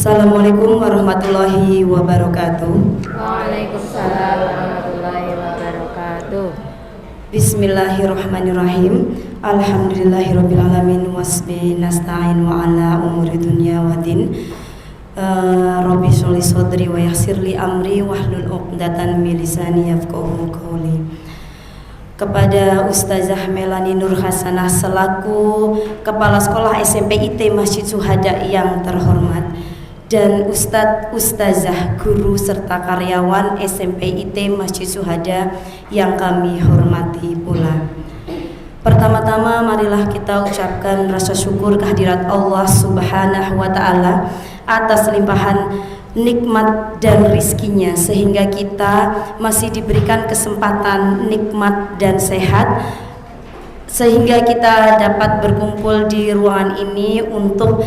Assalamualaikum warahmatullahi wabarakatuh. Waalaikumsalam warahmatullahi wabarakatuh. Bismillahirrahmanirrahim. Alhamdulillahirabbil alamin wasbi nasta'in wa ala umuri dunya waddin. Rabbi sholli sadri wa yassirli amri wahlul 'uqdatan min lisani yafqahu qawli. Kepada Ustazah Melani Nur Hasanah selaku Kepala Sekolah SMP IT Masjid Syuhada yang terhormat, dan Ustazah, guru serta karyawan SMP IT Masjid Syuhada yang kami hormati pula. Pertama-tama marilah kita ucapkan rasa syukur kehadirat Allah Subhanahu wa Ta'ala atas limpahan nikmat dan rizkinya, sehingga kita masih diberikan kesempatan nikmat dan sehat, sehingga kita dapat berkumpul di ruangan ini untuk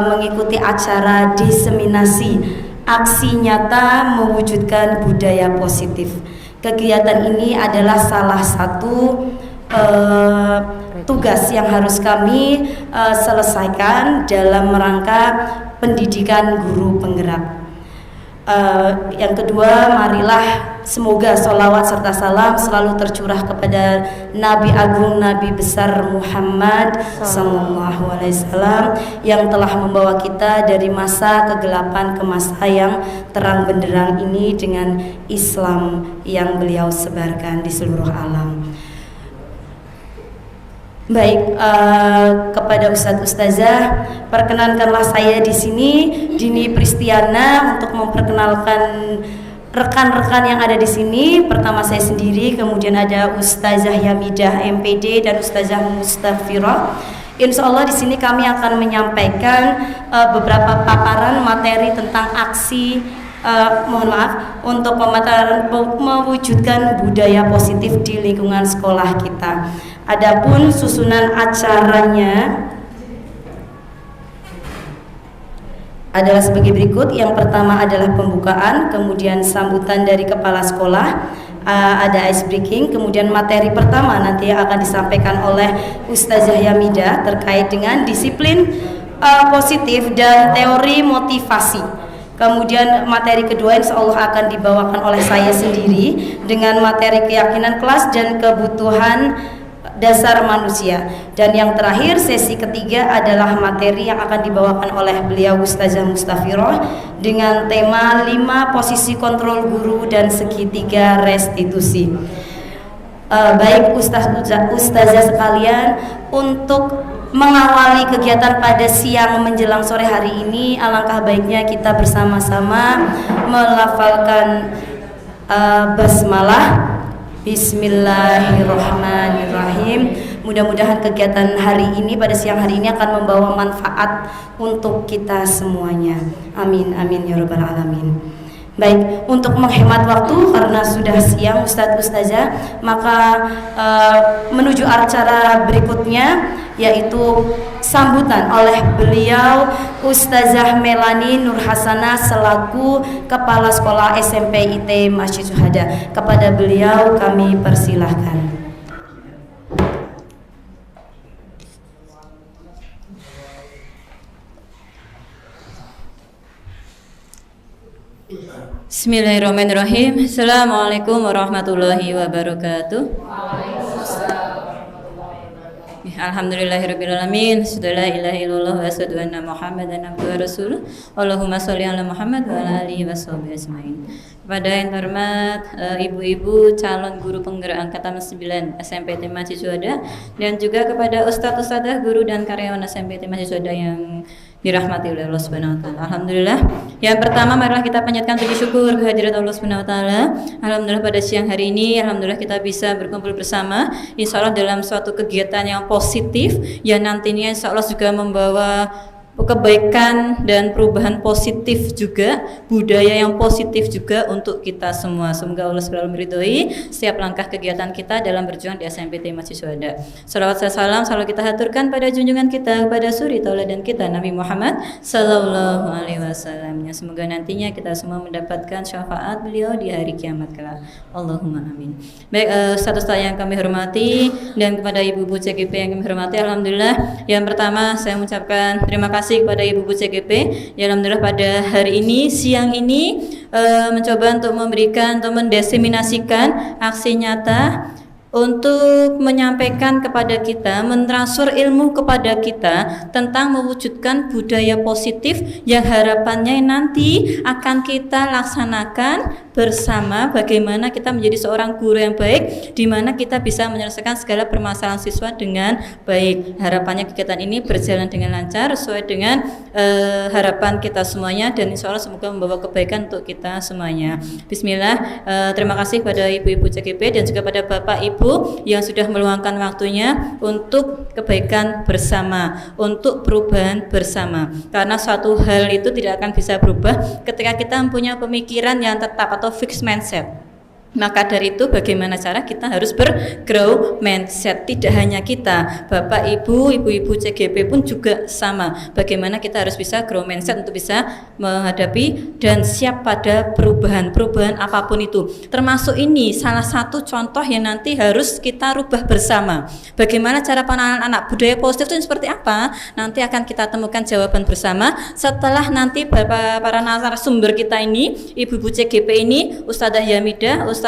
mengikuti acara diseminasi aksi nyata mewujudkan budaya positif. Kegiatan ini adalah salah satu tugas yang harus kami selesaikan dalam rangka pendidikan guru penggerak. Yang kedua, marilah semoga sholawat serta salam selalu tercurah kepada Nabi Agung, Nabi besar Muhammad Sallallahu Alaihi Wasallam yang telah membawa kita dari masa kegelapan ke masa yang terang benderang ini dengan Islam yang beliau sebarkan di seluruh alam. Baik, kepada Ustazah, perkenankanlah saya di sini Dini Pristiana untuk memperkenalkan rekan-rekan yang ada di sini. Pertama saya sendiri, kemudian ada Ustazah Yamidah MPD dan Ustazah Mustafirah. Insya Allah di sini kami akan menyampaikan beberapa paparan materi tentang aksi untuk mewujudkan budaya positif di lingkungan sekolah kita. Adapun susunan acaranya adalah sebagai berikut. Yang pertama adalah pembukaan, kemudian sambutan dari kepala sekolah, ada ice breaking, kemudian materi pertama nanti akan disampaikan oleh Ustazah Yamidah terkait dengan disiplin positif dan teori motivasi. Kemudian materi kedua insya Allah akan dibawakan oleh saya sendiri dengan materi keyakinan kelas dan kebutuhan dasar manusia. Dan yang terakhir, sesi ketiga adalah materi yang akan dibawakan oleh beliau Ustazah Mustafirah dengan tema 5 posisi kontrol guru dan segitiga restitusi. Baik Ustazah sekalian, untuk mengawali kegiatan pada siang menjelang sore hari ini, alangkah baiknya kita bersama-sama melafalkan basmalah. Bismillahirrahmanirrahim. Mudah-mudahan kegiatan hari ini pada siang hari ini akan membawa manfaat untuk kita semuanya. Amin amin ya rabbal alamin. Baik, untuk menghemat waktu karena sudah siang Ustazah, maka menuju acara berikutnya yaitu sambutan oleh beliau Ustazah Melani Nur Hasanah selaku Kepala Sekolah SMP IT Masjid Syuhada. Kepada beliau kami persilahkan. Bismillahirrahmanirrahim. Assalamualaikum warahmatullahi wabarakatuh. Alhamdulillahirrabbilalamin. La ilaha illallah wa asyhadu anna Muhammadan abduhu wa rasuluh. Allahumma sholli ala Muhammad wa ala alihi washabihi ajmain. Kepada yang terhormat ibu-ibu calon guru penggerak angkatan 9 SMPT Masjid Syuhada, dan juga kepada ustadz-ustadzah guru dan karyawan SMPT Masjid Syuhada yang dirahmati oleh Allah Subhanahu wa taala. Alhamdulillah. Yang pertama, marilah kita panjatkan puji syukur kehadirat Allah Subhanahu wa taala. Alhamdulillah pada siang hari ini alhamdulillah kita bisa berkumpul bersama insyaallah dalam suatu kegiatan yang positif yang nantinya insyaallah juga membawa kebaikan dan perubahan positif juga, budaya yang positif juga untuk kita semua. Semoga Allah selalu meridhoi setiap langkah kegiatan kita dalam berjuang di SMPT Masjid Syuhada. Salawat dan salam selalu kita haturkan pada junjungan kita, pada suri tauladan kita Nabi Muhammad Sallallahu Alaihi Wasallam. Semoga nantinya kita semua mendapatkan syafaat beliau di hari kiamat kelak. Allahumma amin. Baik, ustaz-ustaz yang kami hormati dan kepada ibu-ibu CGP yang kami hormati, alhamdulillah. Yang pertama saya mengucapkan terima kasih kasih kepada Ibu CGP yang alhamdulillah pada hari ini, siang ini mencoba untuk memberikan atau mendiseminasikan aksi nyata untuk menyampaikan kepada kita, mentransfer ilmu kepada kita tentang mewujudkan budaya positif yang harapannya nanti akan kita laksanakan bersama, bagaimana kita menjadi seorang guru yang baik, di mana kita bisa menyelesaikan segala permasalahan siswa dengan baik. Harapannya kegiatan ini berjalan dengan lancar sesuai dengan harapan kita semuanya, dan insya Allah semoga membawa kebaikan untuk kita semuanya. Bismillah. Terima kasih pada ibu-ibu CGP dan juga pada bapak ibu yang sudah meluangkan waktunya untuk kebaikan bersama, untuk perubahan bersama. Karena suatu hal itu tidak akan bisa berubah ketika kita mempunyai pemikiran yang tetap atau fixed mindset. Maka dari itu bagaimana cara kita harus bergrow mindset. Tidak hanya kita, bapak ibu, ibu-ibu CGP pun juga sama. Bagaimana kita harus bisa grow mindset untuk bisa menghadapi dan siap pada perubahan apapun itu. Termasuk ini salah satu contoh yang nanti harus kita rubah bersama. Bagaimana cara penanganan anak, budaya positif itu seperti apa? Nanti akan kita temukan jawaban bersama setelah nanti para narasumber kita ini, ibu-ibu CGP ini, Ustadzah Yamidah, Ustadzah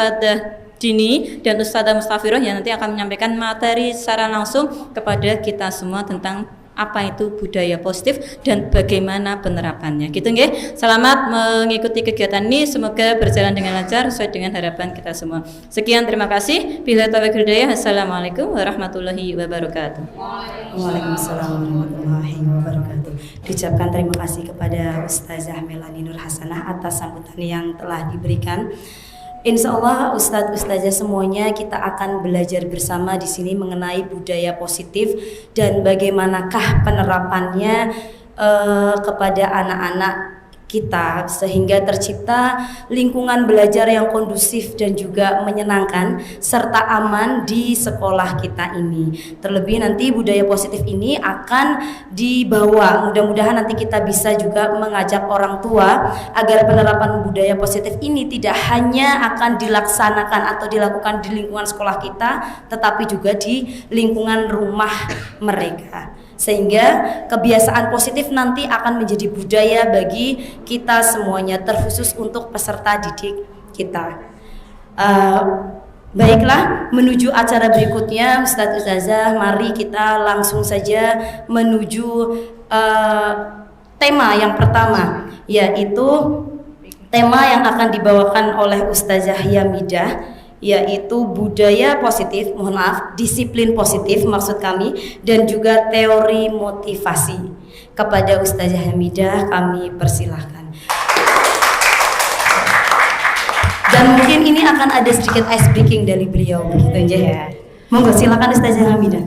Dini dan Ustadzah Mustafiroh yang nanti akan menyampaikan materi secara langsung kepada kita semua tentang apa itu budaya positif dan bagaimana penerapannya. Gitu nggih. Selamat mengikuti kegiatan ini, semoga berjalan dengan lancar sesuai dengan harapan kita semua. Sekian, terima kasih. Billahi taufiq wal hidayah. Assalamualaikum warahmatullahi wabarakatuh. Waalaikumsalam warahmatullahi wabarakatuh. Diucapkan terima kasih kepada Ustazah Melani Nur Hasanah atas sambutan yang telah diberikan. Insya Allah Ustadz-Ustazah semuanya kita akan belajar bersama di sini mengenai budaya positif dan bagaimanakah penerapannya kepada anak-anak kita sehingga tercipta lingkungan belajar yang kondusif dan juga menyenangkan serta aman di sekolah kita ini. Terlebih nanti budaya positif ini akan dibawa, mudah-mudahan nanti kita bisa juga mengajak orang tua agar penerapan budaya positif ini tidak hanya akan dilaksanakan atau dilakukan di lingkungan sekolah kita, tetapi juga di lingkungan rumah mereka, sehingga kebiasaan positif nanti akan menjadi budaya bagi kita semuanya, terkhusus untuk peserta didik kita. Baiklah, menuju acara berikutnya Ustadz Ustazah, mari kita langsung saja menuju tema yang pertama, yaitu tema yang akan dibawakan oleh Ustazah Yamidah, yaitu budaya positif, disiplin positif maksud kami, dan juga teori motivasi. Kepada Ustazah Hamidah kami persilahkan. Dan mungkin ini akan ada sedikit ice breaking dari beliau, begitu ya. Monggo silakan Ustazah Hamidah.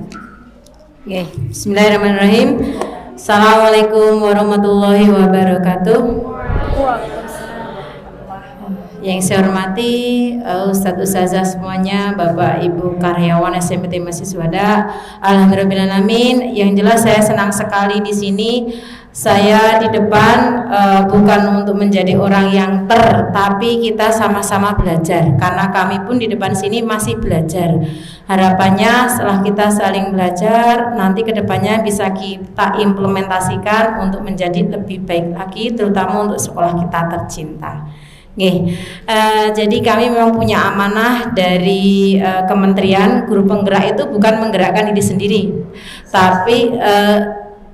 Oke, bismillahirrahmanirrahim. Assalamualaikum warahmatullahi wabarakatuh. Yang saya hormati Ustadz Ustazah semuanya, Bapak Ibu karyawan SMPT Mahasiswada, alhamdulillahirrahmanirrahim. Yang jelas saya senang sekali di sini. Saya di depan bukan untuk menjadi orang yang tapi kita sama-sama belajar, karena kami pun di depan sini masih belajar. Harapannya setelah kita saling belajar, nanti kedepannya bisa kita implementasikan untuk menjadi lebih baik lagi, terutama untuk sekolah kita tercinta. Jadi kami memang punya amanah dari Kementerian. Guru penggerak itu bukan menggerakkan diri sendiri, tapi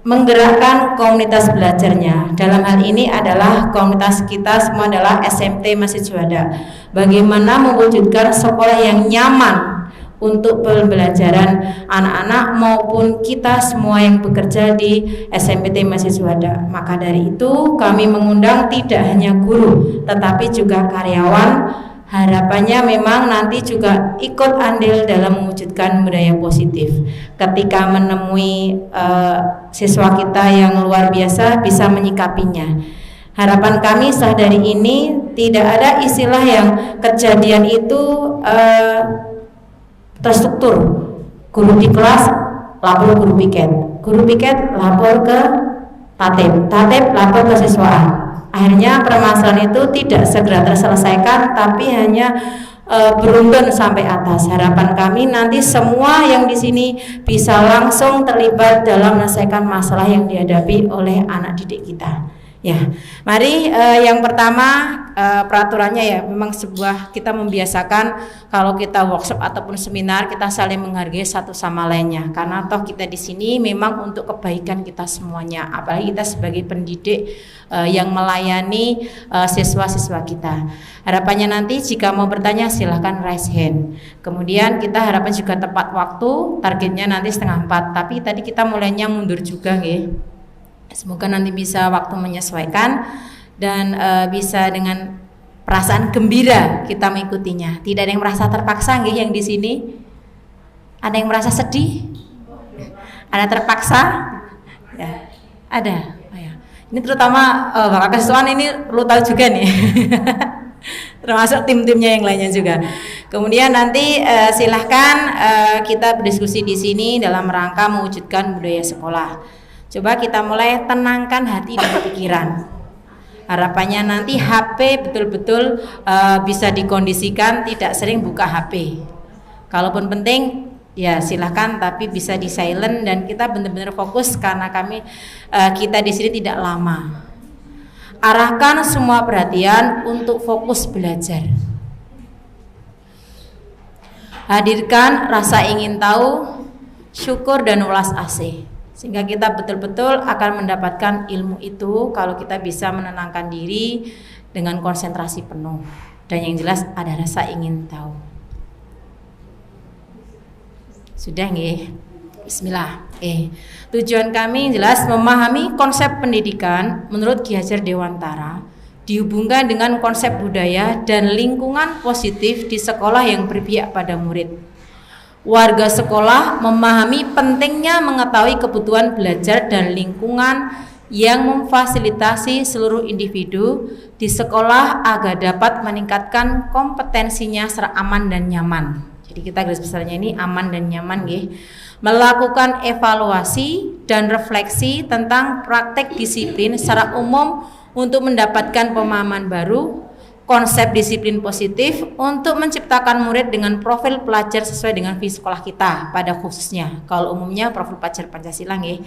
menggerakkan komunitas belajarnya. Dalam hal ini adalah komunitas kita semua adalah SMT Mahasiswada. Bagaimana mewujudkan sekolah yang nyaman untuk pembelajaran anak-anak maupun kita semua yang bekerja di SMPT Mahasiswada. Maka dari itu kami mengundang tidak hanya guru tetapi juga karyawan. Harapannya memang nanti juga ikut andil dalam mewujudkan budaya positif. Ketika menemui siswa kita yang luar biasa bisa menyikapinya. Harapan kami setelah dari ini tidak ada istilah yang kejadian itu terstruktur. Guru di kelas lapor guru piket lapor ke tatip lapor ke siswaan. Akhirnya permasalahan itu tidak segera terselesaikan, tapi hanya beruntun sampai atas. Harapan kami nanti semua yang di sini bisa langsung terlibat dalam menyelesaikan masalah yang dihadapi oleh anak didik kita. Ya, mari yang pertama peraturannya ya memang sebuah kita membiasakan kalau kita workshop ataupun seminar kita saling menghargai satu sama lainnya karena toh kita di sini memang untuk kebaikan kita semuanya, apalagi kita sebagai pendidik yang melayani siswa-siswa kita. Harapannya nanti jika mau bertanya silahkan raise hand. Kemudian kita harapan juga tepat waktu, targetnya nanti 3:30. Tapi tadi kita mulainya mundur juga nggih. Semoga nanti bisa waktu menyesuaikan dan bisa dengan perasaan gembira kita mengikutinya. Tidak ada yang merasa terpaksa nggih yang di sini? Ada yang merasa sedih? Ada terpaksa? Ya, ada. Oh, ya. Ini terutama Bapak Kesuan ini perlu tahu juga nih. Termasuk tim-timnya yang lainnya juga. Kemudian nanti silahkan kita berdiskusi di sini dalam rangka mewujudkan budaya sekolah. Coba kita mulai tenangkan hati dan pikiran. Harapannya nanti HP betul-betul bisa dikondisikan tidak sering buka HP. Kalaupun penting ya silahkan, tapi bisa di silent dan kita benar-benar fokus karena kita di sini tidak lama. Arahkan semua perhatian untuk fokus belajar. Hadirkan rasa ingin tahu, syukur dan welas asih. Sehingga kita betul-betul akan mendapatkan ilmu itu kalau kita bisa menenangkan diri dengan konsentrasi penuh. Dan yang jelas ada rasa ingin tahu. Sudah nggih? Bismillah. Tujuan kami jelas memahami konsep pendidikan menurut Ki Hajar Dewantara dihubungkan dengan konsep budaya dan lingkungan positif di sekolah yang berpihak pada murid. Warga sekolah memahami pentingnya mengetahui kebutuhan belajar dan lingkungan yang memfasilitasi seluruh individu di sekolah agar dapat meningkatkan kompetensinya secara aman dan nyaman. Jadi kita garis besarnya ini aman dan nyaman nggih. Melakukan evaluasi dan refleksi tentang praktek disiplin secara umum untuk mendapatkan pemahaman baru, konsep disiplin positif untuk menciptakan murid dengan profil pelajar sesuai dengan visi sekolah kita pada khususnya. Kalau umumnya profil pelajar Pancasila nggih.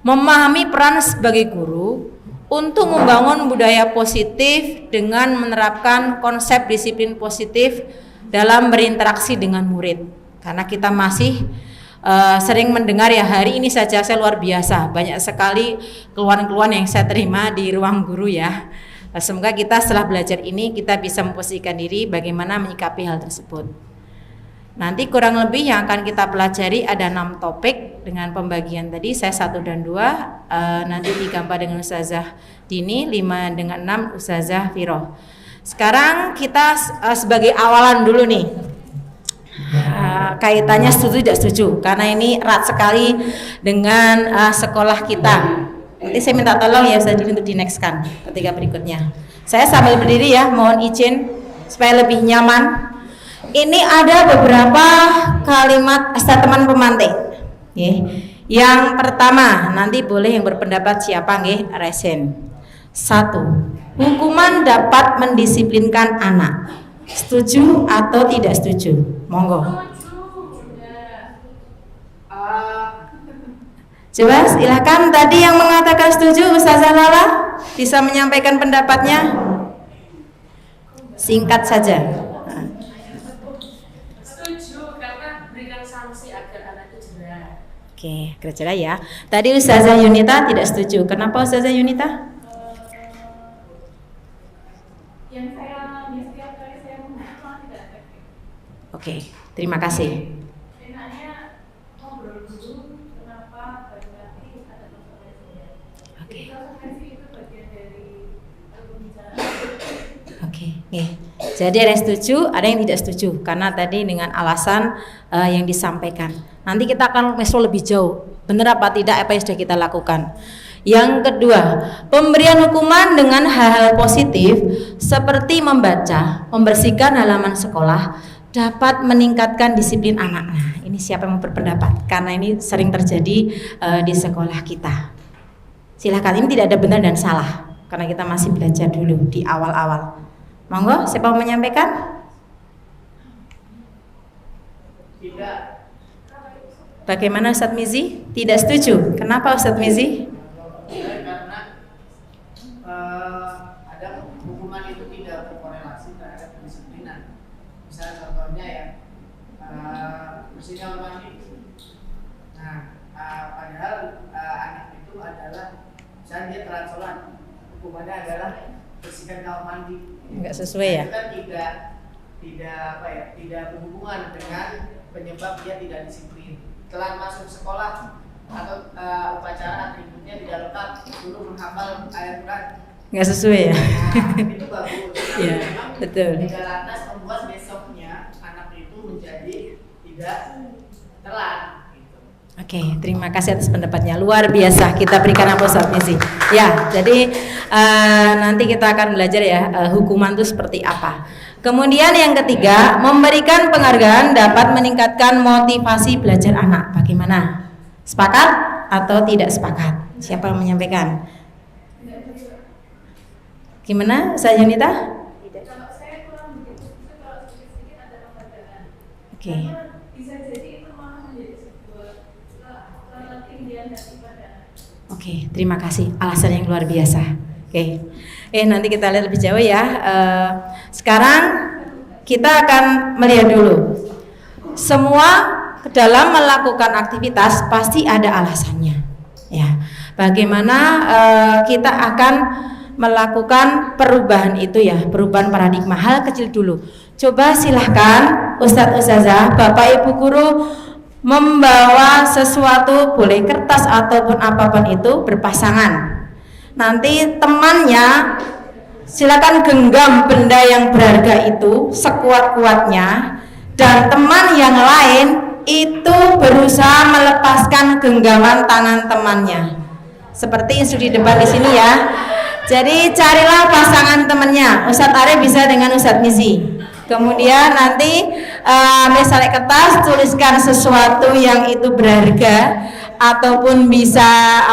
Memahami peran sebagai guru untuk membangun budaya positif dengan menerapkan konsep disiplin positif dalam berinteraksi dengan murid. Karena kita masih sering mendengar ya, hari ini saja saya luar biasa banyak sekali keluhan-keluhan yang saya terima di ruang guru ya. Semoga kita setelah belajar ini kita bisa memposisikan diri bagaimana menyikapi hal tersebut. Nanti kurang lebih yang akan kita pelajari ada 6 topik dengan pembagian tadi saya 1 dan 2, nanti 3 dengan Ustazah Dini, 5 dengan 6 Ustazah Firoh. Sekarang kita sebagai awalan dulu nih, kaitannya setuju tidak setuju karena ini erat sekali dengan sekolah kita. Nanti saya minta tolong ya Ustaz Dini untuk di nextkan ketika berikutnya. Saya sambil berdiri ya, mohon izin supaya lebih nyaman. Ini ada beberapa kalimat statement pemantik. Yang pertama, nanti boleh yang berpendapat siapa nggih resen. 1. Hukuman dapat mendisiplinkan anak. Setuju atau tidak setuju? Monggo. Coba silakan tadi yang mengatakan setuju Ustazah Lala bisa menyampaikan pendapatnya. Singkat saja. Setuju karena berikan sanksi agar anak itu jerah. Oke, kira-kira ya. Tadi Ustazah Yunita tidak setuju. Kenapa Ustazah Yunita? Yang saya alami setiap kali saya mengulang tidak efektif. Oke, terima kasih. Enaknya ngobrol dulu kenapa berarti ada konsekuensinya. Oke. Konsekuensi itu bagian dari pembicaraan. Oke, jadi ada yang setuju, ada yang tidak setuju karena tadi dengan alasan yang disampaikan. Nanti kita akan mesro lebih jauh, benar apa tidak apa yang sudah kita lakukan. Yang kedua, pemberian hukuman dengan hal-hal positif seperti membaca, membersihkan halaman sekolah dapat meningkatkan disiplin anak. Nah, ini siapa yang mau berpendapat? Karena ini sering terjadi di sekolah kita. Silakan, ini tidak ada benar dan salah karena kita masih belajar dulu di awal-awal. Monggo, siapa mau menyampaikan? Bagaimana Ustadz Mizi? Tidak setuju. Kenapa Ustadz Mizi? Karena ada hukuman itu tidak berkorelasi terhadap kedisiplinan. Misalnya contohnya ya bersihnya kamar mandi. Nah, padahal anak itu adalah misalnya dia telat sholat, hukumannya adalah bersihkan kamar mandi. Enggak sesuai ya? Itu kan tidak berhubungan dengan penyebab dia tidak disiplin. Telat masuk sekolah atau upacara atributnya tidak lengkap, dulu menghafal ayat Quran. Nggak sesuai ya? Nah, itu bagus. Iya, betul. Tidak lantas membuat besoknya anak itu menjadi tidak telat. Gitu. Oke, terima kasih atas pendapatnya, luar biasa. Kita berikan aplaus Ustadz Mizi. Ya, jadi nanti kita akan belajar ya hukuman itu seperti apa. Kemudian yang ketiga, memberikan penghargaan dapat meningkatkan motivasi belajar anak. Bagaimana? Sepakat atau tidak sepakat? Siapa yang menyampaikan? Gimana, Ustaz Yunita? Kalau saya kurang begitu, kalau sedikit ada penghargaan. Oke. Karena bisa jadi itu malah menjadi sebuah ketinggian dari ibadah. Oke, terima kasih. Alasan yang luar biasa. Oke. Nanti kita lihat lebih jauh ya. Sekarang kita akan melihat dulu. Semua dalam melakukan aktivitas pasti ada alasannya. Ya. Bagaimana kita akan melakukan perubahan itu ya, perubahan paradigma. Hal kecil dulu. Coba silahkan Ustadz Ustazah, Bapak Ibu guru membawa sesuatu, boleh kertas ataupun apapun itu, berpasangan. Nanti temannya silakan genggam benda yang berharga itu sekuat-kuatnya, dan teman yang lain itu berusaha melepaskan genggaman tangan temannya. Seperti instruksi debat di sini ya. Jadi carilah pasangan temannya. Ustadz Arif bisa dengan Ustadz Mizi. Kemudian nanti misalnya kertas, tuliskan sesuatu yang itu berharga, ataupun bisa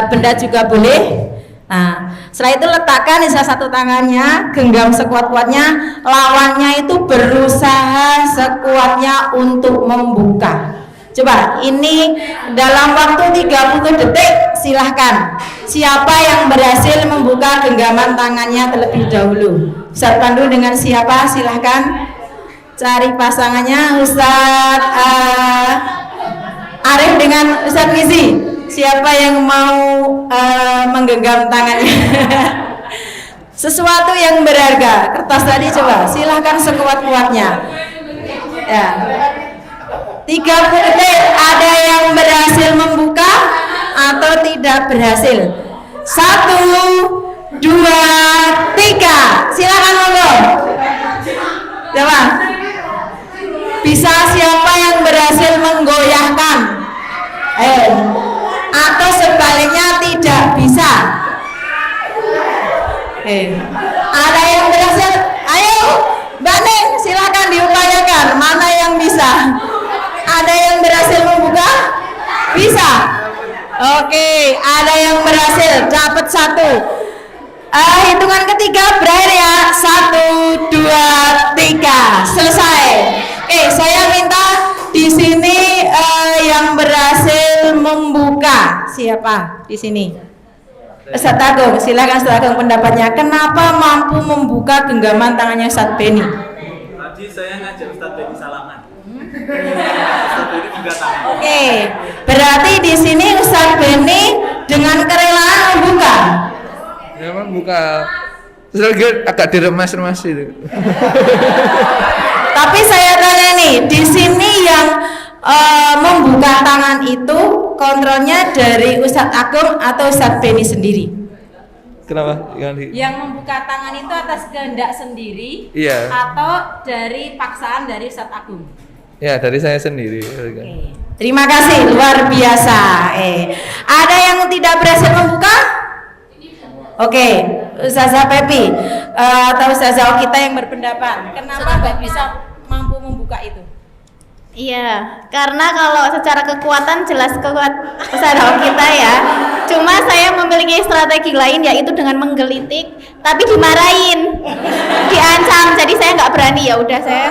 benda juga boleh. Nah, setelah itu letakkan di salah satu tangannya, genggam sekuat-kuatnya, lawannya itu berusaha sekuatnya untuk membuka. Coba, ini dalam waktu 30 detik, silahkan. Siapa yang berhasil membuka genggaman tangannya terlebih dahulu? Ustadz Pandu dengan siapa? Silahkan cari pasangannya. Ustadz Arif dengan Ustadz Mizi. Siapa yang mau menggenggam tangannya? Sesuatu yang berharga. Kertas tadi coba, silahkan sekuat-kuatnya. Ya. 30 detik. Ada yang berhasil membuka atau tidak berhasil? 1, 2, 3. Silakan monggo. Coba. Bisa siapa yang berhasil menggoyahkan? Ayo. Atau sebaliknya tidak bisa. Ada yang berhasil? Ayo, Mbak Ning, silakan diupayakan. Mana yang bisa? Ada yang berhasil membuka? Bisa. Oke, ada yang berhasil. Dapat 1. Hitungan ketiga berakhir ya. 1, 2, 3. Selesai. Saya minta di sini yang berhasil membuka. Siapa di sini? Ustadz Agung, silakan Ustadz Agung pendapatnya. Kenapa mampu membuka genggaman tangannya Ustadz Beni? Tadi saya ngajak Ustadz Beni salaman. Ustadz Beni juga tangan. Oke, berarti di sini Ustadz Beni dengan kerelaan membuka. Ya membuka. Terus agak diremas-remas itu. Tapi saya tanya nih, di sini yang membuka tangan itu kontrolnya dari Ustadz Agung atau Ustadz Beni sendiri? Kenapa? Yang membuka tangan itu atas kehendak sendiri, Iya. atau dari paksaan dari Ustadz Agung? Ya dari saya sendiri. Oke. Terima kasih, luar biasa. Ada yang tidak berhasil membuka? Oke, Ustazah Pepi atau Ustazah kita yang berpendapat, kenapa nggak bisa mampu membuka itu? Iya, karena kalau secara kekuatan jelas kuat Ustazah kita ya. Cuma saya memiliki strategi lain, yaitu dengan menggelitik, tapi dimarahin, diancam. Jadi saya nggak berani, ya udah saya.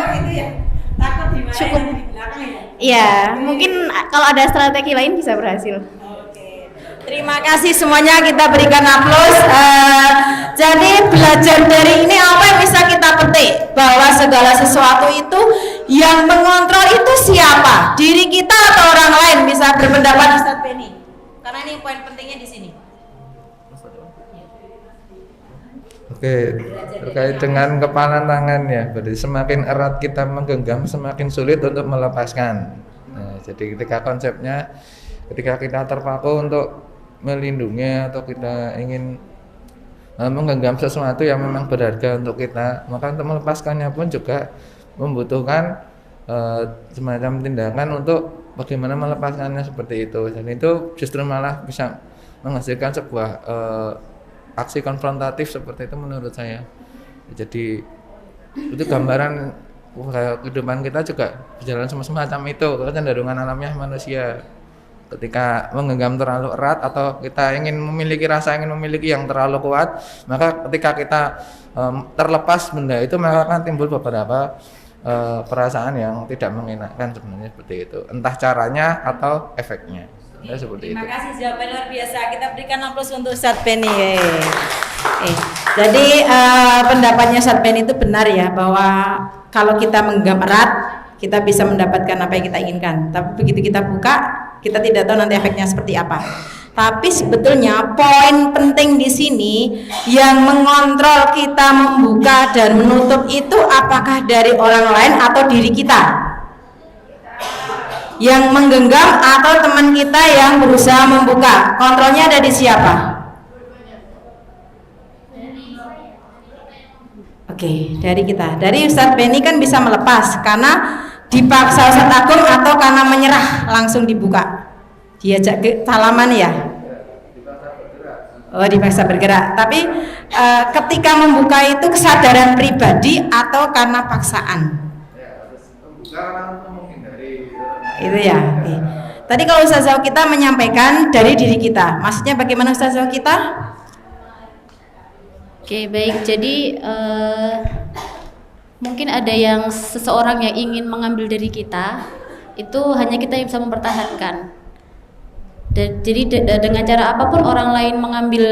Takut dimarahin cukup di belakang ya? Ya, mungkin kalau ada strategi lain bisa berhasil. Terima kasih semuanya, kita berikan aplaus. Jadi belajar dari ini apa yang bisa kita petik? Bahwa segala sesuatu itu yang mengontrol itu siapa? Diri kita atau orang lain? Bisa berpendapat Ustadz Beni? Karena ini poin pentingnya di sini. Oke, terkait dengan kepalan tangan ya, berarti semakin erat kita menggenggam, semakin sulit untuk melepaskan. Nah, jadi ketika konsepnya, ketika kita terpaku untuk melindungi atau kita ingin menggenggam sesuatu yang memang berharga untuk kita, maka untuk melepaskannya pun juga membutuhkan semacam tindakan untuk bagaimana melepaskannya seperti itu. Dan itu justru malah bisa menghasilkan sebuah aksi konfrontatif seperti itu menurut saya. Jadi itu gambaran kehidupan kita juga berjalan semacam itu, kecenderungan alamiah manusia. Ketika menggenggam terlalu erat atau kita ingin memiliki yang terlalu kuat, maka ketika kita terlepas benda itu, maka akan timbul beberapa perasaan yang tidak mengenakan sebenarnya seperti itu, entah caranya atau efeknya. Ya, seperti Terima itu. kasih, jawaban luar biasa. Kita berikan aplaus untuk Ustadz Beni. Jadi pendapatnya Ustadz Beni itu benar ya, bahwa kalau kita menggenggam erat kita bisa mendapatkan apa yang kita inginkan. Tapi begitu kita buka, kita tidak tahu nanti efeknya seperti apa. Tapi sebetulnya poin penting di sini yang mengontrol kita membuka dan menutup itu apakah dari orang lain atau diri kita? Yang menggenggam atau teman kita yang berusaha membuka? Kontrolnya ada di siapa? Oke, dari kita. Dari Ustadz Beni kan bisa melepas karena dipaksa Ustadz Agung atau karena menyerah langsung dibuka. Diajak salaman ya? Oh, dipaksa bergerak. Tapi ketika membuka itu kesadaran pribadi atau karena paksaan? Itu ya. Oke. Tadi kalau Ustazah kita menyampaikan dari diri kita, maksudnya bagaimana Ustazah kita? Oke, baik. Jadi mungkin ada yang seseorang yang ingin mengambil dari kita, itu hanya kita yang bisa mempertahankan. Jadi dengan cara apapun orang lain mengambil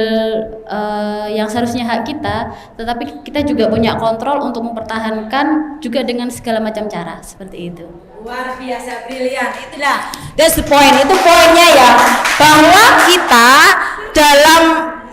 yang seharusnya hak kita, tetapi kita juga punya kontrol untuk mempertahankan juga dengan segala macam cara, seperti itu. Luar biasa, brilian. Itulah, that's the point. Itu poinnya ya, bahwa kita dalam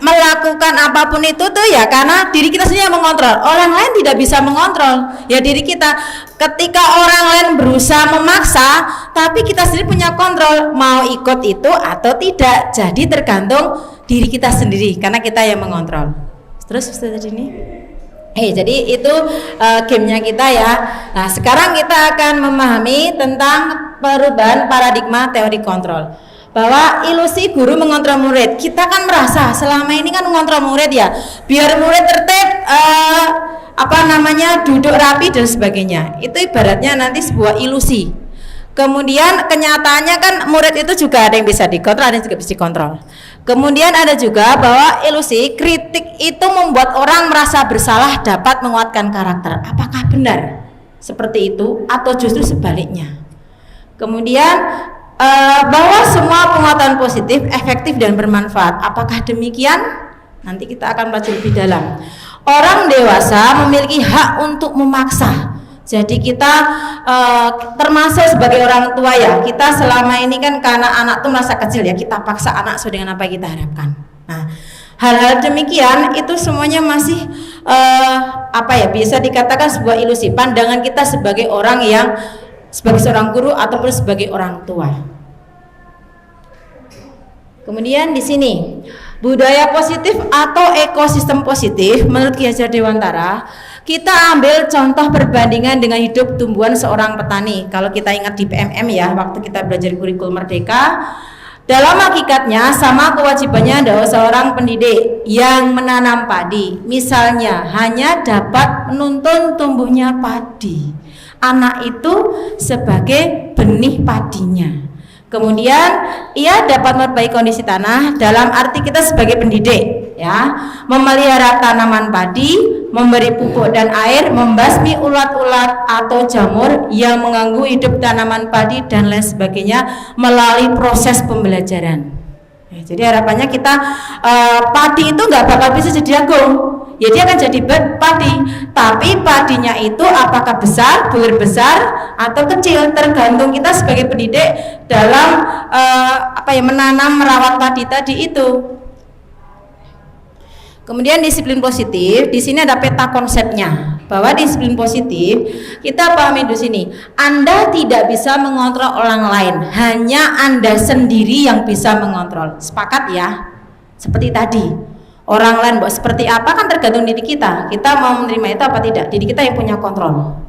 melakukan apapun itu tuh ya karena diri kita sendiri yang mengontrol. Orang lain tidak bisa mengontrol, ya diri kita. Ketika orang lain berusaha memaksa, tapi kita sendiri punya kontrol mau ikut itu atau tidak. Jadi tergantung diri kita sendiri karena kita yang mengontrol. Terus Ustazah ini jadi itu gamenya kita ya. Nah sekarang kita akan memahami tentang perubahan paradigma teori kontrol, bahwa ilusi guru mengontrol murid. Kita kan merasa selama ini kan mengontrol murid ya, biar murid tertib, duduk rapi dan sebagainya. Itu ibaratnya nanti sebuah ilusi. Kemudian kenyataannya kan murid itu juga ada yang bisa dikontrol, ada yang juga bisa dikontrol. Kemudian ada juga bahwa ilusi kritik itu membuat orang merasa bersalah dapat menguatkan karakter. Apakah benar seperti itu atau justru sebaliknya? Kemudian bahwa semua penguatan positif efektif dan bermanfaat. Apakah demikian? Nanti kita akan belajar lebih dalam. Orang dewasa memiliki hak untuk memaksa. Jadi kita termasuk sebagai orang tua ya, kita selama ini kan karena anak tuh merasa kecil ya, kita paksa anak sesuai dengan apa yang kita harapkan. Nah, hal-hal demikian itu semuanya masih bisa dikatakan sebuah ilusi. Pandangan kita sebagai orang yang sebagai seorang guru ataupun sebagai orang tua. Kemudian di sini budaya positif atau ekosistem positif menurut Ki Hajar Dewantara, kita ambil contoh perbandingan dengan hidup tumbuhan seorang petani. Kalau kita ingat di PMM ya, waktu kita belajar kurikulum Merdeka, dalam hakikatnya sama kewajibannya adalah seorang pendidik yang menanam padi. Misalnya hanya dapat menuntun tumbuhnya padi. Anak itu sebagai benih padinya. Kemudian ia dapat memperbaiki kondisi tanah dalam arti kita sebagai pendidik. ya, memelihara tanaman padi, memberi pupuk dan air, membasmi ulat-ulat atau jamur yang mengganggu hidup tanaman padi dan lain sebagainya melalui proses pembelajaran. Ya, jadi harapannya kita padi itu nggak bakal bisa jadi jagung, ya dia akan jadi padi, tapi padinya itu apakah besar, bulir besar atau kecil tergantung kita sebagai pendidik dalam menanam merawat padi tadi itu. Kemudian disiplin positif, di sini ada peta konsepnya. Bahwa disiplin positif kita pahami di sini, Anda tidak bisa mengontrol orang lain, hanya Anda sendiri yang bisa mengontrol. Sepakat ya? Seperti tadi. Orang lain seperti apa kan tergantung diri kita. Kita mau menerima itu apa tidak? Diri kita yang punya kontrol.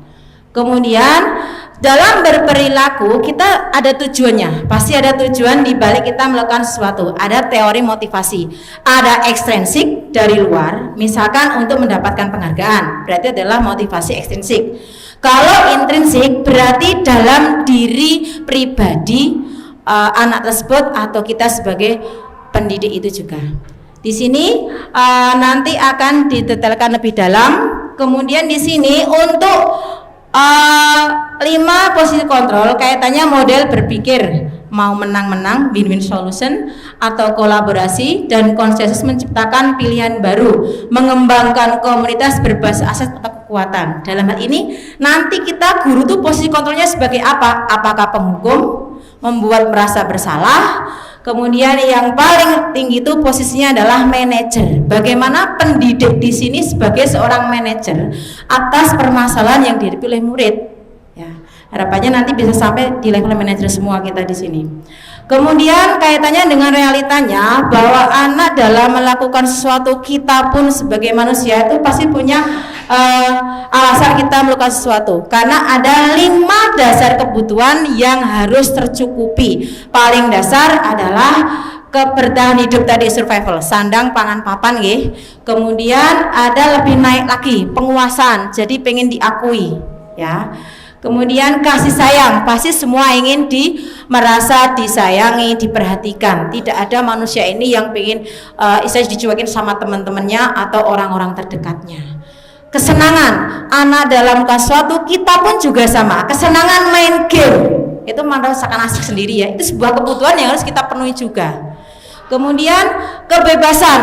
Kemudian dalam berperilaku kita ada tujuannya. Pasti ada tujuan di balik kita melakukan sesuatu. Ada teori motivasi. Ada ekstrinsik dari luar, misalkan untuk mendapatkan penghargaan. Berarti adalah motivasi ekstrinsik. Kalau intrinsik berarti dalam diri pribadi anak tersebut atau kita sebagai pendidik itu juga. Di sini nanti akan didetailkan lebih dalam. Kemudian di sini untuk 5 posisi kontrol kaitannya model berpikir, mau menang-menang, win-win solution, atau kolaborasi dan konsensus menciptakan pilihan baru, mengembangkan komunitas berbasis aset atau kekuatan. Dalam hal ini nanti kita guru tuh posisi kontrolnya sebagai apa? Apakah penghukum, membuat merasa bersalah? Kemudian yang paling tinggi itu posisinya adalah manajer. Bagaimana pendidik di sini sebagai seorang manajer atas permasalahan yang dihadapi oleh murid. Ya, harapannya nanti bisa sampai di level manajer semua kita di sini. Kemudian kaitannya dengan realitanya bahwa anak dalam melakukan sesuatu, kita pun sebagai manusia itu pasti punya alasan kita melakukan sesuatu, karena ada 5 dasar kebutuhan yang harus tercukupi. Paling dasar adalah kebertahan hidup tadi, survival, sandang, pangan, papan, nggih. Kemudian ada lebih naik lagi, penguasaan, jadi pengen diakui, ya. Kemudian kasih sayang, pasti semua ingin merasa disayangi, diperhatikan. Tidak ada manusia ini yang pengen istilahnya dicuekin sama teman-temannya atau orang-orang terdekatnya. Kesenangan, anak dalam sesuatu, kita pun juga sama. Kesenangan main game, itu merasakan asik sendiri ya. Itu sebuah kebutuhan yang harus kita penuhi juga. Kemudian kebebasan,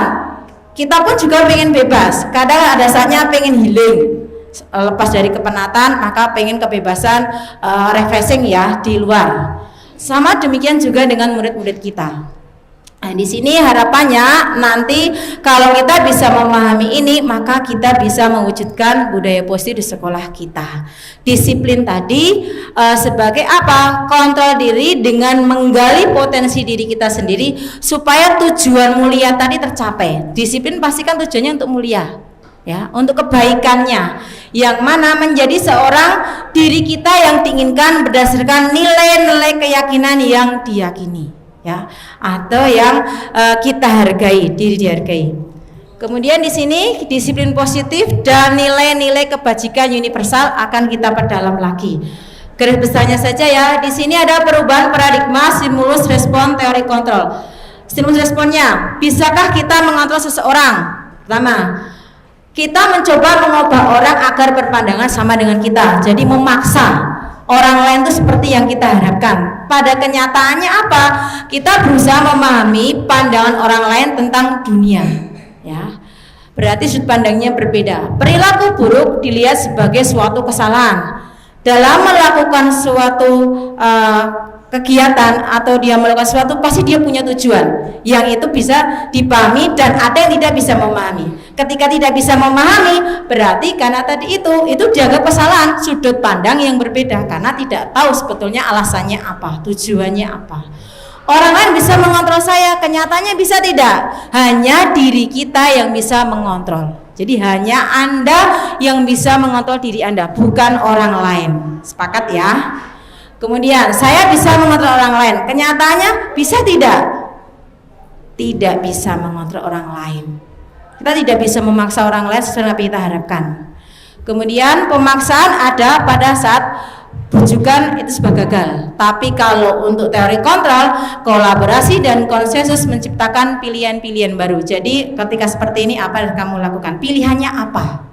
kita pun juga pengen bebas. Kadang ada saatnya pengen healing, lepas dari kepenatan, maka pengen kebebasan, refreshing ya di luar. Sama demikian juga dengan murid-murid kita. Nah, di sini harapannya nanti kalau kita bisa memahami ini, maka kita bisa mewujudkan budaya positif di sekolah kita. Disiplin tadi sebagai apa? Kontrol diri dengan menggali potensi diri kita sendiri supaya tujuan mulia tadi tercapai. Disiplin pasti kan tujuannya untuk mulia, ya, untuk kebaikannya, yang mana menjadi seorang diri kita yang diinginkan berdasarkan nilai-nilai keyakinan yang diyakini, ya, atau yang kita hargai, diri dihargai. Kemudian di sini disiplin positif dan nilai-nilai kebajikan universal akan kita perdalam lagi. Garis besarnya saja ya, di sini ada perubahan paradigma stimulus respon teori kontrol. Stimulus responnya, bisakah kita mengontrol seseorang? Pertama, kita mencoba mengubah orang agar berpandangan sama dengan kita, jadi memaksa orang lain itu seperti yang kita harapkan. Pada kenyataannya apa? Kita berusaha memahami pandangan orang lain tentang dunia, ya. Berarti sudut pandangnya berbeda. Perilaku buruk dilihat sebagai suatu kesalahan. Dalam melakukan suatu kegiatan atau dia melakukan sesuatu, pasti dia punya tujuan yang itu bisa dipahami, dan ada yang tidak bisa memahami. Ketika tidak bisa memahami, berarti karena tadi itu dianggap kesalahan, sudut pandang yang berbeda, karena tidak tahu sebetulnya alasannya apa, tujuannya apa. Orang lain bisa mengontrol saya, kenyataannya bisa tidak, hanya diri kita yang bisa mengontrol. Jadi hanya Anda yang bisa mengontrol diri Anda, bukan orang lain. Sepakat ya? Kemudian saya bisa mengontrol orang lain, kenyataannya bisa tidak? Tidak bisa mengontrol orang lain. Kita tidak bisa memaksa orang lain sesuai yang kita harapkan. Kemudian pemaksaan ada pada saat bujukan itu sebuah gagal. Tapi kalau untuk teori kontrol, kolaborasi dan konsensus menciptakan pilihan-pilihan baru. Jadi ketika seperti ini apa yang kamu lakukan? Pilihannya apa?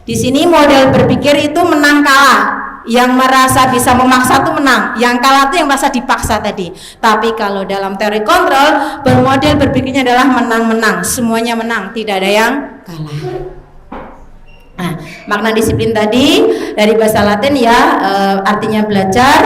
Di sini model berpikir itu menang kalah. Yang merasa bisa memaksa itu menang, yang kalah itu yang merasa dipaksa tadi. Tapi kalau dalam teori kontrol, bermodel berpikirnya adalah menang-menang, semuanya menang, tidak ada yang kalah. Nah, makna disiplin tadi dari bahasa Latin ya, artinya belajar,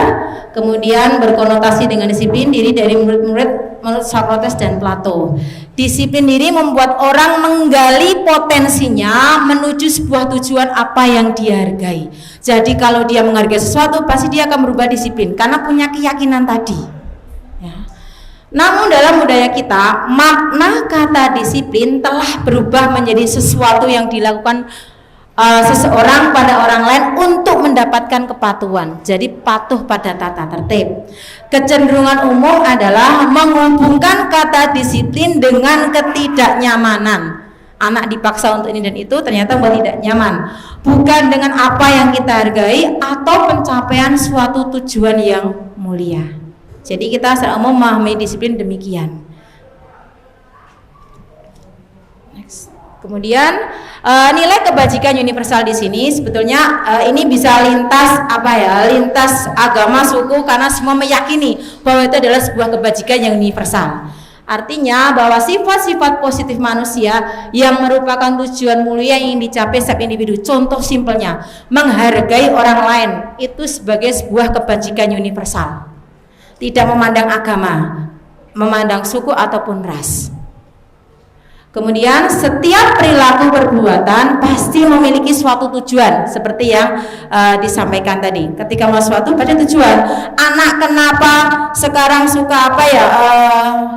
kemudian berkonotasi dengan disiplin diri dari murid-murid menurut Socrates dan Plato. Disiplin diri membuat orang menggali potensinya menuju sebuah tujuan apa yang dia hargai. Jadi kalau dia menghargai sesuatu, pasti dia akan berubah disiplin karena punya keyakinan tadi. Ya. Namun dalam budaya kita, makna kata disiplin telah berubah menjadi sesuatu yang dilakukan seseorang pada orang lain untuk mendapatkan kepatuhan. Jadi patuh pada tata tertib. Kecenderungan umum adalah menghubungkan kata disiplin dengan ketidaknyamanan. Anak dipaksa untuk ini dan itu ternyata buat tidak nyaman. Bukan dengan apa yang kita hargai atau pencapaian suatu tujuan yang mulia. Jadi kita secara umum memahami disiplin demikian. Kemudian nilai kebajikan universal di sini sebetulnya ini bisa lintas lintas agama, suku, karena semua meyakini bahwa itu adalah sebuah kebajikan yang universal. Artinya bahwa sifat-sifat positif manusia yang merupakan tujuan mulia yang ingin dicapai setiap individu. Contoh simpelnya, menghargai orang lain itu sebagai sebuah kebajikan universal. Tidak memandang agama, memandang suku ataupun ras. Kemudian setiap perilaku perbuatan pasti memiliki suatu tujuan seperti yang disampaikan tadi. Ketika mau suatu pada tujuan. Anak kenapa sekarang suka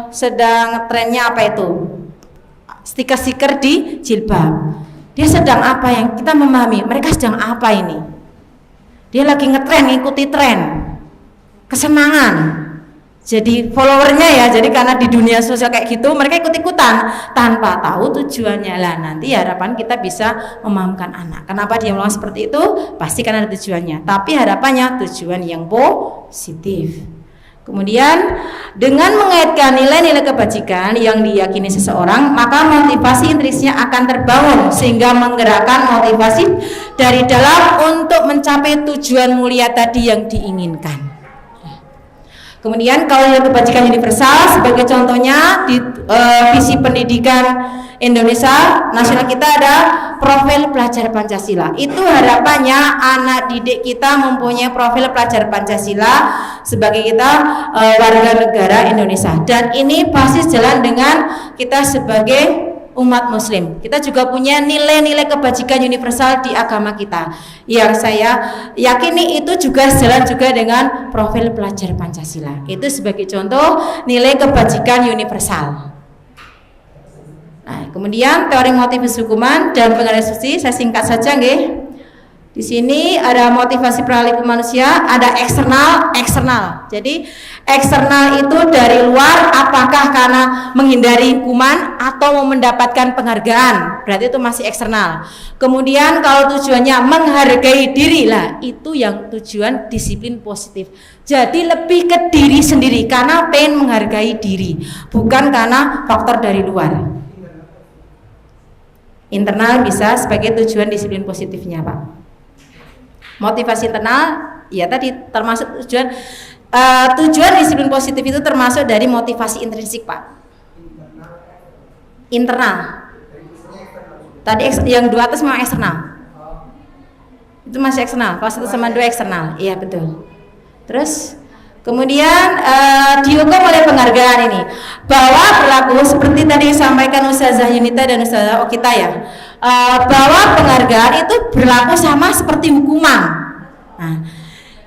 sedang trennya apa itu? Stiker-stiker di jilbab. Dia sedang apa yang kita memahami? Mereka sedang apa ini? Dia lagi ngetren, ngikuti tren, kesenangan. Jadi followernya ya, jadi karena di dunia sosial kayak gitu mereka ikut-ikutan tanpa tahu tujuannya lah. Nanti harapan kita bisa memahamkan anak. Kenapa dia melakukan seperti itu? Pasti karena ada tujuannya. Tapi harapannya tujuan yang positif. Kemudian dengan mengaitkan nilai-nilai kebajikan yang diyakini seseorang, maka motivasi intrinsiknya akan terbangun sehingga menggerakkan motivasi dari dalam untuk mencapai tujuan mulia tadi yang diinginkan. Kemudian kalau yang kebajikan universal sebagai contohnya di visi pendidikan Indonesia nasional kita ada profil pelajar Pancasila. Itu harapannya anak didik kita mempunyai profil pelajar Pancasila sebagai kita warga negara Indonesia. Dan ini pasti jalan dengan kita sebagai umat muslim. Kita juga punya nilai-nilai kebajikan universal di agama kita. Yang saya yakini itu juga jalan juga dengan profil pelajar Pancasila. Itu sebagai contoh nilai kebajikan universal. Nah, kemudian teori motivasi hukuman dan pengeksekusi saya singkat saja nggih. Di sini ada motivasi perilaku manusia, ada eksternal. Jadi eksternal itu dari luar, apakah karena menghindari hukuman atau mau mendapatkan penghargaan, berarti itu masih eksternal. Kemudian kalau tujuannya menghargai diri lah, itu yang tujuan disiplin positif. Jadi lebih ke diri sendiri karena pengen menghargai diri, bukan karena faktor dari luar. Internal bisa sebagai tujuan disiplin positifnya, Pak. Motivasi internal ya tadi termasuk tujuan disiplin positif itu termasuk dari motivasi intrinsik, Pak. Internal. Tadi yang dua atas memang eksternal. Itu masih eksternal. Kalau 1 sama 2 eksternal. Iya betul. Terus kemudian dihukum oleh penghargaan ini bahwa berlaku seperti tadi disampaikan Ustazah Yunita dan Ustazah Okita ya. Bahwa penghargaan itu berlaku sama seperti hukuman. Nah,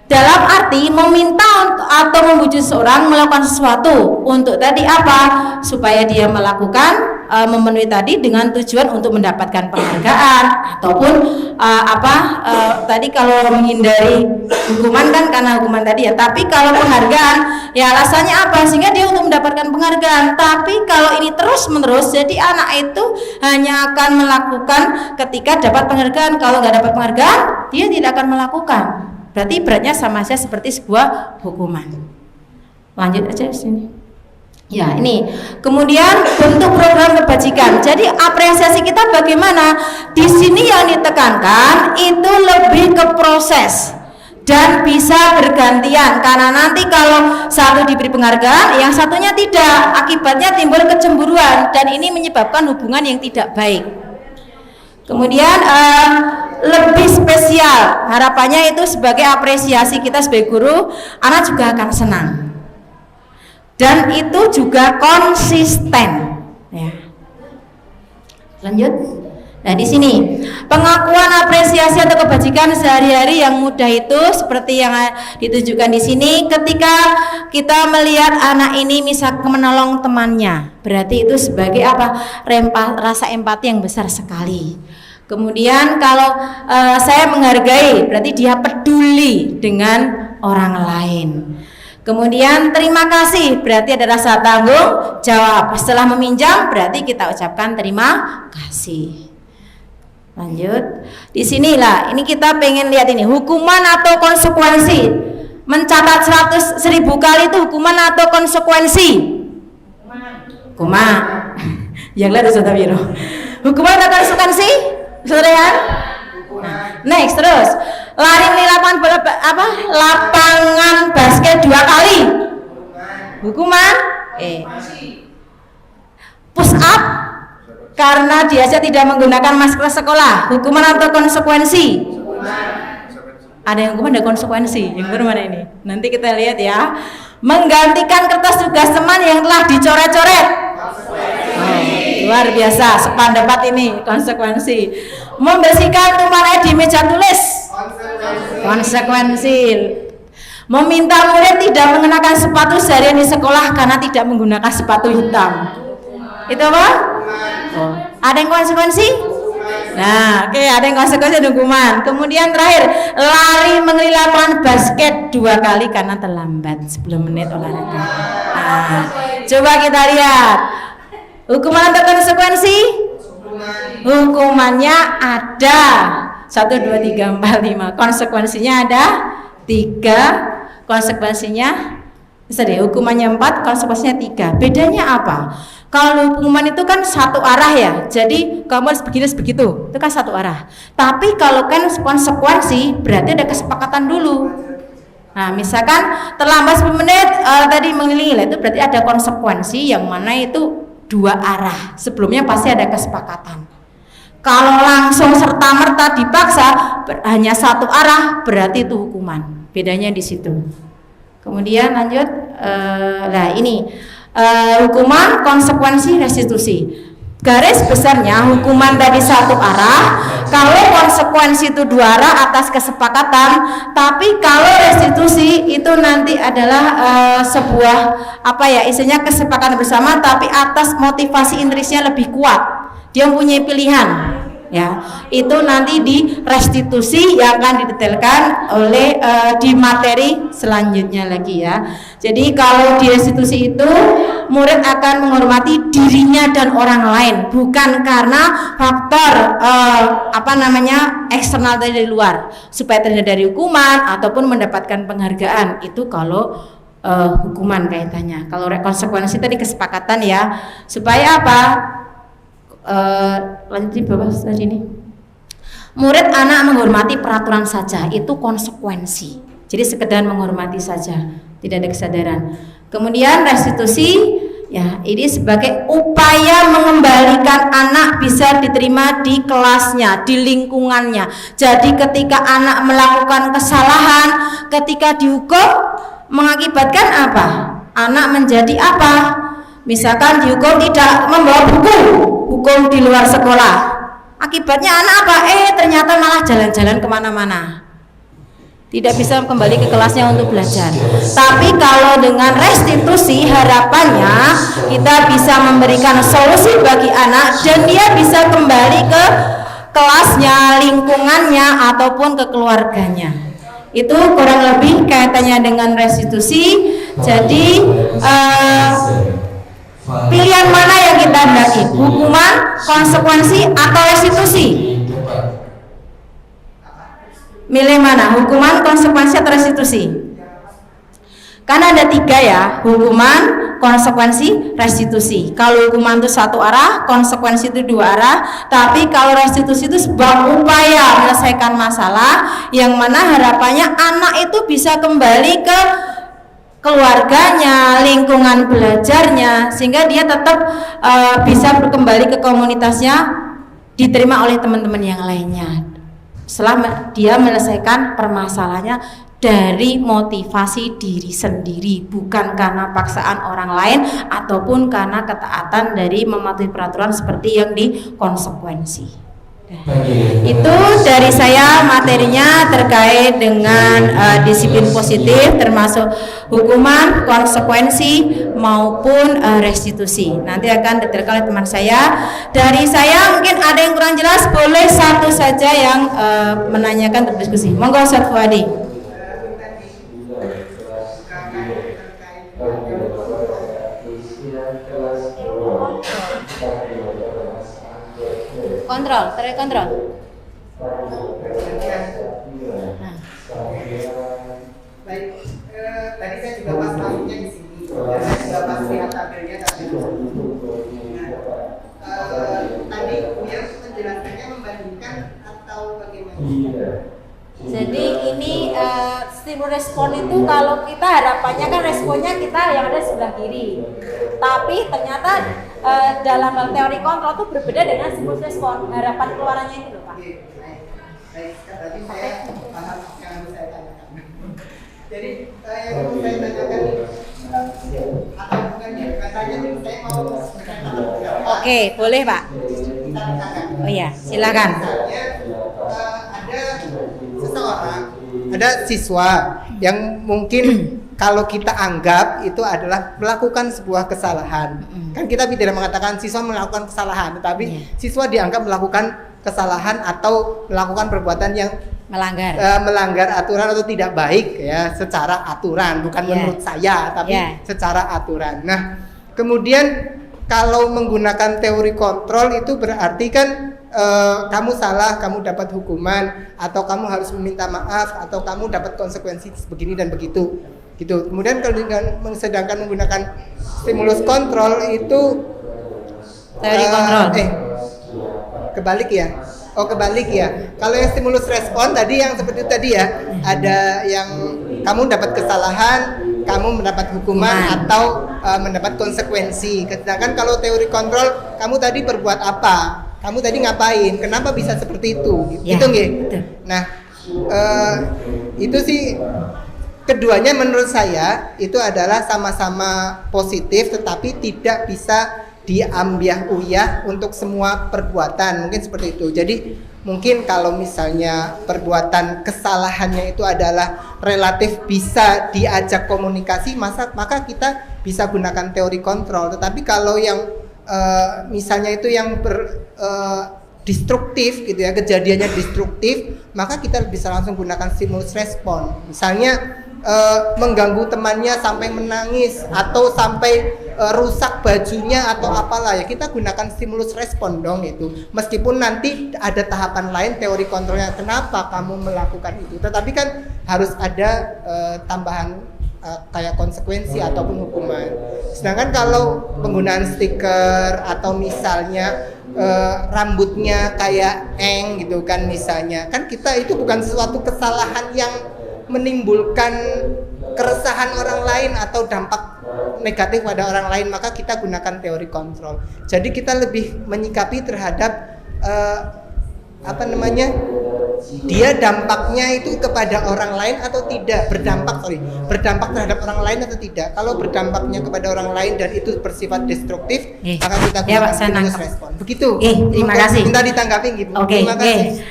dalam arti meminta atau membujuk seorang melakukan sesuatu untuk tadi apa? Supaya dia melakukan memenuhi tadi dengan tujuan untuk mendapatkan penghargaan ataupun tadi kalau menghindari hukuman kan karena hukuman tadi ya. Tapi kalau penghargaan ya alasannya apa? Sehingga dia untuk mendapatkan penghargaan. Tapi kalau ini terus menerus jadi anak itu hanya akan melakukan ketika dapat penghargaan. Kalau nggak dapat penghargaan dia tidak akan melakukan. Berarti beratnya sama saja seperti sebuah hukuman. Lanjut aja di sini. Ya, ini. Kemudian bentuk program kebajikan. Jadi apresiasi kita bagaimana? Di sini yang ditekankan itu lebih ke proses dan bisa bergantian, karena nanti kalau satu diberi penghargaan, yang satunya tidak, akibatnya timbul kecemburuan dan ini menyebabkan hubungan yang tidak baik. Kemudian lebih spesial, harapannya itu sebagai apresiasi kita sebagai guru, anak juga akan senang. Dan itu juga konsisten. Ya. Lanjut. Nah di sini pengakuan apresiasi atau kebajikan sehari-hari yang mudah itu seperti yang ditunjukkan di sini. Ketika kita melihat anak ini misal menolong temannya, berarti itu sebagai apa? Rasa empati yang besar sekali. Kemudian kalau saya menghargai, berarti dia peduli dengan orang lain. Kemudian terima kasih, berarti ada rasa tanggung jawab. Setelah meminjam, berarti kita ucapkan terima kasih. Lanjut. Di sinilah, ini kita pengen lihat ini hukuman atau konsekuensi. Mencatat 100.000 kali itu hukuman atau konsekuensi? Hukuman. Yang lain sudah biru. Hukuman atau konsekuensi? Sudah ya? Next terus. Lari di lapangan basket 2 kali. Hukuman? Push up karena dia saja tidak menggunakan masker sekolah. Hukuman atau konsekuensi? Ada yang hukuman, ada konsekuensi. Yang bermana ini? Nanti kita lihat ya. Menggantikan kertas tugas teman yang telah dicoret-coret. Luar biasa, sependapat ini konsekuensi. Membersihkan tumpahan di meja tulis, konsekuensi. Meminta murid tidak mengenakan sepatu seharian di sekolah karena tidak menggunakan sepatu hitam. Itu apa? Oh. Ada yang konsekuensi? Nah, oke, ada yang konsekuensi hukuman. Kemudian terakhir, lari mengelilingi lapangan basket 2 kali karena terlambat 10 menit olahraga. Nah, coba kita lihat. Hukuman atau konsekuensi? Hukumannya ada 1, 2, 3, 4, 5. Konsekuensinya ada 3. Konsekuensinya bisa deh, hukumannya 4, konsekuensinya 3. Bedanya apa? Kalau hukuman itu kan satu arah ya. Jadi kamu harus begini begitu. Itu kan satu arah. Tapi kalau kan konsekuensi berarti ada kesepakatan dulu. Nah, misalkan terlambat 10 menit tadi mengelilingi, itu berarti ada konsekuensi yang mana itu 2 arah. Sebelumnya pasti ada kesepakatan. Kalau langsung serta-merta dipaksa hanya satu arah, berarti itu hukuman. Bedanya di situ. Kemudian lanjut, nah ini hukuman, konsekuensi, restitusi. Garis besarnya hukuman tadi satu arah, kalau konsekuensi itu 2 arah atas kesepakatan, tapi kalau restitusi itu nanti adalah sebuah apa ya, istilahnya kesepakatan bersama tapi atas motivasi intrinsnya lebih kuat. Dia mempunyai pilihan. Ya, itu nanti di restitusi yang akan didetailkan oleh di materi selanjutnya lagi ya. Jadi kalau di restitusi itu murid akan menghormati dirinya dan orang lain, bukan karena faktor eksternal dari luar supaya terhindar dari hukuman ataupun mendapatkan penghargaan. Itu kalau hukuman kaitannya. Kalau konsekuensi tadi kesepakatan ya, supaya apa? Lanjut di bawah tadi ini. Murid anak menghormati peraturan saja, itu konsekuensi. Jadi sekedar menghormati saja, tidak ada kesadaran. Kemudian restitusi ya, ini sebagai upaya mengembalikan anak bisa diterima di kelasnya, di lingkungannya. Jadi ketika anak melakukan kesalahan, ketika dihukum mengakibatkan apa? Anak menjadi apa? Misalkan dihukum tidak membawa buku, hukum di luar sekolah, akibatnya anak apa? Ternyata malah jalan-jalan kemana-mana, tidak bisa kembali ke kelasnya untuk belajar. Tapi kalau dengan restitusi, harapannya kita bisa memberikan solusi bagi anak dan dia bisa kembali ke kelasnya, lingkungannya ataupun ke keluarganya. Itu kurang lebih kaitannya dengan restitusi. Jadi pilihan mana yang kita hendaki? Hukuman, konsekuensi, atau restitusi? Milih mana? Hukuman, konsekuensi, atau restitusi? Kan ada 3 ya, hukuman, konsekuensi, restitusi. Kalau hukuman itu satu arah, konsekuensi itu 2 arah, tapi kalau restitusi itu sebuah upaya menyelesaikan masalah yang mana harapannya anak itu bisa kembali ke keluarganya, lingkungan belajarnya, sehingga dia tetap bisa kembali ke komunitasnya, diterima oleh teman-teman yang lainnya. Setelah dia menyelesaikan permasalahannya dari motivasi diri sendiri, bukan karena paksaan orang lain ataupun karena ketaatan dari mematuhi peraturan seperti yang dikonsekuensi. Itu dari saya materinya terkait dengan disiplin positif, termasuk hukuman, konsekuensi maupun restitusi. Nanti akan detailkan oleh teman saya. Dari saya mungkin ada yang kurang jelas, boleh satu saja yang menanyakan berdiskusi. Monggo Ustaz Fuadi. Kontrol, tarik kontrol. Baik, tadi saya juga pas masuknya di sini, saya juga pas lihat tabelnya tadi. Tadi Buya menjelaskannya membandingkan atau bagaimana? Jadi ini stimulus respon itu kalau kita harapannya kan responnya kita yang ada sebelah kiri, tapi ternyata dalam hal teori kontrol itu berbeda dengan stimulus respon, harapan keluarannya itu loh Pak. Baik, tadi saya paham yang harus saya tanyakan. Jadi yang harus saya tanyakan ini atau bukan ya, katanya saya mau Oke, boleh Pak. Oh iya, silakan. Ada seseorang, ada siswa yang mungkin kalau kita anggap itu adalah melakukan sebuah kesalahan. Kan kita tidak mengatakan siswa melakukan kesalahan, tetapi siswa dianggap melakukan kesalahan atau melakukan perbuatan yang melanggar aturan atau tidak baik ya, secara aturan, bukan menurut saya, tapi secara aturan. Nah, kemudian kalau menggunakan teori kontrol itu berarti kan kamu salah, kamu dapat hukuman, atau kamu harus meminta maaf, atau kamu dapat konsekuensi begini dan begitu, gitu. Kemudian kalau sedangkan menggunakan stimulus kontrol itu teori kontrol. Kebalik ya. Oh, kebalik ya. Kalau yang stimulus respon tadi yang seperti tadi ya, ada yang kamu dapat kesalahan, kamu mendapat hukuman atau mendapat konsekuensi. Sedangkan kalau teori kontrol, kamu tadi berbuat apa? Kamu tadi ngapain? Kenapa bisa seperti itu? Gitu nggih? Nah, itu sih keduanya menurut saya itu adalah sama-sama positif, tetapi tidak bisa diambiah uyah untuk semua perbuatan, mungkin seperti itu. Jadi mungkin kalau misalnya perbuatan kesalahannya itu adalah relatif bisa diajak komunikasi, maka kita bisa gunakan teori kontrol. Tetapi kalau yang misalnya itu yang destruktif gitu ya, kejadiannya destruktif, maka kita bisa langsung gunakan stimulus respon. Misalnya mengganggu temannya sampai menangis atau sampai rusak bajunya atau apalah ya, kita gunakan stimulus respon dong itu. Meskipun nanti ada tahapan lain teori kontrolnya, kenapa kamu melakukan itu, tetapi kan harus ada tambahan kayak konsekuensi ataupun hukuman. Sedangkan kalau penggunaan stiker atau misalnya rambutnya kayak eng gitu kan misalnya, kan kita itu bukan sesuatu kesalahan yang menimbulkan keresahan orang lain atau dampak negatif pada orang lain, maka kita gunakan teori kontrol. Jadi kita lebih menyikapi terhadap dia dampaknya itu kepada orang lain atau tidak, berdampak terhadap orang lain atau tidak. Kalau berdampaknya kepada orang lain dan itu bersifat destruktif, maka kita gunakan stimulus respon. Begitu. Terima kasih. Minta ditanggapi gitu. Terima kasih.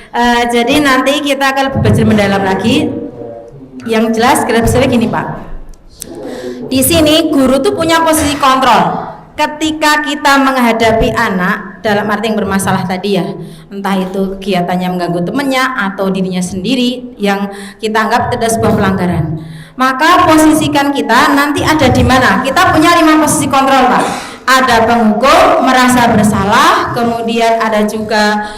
Jadi nanti kita akan belajar mendalam lagi. Yang jelas kira-kira gini Pak. Di sini guru tuh punya posisi kontrol. Ketika kita menghadapi anak dalam arti yang bermasalah tadi ya, entah itu kegiatannya mengganggu temannya atau dirinya sendiri yang kita anggap tidak sebuah pelanggaran, maka posisikan kita nanti ada di mana. Kita punya 5 posisi kontrol Pak. ada penghukum merasa bersalah, kemudian ada juga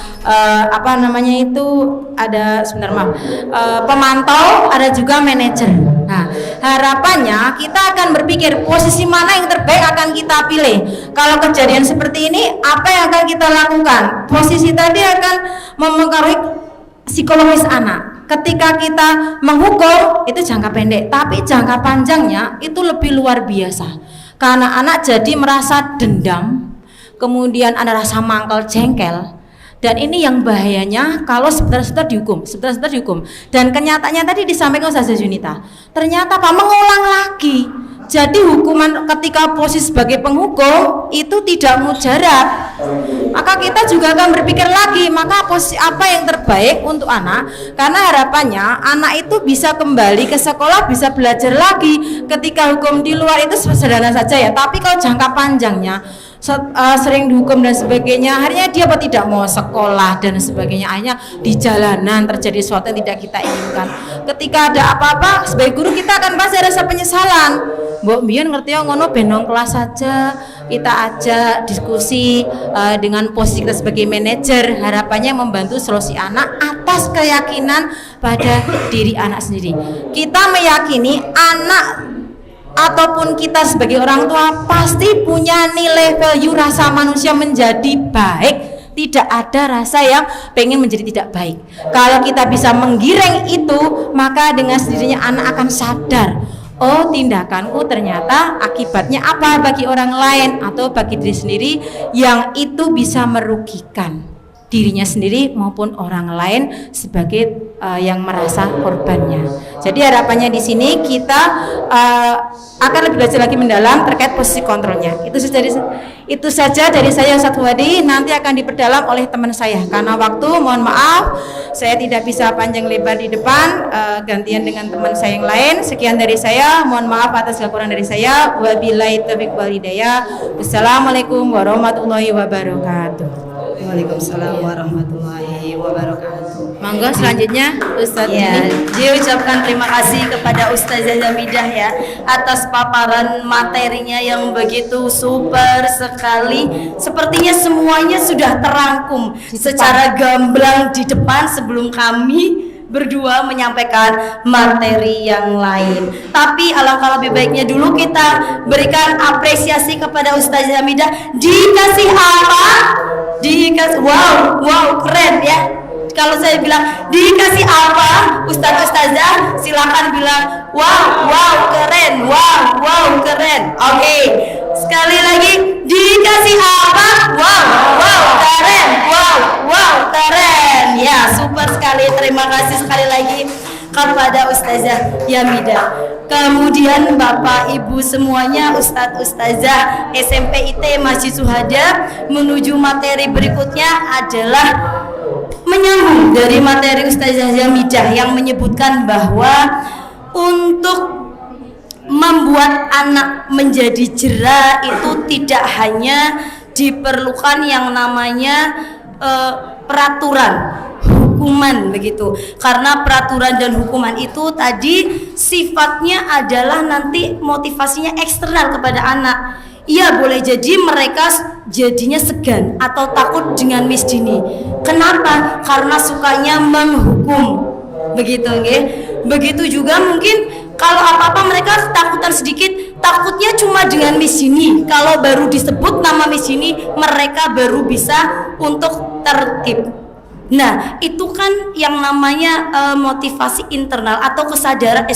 pemantau, ada juga manajer. Nah, harapannya kita akan berpikir posisi mana yang terbaik akan kita pilih. Kalau kejadian seperti ini, apa yang akan kita lakukan? Posisi tadi akan mempengaruhi psikologis anak. Ketika kita menghukum itu jangka pendek, tapi jangka panjangnya itu lebih luar biasa. Karena anak jadi merasa dendam, kemudian ada rasa mangkal, jengkel. Dan ini yang bahayanya kalau sebentar-sebentar dihukum. Dan kenyataannya tadi disampaikan Ustazah Junita, ternyata mengulang lagi. Jadi hukuman ketika posisi sebagai penghukum itu tidak mujarab. Maka kita juga akan berpikir lagi, maka posisi apa yang terbaik untuk anak? Karena harapannya anak itu bisa kembali ke sekolah, bisa belajar lagi. Ketika hukum di luar itu sederhana saja ya, tapi kalau jangka panjangnya sering dihukum dan sebagainya, akhirnya dia tidak mau sekolah dan sebagainya, akhirnya di jalanan terjadi sesuatu yang tidak kita inginkan. Ketika ada apa-apa sebagai guru kita akan pasti ada rasa penyesalan. Mbok mbiyen ngerti ngono benong kelas saja, kita ajak diskusi dengan posisi kita sebagai manajer, harapannya membantu solusi anak atas keyakinan pada diri anak sendiri. Kita meyakini anak ataupun kita sebagai orang tua pasti punya nilai value rasa manusia menjadi baik, tidak ada rasa yang pengen menjadi tidak baik. Kalau kita bisa menggiring itu, maka dengan sendirinya anak akan sadar, oh tindakanku ternyata akibatnya apa bagi orang lain atau bagi diri sendiri, yang itu bisa merugikan dirinya sendiri maupun orang lain sebagai yang merasa korbannya. Jadi harapannya di sini kita akan lebih belajar lagi mendalam terkait posisi kontrolnya. Itu saja dari saya Ustadz Wadi, nanti akan diperdalam oleh teman saya. Karena waktu, mohon maaf, saya tidak bisa panjang lebar di depan, gantian dengan teman saya yang lain. Sekian dari saya, mohon maaf atas kekurangan dari saya. Wabillahi taufiq wal hidayah. Wassalamualaikum warahmatullahi wabarakatuh. Waalaikumsalam warahmatullahi wabarakatuh. Monggo selanjutnya Ustadz. Ya, diucapkan terima kasih kepada Ustazah Hamidah ya atas paparan materinya yang begitu super sekali. Sepertinya semuanya sudah terangkum secara gamblang di depan sebelum kami berdua menyampaikan materi yang lain. Tapi alangkah lebih baiknya dulu kita berikan apresiasi kepada Ustazah Hamidah. Dikasih apa? Wow, keren ya. Kalau saya bilang dikasih apa, Ustazah silakan bilang wow, keren, wow, keren. Oke. Sekali lagi, dikasih apa? Wow, keren, wow, keren. Ya, super sekali. Terima kasih sekali lagi kepada Ustazah Hamidah. Kemudian Bapak Ibu semuanya, Ustadz Ustazah SMP IT Masjid Syuhada, menuju materi berikutnya adalah menyambung dari materi Ustazah Hamidah yang menyebutkan bahwa untuk membuat anak menjadi jera itu tidak hanya diperlukan yang namanya peraturan, hukuman begitu. Karena peraturan dan hukuman itu tadi sifatnya adalah nanti motivasinya eksternal kepada anak. Iya, boleh jadi mereka jadinya segan atau takut dengan Miss Dini. Kenapa? Karena sukanya menghukum. Begitu nggih. Begitu juga mungkin kalau apa-apa mereka takutan sedikit, takutnya cuma dengan Miss Dini. Kalau baru disebut nama Miss Dini, mereka baru bisa untuk tertib. Nah, itu kan yang namanya motivasi internal atau kesadaran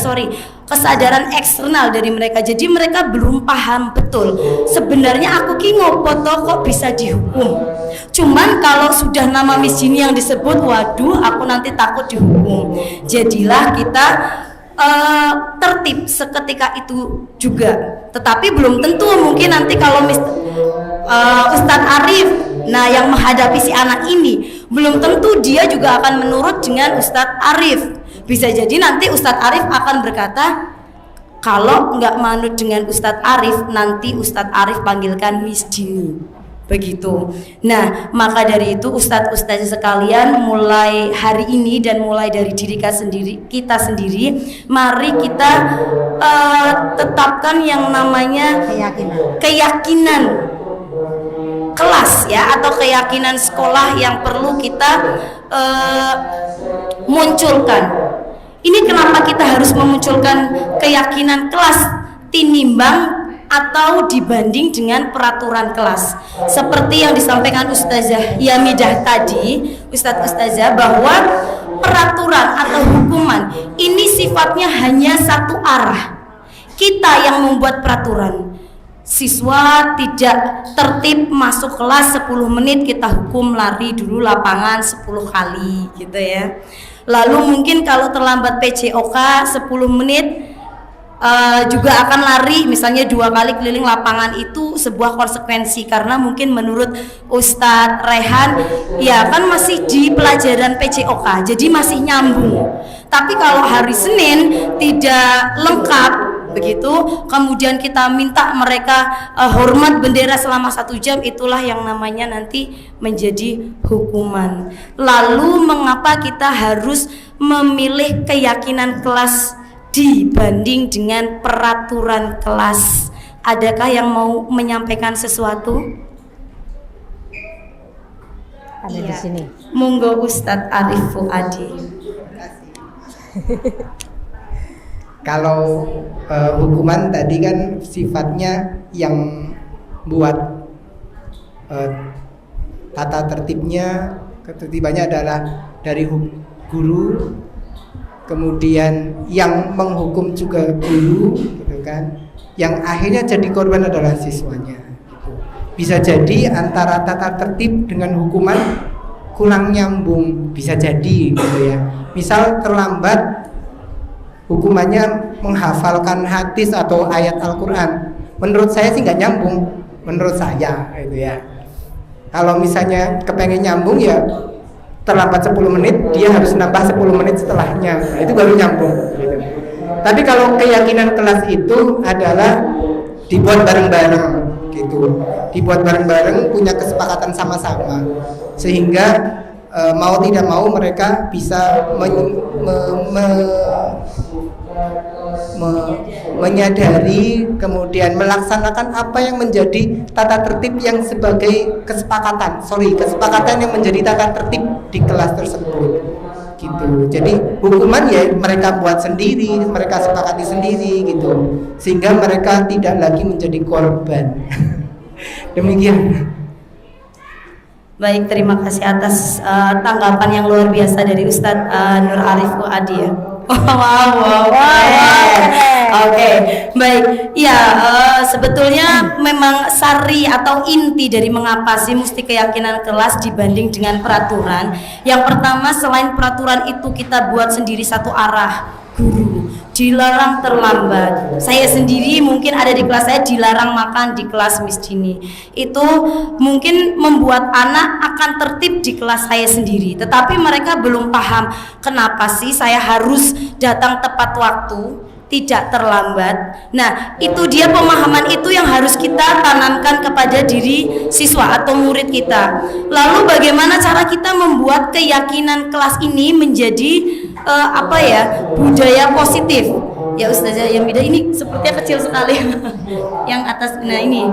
eksternal dari mereka. Jadi mereka belum paham betul sebenarnya aku ki ngopo toh kok bisa dihukum. Cuman kalau sudah nama Miss Dini yang disebut, waduh aku nanti takut dihukum. Jadilah kita tertib seketika itu juga. Tetapi belum tentu, mungkin nanti kalau Ustadz Arif yang menghadapi si anak ini, belum tentu dia juga akan menurut dengan Ustadz Arif. Bisa jadi nanti Ustadz Arif akan berkata, kalau nggak manut dengan Ustadz Arif, nanti Ustadz Arif panggilkan Miss Dini. Begitu. Nah, maka dari itu Ustadz-ustadz sekalian, mulai hari ini dan mulai dari diri kita sendiri, mari kita tetapkan yang namanya keyakinan kelas ya, atau keyakinan sekolah yang perlu kita munculkan. Ini kenapa kita harus memunculkan keyakinan kelas tinimbang atau dibanding dengan peraturan kelas, seperti yang disampaikan Ustazah Yamidah tadi, Ustazah, bahwa peraturan atau hukuman ini sifatnya hanya satu arah. Kita yang membuat peraturan. Siswa tidak tertib masuk kelas 10 menit, kita hukum lari dulu lapangan 10 kali gitu ya. Lalu mungkin kalau terlambat PJOK 10 menit juga akan lari misalnya 2 kali keliling lapangan. Itu sebuah konsekuensi, karena mungkin menurut Ustadz Rehan ya kan masih di pelajaran PJOK, jadi masih nyambung. Tapi kalau hari Senin tidak lengkap begitu, kemudian kita minta mereka hormat bendera selama 1 jam, itulah yang namanya nanti menjadi hukuman. Lalu mengapa kita harus memilih keyakinan kelas dibanding dengan peraturan kelas? Adakah yang mau menyampaikan sesuatu? Ada di sini. Monggo Ustadz Arif Fuadi. Kalau hukuman tadi kan sifatnya yang buat tata tertibnya, ketertibannya adalah dari guru, kemudian yang menghukum juga guru, gitu kan. Yang akhirnya jadi korban adalah siswanya. Gitu. Bisa jadi antara tata tertib dengan hukuman kurang nyambung, bisa jadi gitu ya. Misal terlambat, hukumannya menghafalkan hadis atau ayat Al-Quran. Menurut saya sih nggak nyambung, menurut saya itu ya. Kalau misalnya kepengen nyambung ya terlambat 10 menit, dia harus nambah 10 menit setelahnya. Nah, itu baru nyambung gitu. Tapi kalau keyakinan kelas itu adalah dibuat bareng-bareng gitu. Dibuat bareng-bareng, punya kesepakatan sama-sama. Sehingga mau tidak mau mereka bisa menyadari, kemudian melaksanakan apa yang menjadi tata tertib yang sebagai kesepakatan yang menjadi tata tertib di kelas tersebut gitu. Jadi hukuman ya mereka buat sendiri, mereka sepakati sendiri gitu, sehingga mereka tidak lagi menjadi korban. Demikian. Baik, terima kasih atas tanggapan yang luar biasa dari Ustadz Nur Arif Fuadi ya. Wow. Oke, baik. Ya, sebetulnya memang sari atau inti dari mengapa sih mesti keyakinan kelas dibanding dengan peraturan. Yang pertama, selain peraturan itu kita buat sendiri satu arah, guru dilarang terlambat. Saya sendiri mungkin ada di kelas saya dilarang makan di kelas Miss Dini. Itu mungkin membuat anak akan tertib di kelas saya sendiri. Tetapi mereka belum paham kenapa sih saya harus datang tepat waktu, tidak terlambat. Nah, itu dia pemahaman itu yang harus kita tanamkan kepada diri siswa atau murid kita. Lalu bagaimana cara kita membuat keyakinan kelas ini menjadi budaya positif? Ya Ustazah Yamidah, ini sepertinya kecil sekali. Yang atas, nah ini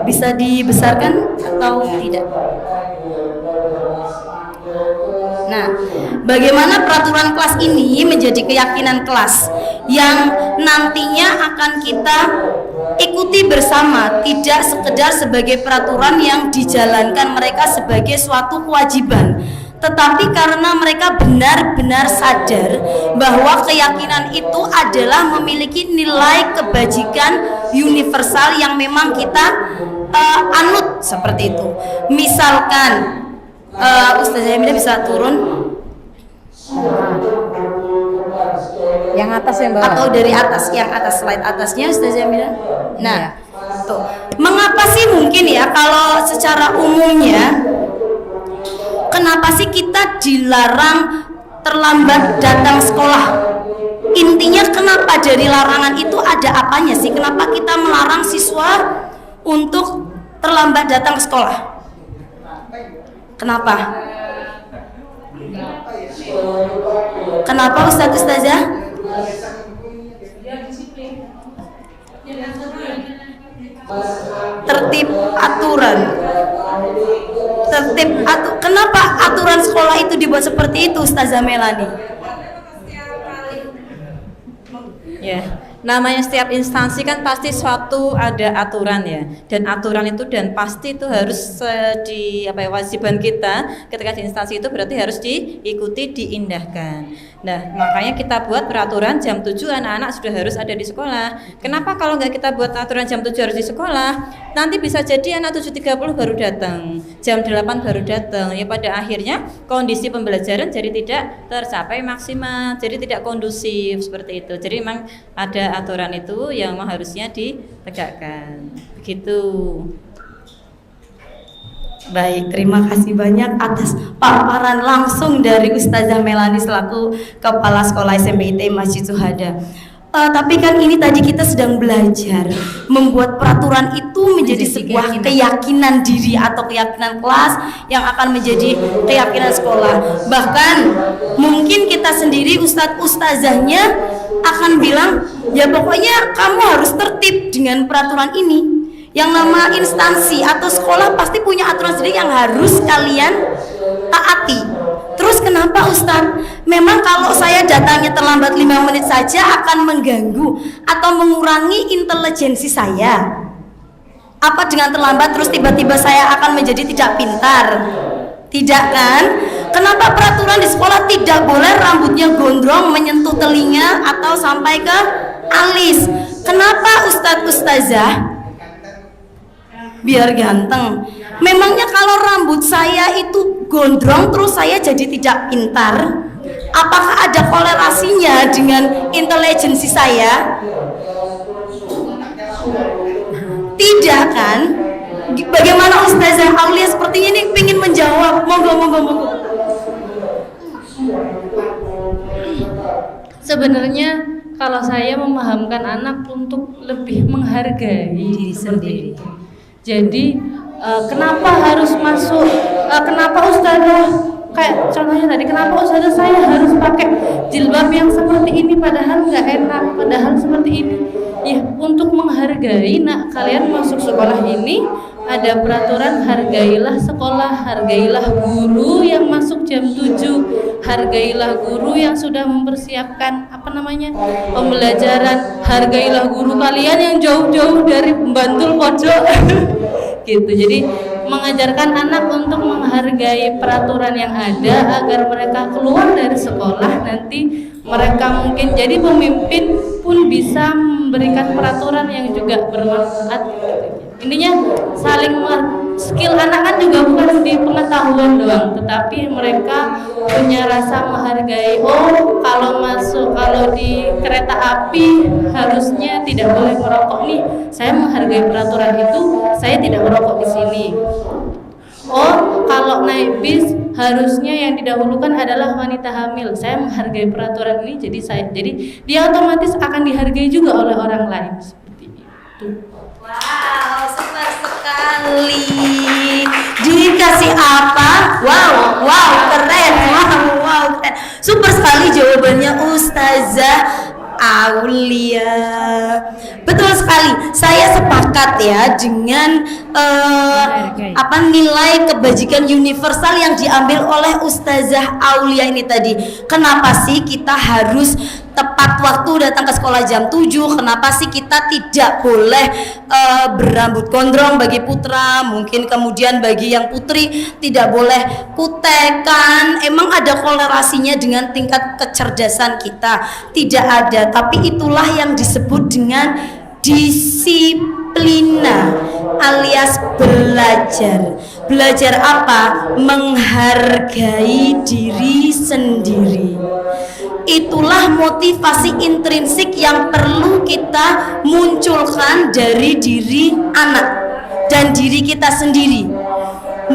bisa dibesarkan atau tidak? Nah, bagaimana peraturan kelas ini menjadi keyakinan kelas yang nantinya akan kita ikuti bersama, tidak sekedar sebagai peraturan yang dijalankan mereka sebagai suatu kewajiban, tetapi karena mereka benar-benar sadar bahwa keyakinan itu adalah memiliki nilai kebajikan universal yang memang kita anut seperti itu. Misalkan Ustazah Yamidah bisa turun yang atas yang bawah atau dari atas, yang atas, slide atasnya Ustazah Yamidah. Nah, tuh. Mengapa sih mungkin ya kalau secara umumnya kenapa sih kita dilarang terlambat datang sekolah? Intinya kenapa dari larangan itu ada apanya sih? Kenapa kita melarang siswa untuk terlambat datang ke sekolah? Kenapa? Kenapa Ustazah? tertib aturan. Kenapa aturan sekolah itu dibuat seperti itu, Ustazah Melani? Ya, namanya setiap instansi kan pasti suatu ada aturan ya, dan aturan itu dan pasti itu harus wajiban kita ketika di instansi itu berarti harus diikuti, diindahkan. Nah, makanya kita buat peraturan jam 7 anak-anak sudah harus ada di sekolah. Kenapa kalau nggak kita buat aturan jam 7 harus di sekolah, nanti bisa jadi anak 7.30 baru datang, jam 8 baru datang. Ya pada akhirnya kondisi pembelajaran jadi tidak tercapai maksimal, jadi tidak kondusif seperti itu. Jadi memang ada aturan itu yang harusnya ditegakkan. Begitu. Baik, terima kasih banyak atas paparan langsung dari Ustazah Melani selaku Kepala Sekolah SMP IT Masjid Syuhada. Tapi kan ini tadi kita sedang belajar membuat peraturan itu menjadi sebuah keyakinan diri atau keyakinan kelas yang akan menjadi keyakinan sekolah. Bahkan mungkin kita sendiri ustazahnya akan bilang, ya pokoknya kamu harus tertib dengan peraturan ini. Yang nama instansi atau sekolah pasti punya aturan sendiri yang harus kalian taati. Terus kenapa Ustadz? Memang kalau saya datangnya terlambat 5 menit saja akan mengganggu atau mengurangi intelijensi saya. Apa dengan terlambat terus tiba-tiba saya akan menjadi tidak pintar? Tidak kan? Kenapa peraturan di sekolah tidak boleh rambutnya gondrong menyentuh telinga atau sampai ke alis? Kenapa Ustazah? Biar ganteng. Memangnya kalau rambut saya itu gondrong terus saya jadi tidak pintar? Apakah ada korelasinya dengan intelijensi saya? Tidak kan? Bagaimana Ustazah Aulia sepertinya ini ingin menjawab. Monggo. Sebenarnya kalau saya memahamkan anak untuk lebih menghargai diri sendiri. Jadi kenapa harus masuk? Kenapa Ustazah kayak contohnya tadi? Kenapa Ustazah saya harus pakai jilbab yang seperti ini padahal nggak enak, padahal seperti ini? Ya untuk menghargai. Nak kalian masuk sekolah ini ada peraturan, hargailah sekolah, hargailah guru yang masuk jam 7, hargailah guru yang sudah mempersiapkan pembelajaran, hargailah guru kalian yang jauh-jauh dari Bantul pojok gitu. Jadi mengajarkan anak untuk menghargai peraturan yang ada agar mereka keluar dari sekolah nanti mereka mungkin jadi pemimpin pun bisa memberikan peraturan yang juga bermanfaat gitu. Intinya saling skill anak kan juga bukan di pengetahuan doang, tetapi mereka punya rasa menghargai. Oh, kalau di kereta api harusnya tidak boleh merokok nih. Saya menghargai peraturan itu, saya tidak merokok di sini. Oh, kalau naik bis harusnya yang didahulukan adalah wanita hamil. Saya menghargai peraturan ini, jadi dia otomatis akan dihargai juga oleh orang lain seperti itu. Wow, super sekali. Dikasih apa? Wow, keren. Wow, keren. Super sekali jawabannya Ustazah Aulia. Betul sekali. Saya sepakat ya dengan nilai kebajikan universal yang diambil oleh Ustazah Aulia ini tadi. Kenapa sih kita harus tepat waktu datang ke sekolah jam 7? Kenapa sih kita tidak boleh berambut gondrong bagi putra, mungkin kemudian bagi yang putri tidak boleh kutekan? Emang ada korelasinya dengan tingkat kecerdasan kita? Tidak ada, tapi itulah yang disebut dengan disiplina alias belajar. Belajar apa? Menghargai diri sendiri. Itulah motivasi intrinsik yang perlu kita munculkan dari diri anak dan diri kita sendiri,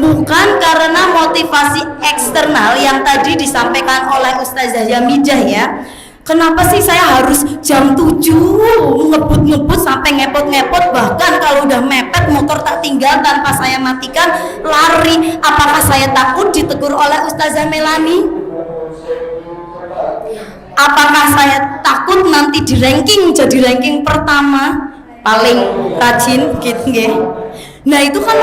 bukan karena motivasi eksternal yang tadi disampaikan oleh Ustazah Yamidah ya. Kenapa sih saya harus jam 7 ngebut sampai ngepot-ngepot, bahkan kalau udah mepet motor tak tinggal tanpa saya matikan lari? Apakah saya takut ditegur oleh Ustazah Melani? Apakah saya takut nanti di ranking jadi ranking pertama? paling rajin gitu nggih. Nah itu kan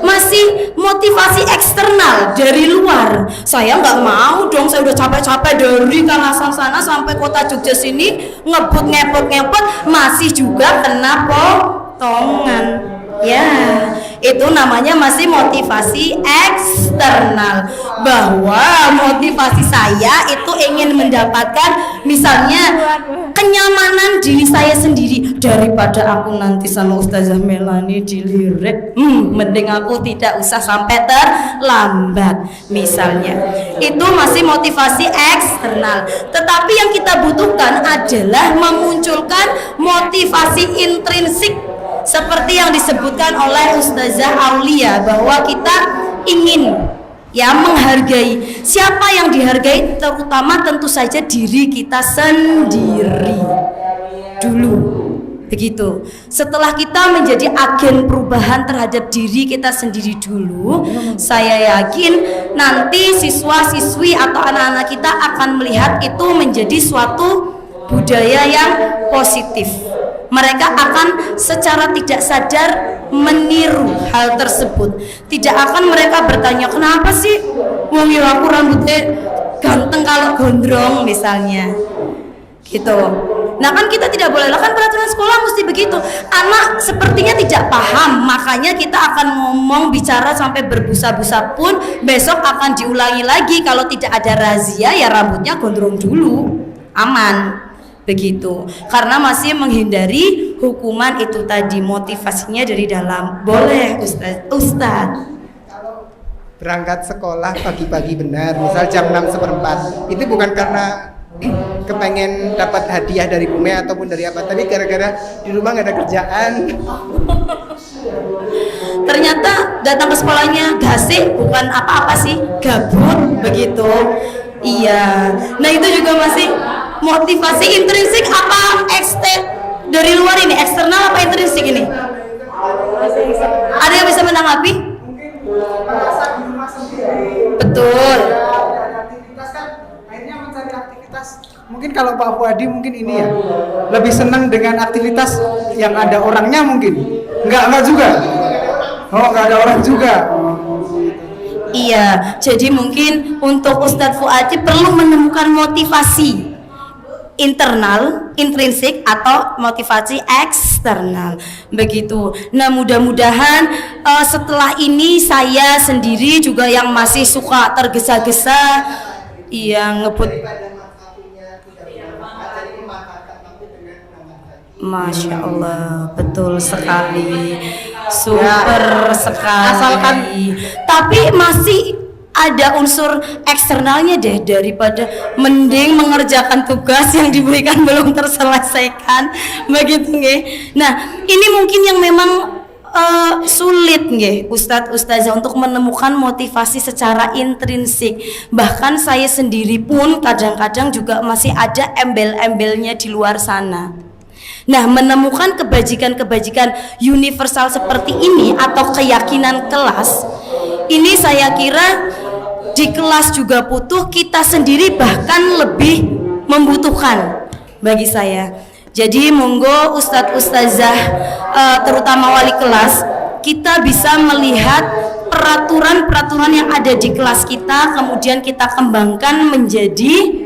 masih motivasi eksternal dari luar. Saya nggak mau dong, saya udah capek-capek dari Kalasan sana sampai kota Jogja sini ngebut ngepot masih juga kena potongan. Ya, itu namanya masih motivasi eksternal. Bahwa motivasi saya itu ingin mendapatkan misalnya kenyamanan diri saya sendiri, daripada aku nanti sama Ustazah Melani dilirik, mending aku tidak usah sampai terlambat misalnya. Itu masih motivasi eksternal. Tetapi yang kita butuhkan adalah memunculkan motivasi intrinsik, seperti yang disebutkan oleh Ustazah Aulia, bahwa kita ingin menghargai. Siapa yang dihargai? Terutama tentu saja diri kita sendiri dulu, begitu. Setelah kita menjadi agen perubahan terhadap diri kita sendiri dulu, saya yakin nanti siswa-siswi atau anak-anak kita akan melihat itu menjadi suatu budaya yang positif. Mereka akan secara tidak sadar meniru hal tersebut. Tidak akan mereka bertanya, kenapa sih wong ya aku rambutnya ganteng kalau gondrong misalnya gitu. Nah kan kita tidak boleh, kan peraturan sekolah mesti begitu. Anak sepertinya tidak paham, makanya kita akan ngomong bicara sampai berbusa-busa pun besok akan diulangi lagi. Kalau tidak ada razia ya rambutnya gondrong dulu, aman. Begitu, karena masih menghindari hukuman itu tadi, motivasinya dari dalam. Boleh Ustaz berangkat sekolah pagi-pagi benar, misal jam 6:15, itu bukan karena kepengen dapat hadiah dari Bume ataupun dari apa, tapi gara-gara di rumah nggak ada kerjaan. Ternyata datang ke sekolahnya gasik, bukan apa-apa sih, gabut begitu. Iya, nah itu juga masih motivasi intrinsik apa dari luar ini, eksternal apa intrinsik ini? Ada yang bisa menanggapi? Betul. Aktivitas kan akhirnya mencari aktivitas. Mungkin kalau Pak Fuadi mungkin ini ya lebih senang dengan aktivitas yang ada orangnya mungkin. Enggak juga. Oh, enggak ada orang juga. Iya, jadi mungkin untuk Ustadz Fuadi perlu menemukan motivasi internal, intrinsik atau motivasi eksternal, begitu. Nah mudah-mudahan setelah ini saya sendiri juga yang masih suka tergesa-gesa, ngebut. Masya Allah, betul sekali, super sekali. Asalkan, tapi masih ada unsur eksternalnya deh, daripada mending mengerjakan tugas yang diberikan belum terselesaikan, begitu nggih. Nah ini mungkin yang memang sulit nggih Ustadz-ustazah untuk menemukan motivasi secara intrinsik. Bahkan saya sendiri pun kadang-kadang juga masih ada embel-embelnya di luar sana. Nah menemukan kebajikan-kebajikan universal seperti ini atau keyakinan kelas ini, saya kira di kelas juga butuh, kita sendiri bahkan lebih membutuhkan bagi saya. Jadi monggo Ustadz-ustazah terutama wali kelas, kita bisa melihat peraturan-peraturan yang ada di kelas kita, kemudian kita kembangkan menjadi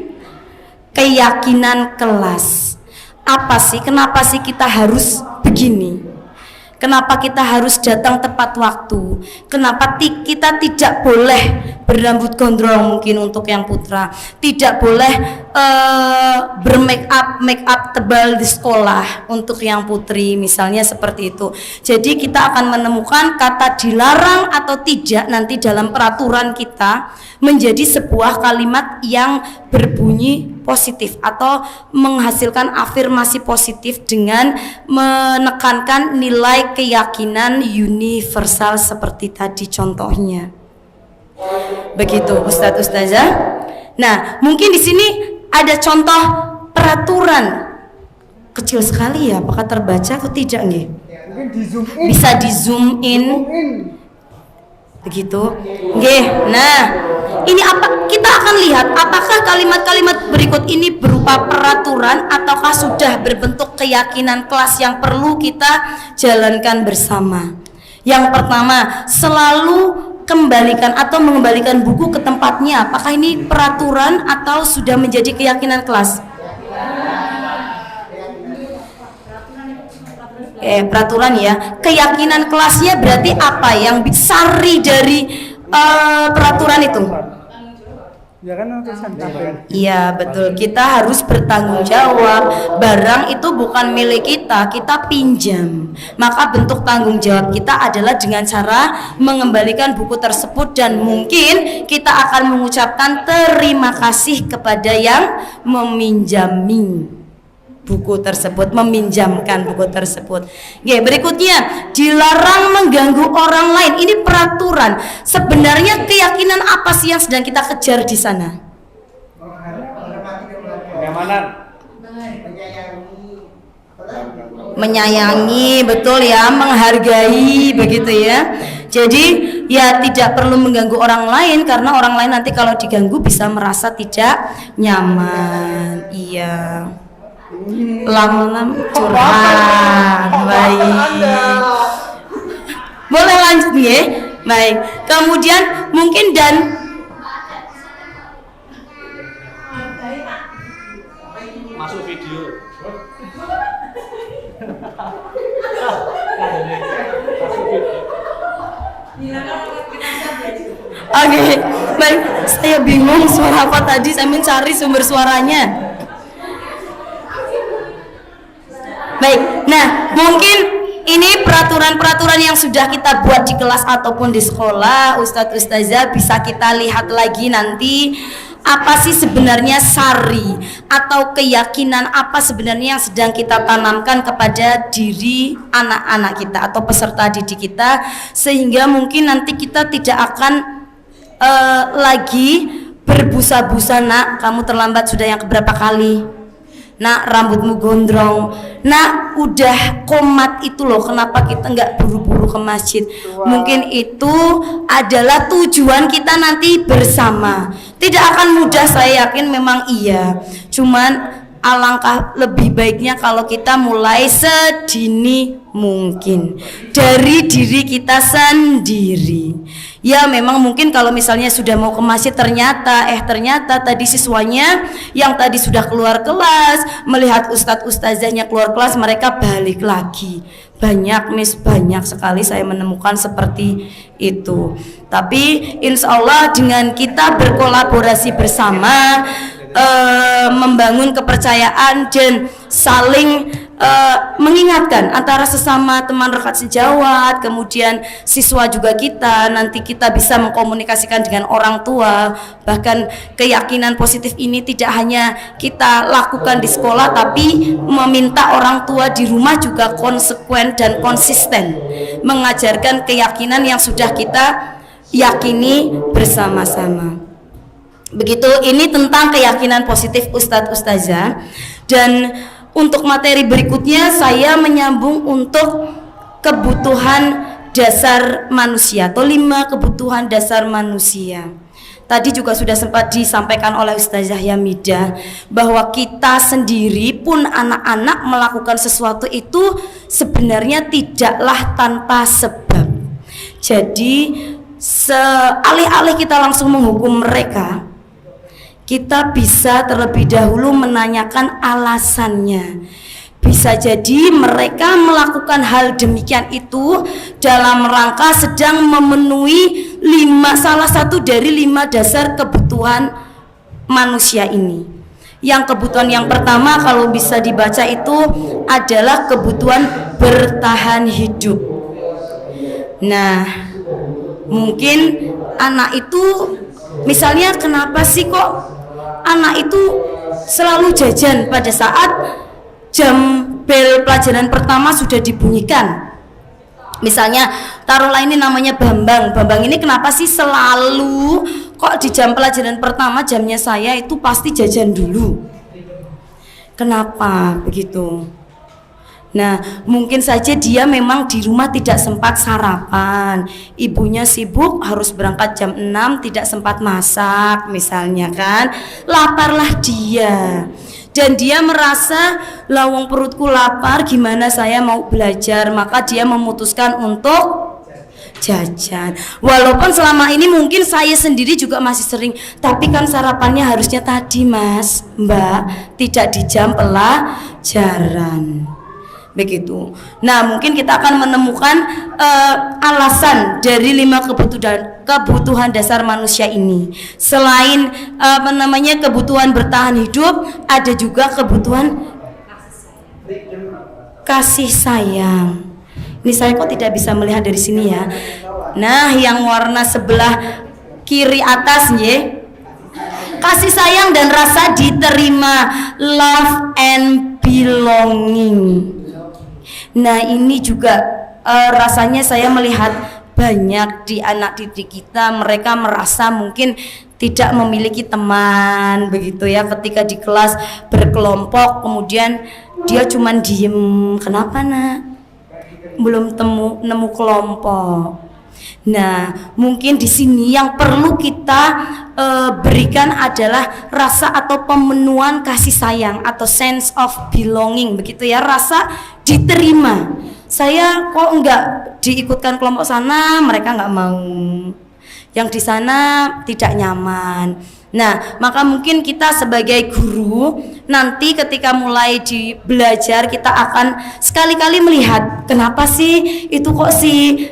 keyakinan kelas. Apa sih, kenapa sih kita harus begini? Kenapa kita harus datang tepat waktu? Kenapa kita tidak boleh berrambut gondrong mungkin untuk yang putra? Tidak boleh bermake up tebal di sekolah untuk yang putri, misalnya seperti itu. Jadi kita akan menemukan kata dilarang atau tidak nanti dalam peraturan kita menjadi sebuah kalimat yang berbunyi positif atau menghasilkan afirmasi positif dengan menekankan nilai keyakinan universal seperti tadi contohnya. Begitu Ustadz Ustazah. Nah, mungkin di sini ada contoh peraturan kecil sekali ya, apakah terbaca atau tidak nggih? Mungkin di zoom in. Bisa di zoom in. Begitu. Nggih. Nah, ini apa? Kita akan lihat apakah kalimat-kalimat berikut ini berupa peraturan ataukah sudah berbentuk keyakinan kelas yang perlu kita jalankan bersama. Yang pertama, selalu kembalikan atau mengembalikan buku ke tempatnya. Apakah ini peraturan atau sudah menjadi keyakinan kelas? Peraturan ya. Keyakinan kelasnya berarti apa yang sari dari peraturan itu? Iya betul, kita harus bertanggung jawab. Barang itu bukan milik kita, kita pinjam. Maka bentuk tanggung jawab kita adalah dengan cara mengembalikan buku tersebut, dan mungkin kita akan mengucapkan terima kasih kepada yang meminjami buku tersebut, meminjamkan buku tersebut. Oke, berikutnya, dilarang mengganggu orang lain. Ini peraturan. Sebenarnya keyakinan apa sih yang sedang kita kejar di sana? Menyayangi, betul ya, menghargai, begitu ya. Jadi ya tidak perlu mengganggu orang lain, karena orang lain nanti kalau diganggu bisa merasa tidak nyaman. Iya. Lama-lama curhat. Baik, boleh lanjut ya. Baik, kemudian mungkin dan masuk video. Oke, baik, saya bingung suara apa tadi, saya mencari sumber suaranya. Baik, nah mungkin ini peraturan-peraturan yang sudah kita buat di kelas ataupun di sekolah, Ustadz Ustazah bisa kita lihat lagi nanti apa sih sebenarnya sari atau keyakinan apa sebenarnya yang sedang kita tanamkan kepada diri anak-anak kita atau peserta didik kita, sehingga mungkin nanti kita tidak akan lagi berbusa-busa, nak kamu terlambat sudah yang keberapa kali, nak rambutmu gondrong, nak udah komat itu loh, kenapa kita nggak buru-buru ke masjid. Mungkin itu adalah tujuan kita nanti bersama. Tidak akan mudah, saya yakin memang iya, cuman alangkah lebih baiknya kalau kita mulai sedini mungkin dari diri kita sendiri. Ya memang mungkin kalau misalnya sudah mau ke masjid ternyata tadi siswanya yang tadi sudah keluar kelas melihat ustadz ustazahnya keluar kelas, mereka balik lagi. Banyak sekali saya menemukan seperti itu. Tapi insya Allah dengan kita berkolaborasi bersama, membangun kepercayaan dan saling mengingatkan antara sesama teman rekat sejawat, kemudian siswa juga kita, nanti kita bisa mengkomunikasikan dengan orang tua. Bahkan keyakinan positif ini tidak hanya kita lakukan di sekolah, tapi meminta orang tua di rumah juga konsekuen dan konsisten mengajarkan keyakinan yang sudah kita yakini bersama-sama. Begitu, ini tentang keyakinan positif Ustadz Ustazah. Dan untuk materi berikutnya saya menyambung untuk kebutuhan dasar manusia atau 5 kebutuhan dasar manusia. Tadi juga sudah sempat disampaikan oleh Ustazah Yamidah bahwa kita sendiri pun anak-anak melakukan sesuatu itu sebenarnya tidaklah tanpa sebab. Jadi alih-alih kita langsung menghukum mereka, kita bisa terlebih dahulu menanyakan alasannya. Bisa jadi mereka melakukan hal demikian itu dalam rangka sedang memenuhi salah satu dari 5 dasar kebutuhan manusia ini. Yang kebutuhan yang pertama kalau bisa dibaca itu adalah kebutuhan bertahan hidup. Nah, mungkin anak itu misalnya kenapa sih kok anak itu selalu jajan pada saat jam bel pelajaran pertama sudah dibunyikan. Misalnya taruhlah ini namanya Bambang. Bambang ini kenapa sih selalu kok di jam pelajaran pertama jamnya saya itu pasti jajan dulu? Kenapa begitu? Nah, mungkin saja dia memang di rumah tidak sempat sarapan. Ibunya sibuk harus berangkat jam 6, tidak sempat masak misalnya kan. Laparlah dia. Dan dia merasa lawang perutku lapar, gimana saya mau belajar, maka dia memutuskan untuk jajan. Walaupun selama ini mungkin saya sendiri juga masih sering, tapi kan sarapannya harusnya tadi Mas, Mbak, tidak di jam pelajaran. Begitu. Nah, mungkin kita akan menemukan alasan dari 5 kebutuhan dasar manusia ini. Selain kebutuhan bertahan hidup, ada juga kebutuhan kasih sayang. Ini saya kok tidak bisa melihat dari sini ya. Nah, yang warna sebelah kiri atas ya. Kasih sayang dan rasa diterima, love and belonging. Nah, ini juga rasanya saya melihat banyak di anak didik kita, mereka merasa mungkin tidak memiliki teman begitu ya, ketika di kelas berkelompok kemudian dia cuman diem. Kenapa nak? Belum nemu kelompok. Nah, mungkin di sini yang perlu kita berikan adalah rasa atau pemenuhan kasih sayang atau sense of belonging begitu ya, rasa diterima. Saya kok enggak diikutkan kelompok sana, mereka enggak mau. Yang di sana tidak nyaman. Nah, maka mungkin kita sebagai guru nanti ketika mulai di belajar kita akan sekali-kali melihat kenapa sih itu kok si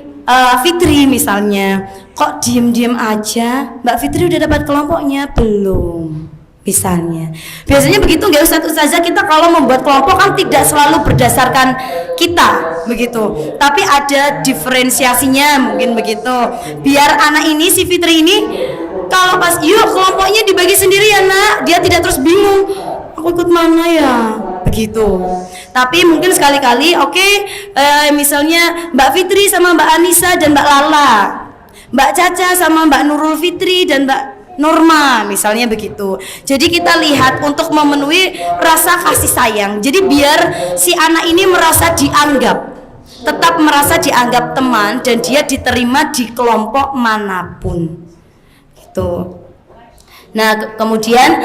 Fitri misalnya kok diem-diem aja, Mbak Fitri udah dapat kelompoknya belum? Misalnya, biasanya begitu nggak Ustazah, kita kalau membuat kelompok kan tidak selalu berdasarkan kita begitu, tapi ada diferensiasinya mungkin begitu. Biar anak ini si Fitri ini kalau pas yuk kelompoknya dibagi sendiri ya nak, dia tidak terus bingung aku ikut mana ya begitu. Tapi mungkin sekali-kali misalnya Mbak Fitri sama Mbak Anissa dan Mbak Lala, Mbak Caca sama Mbak Nurul Fitri dan Mbak Norma misalnya begitu. Jadi kita lihat untuk memenuhi rasa kasih sayang. Jadi biar si anak ini merasa dianggap, tetap merasa dianggap teman dan dia diterima di kelompok manapun. Gitu. Nah, kemudian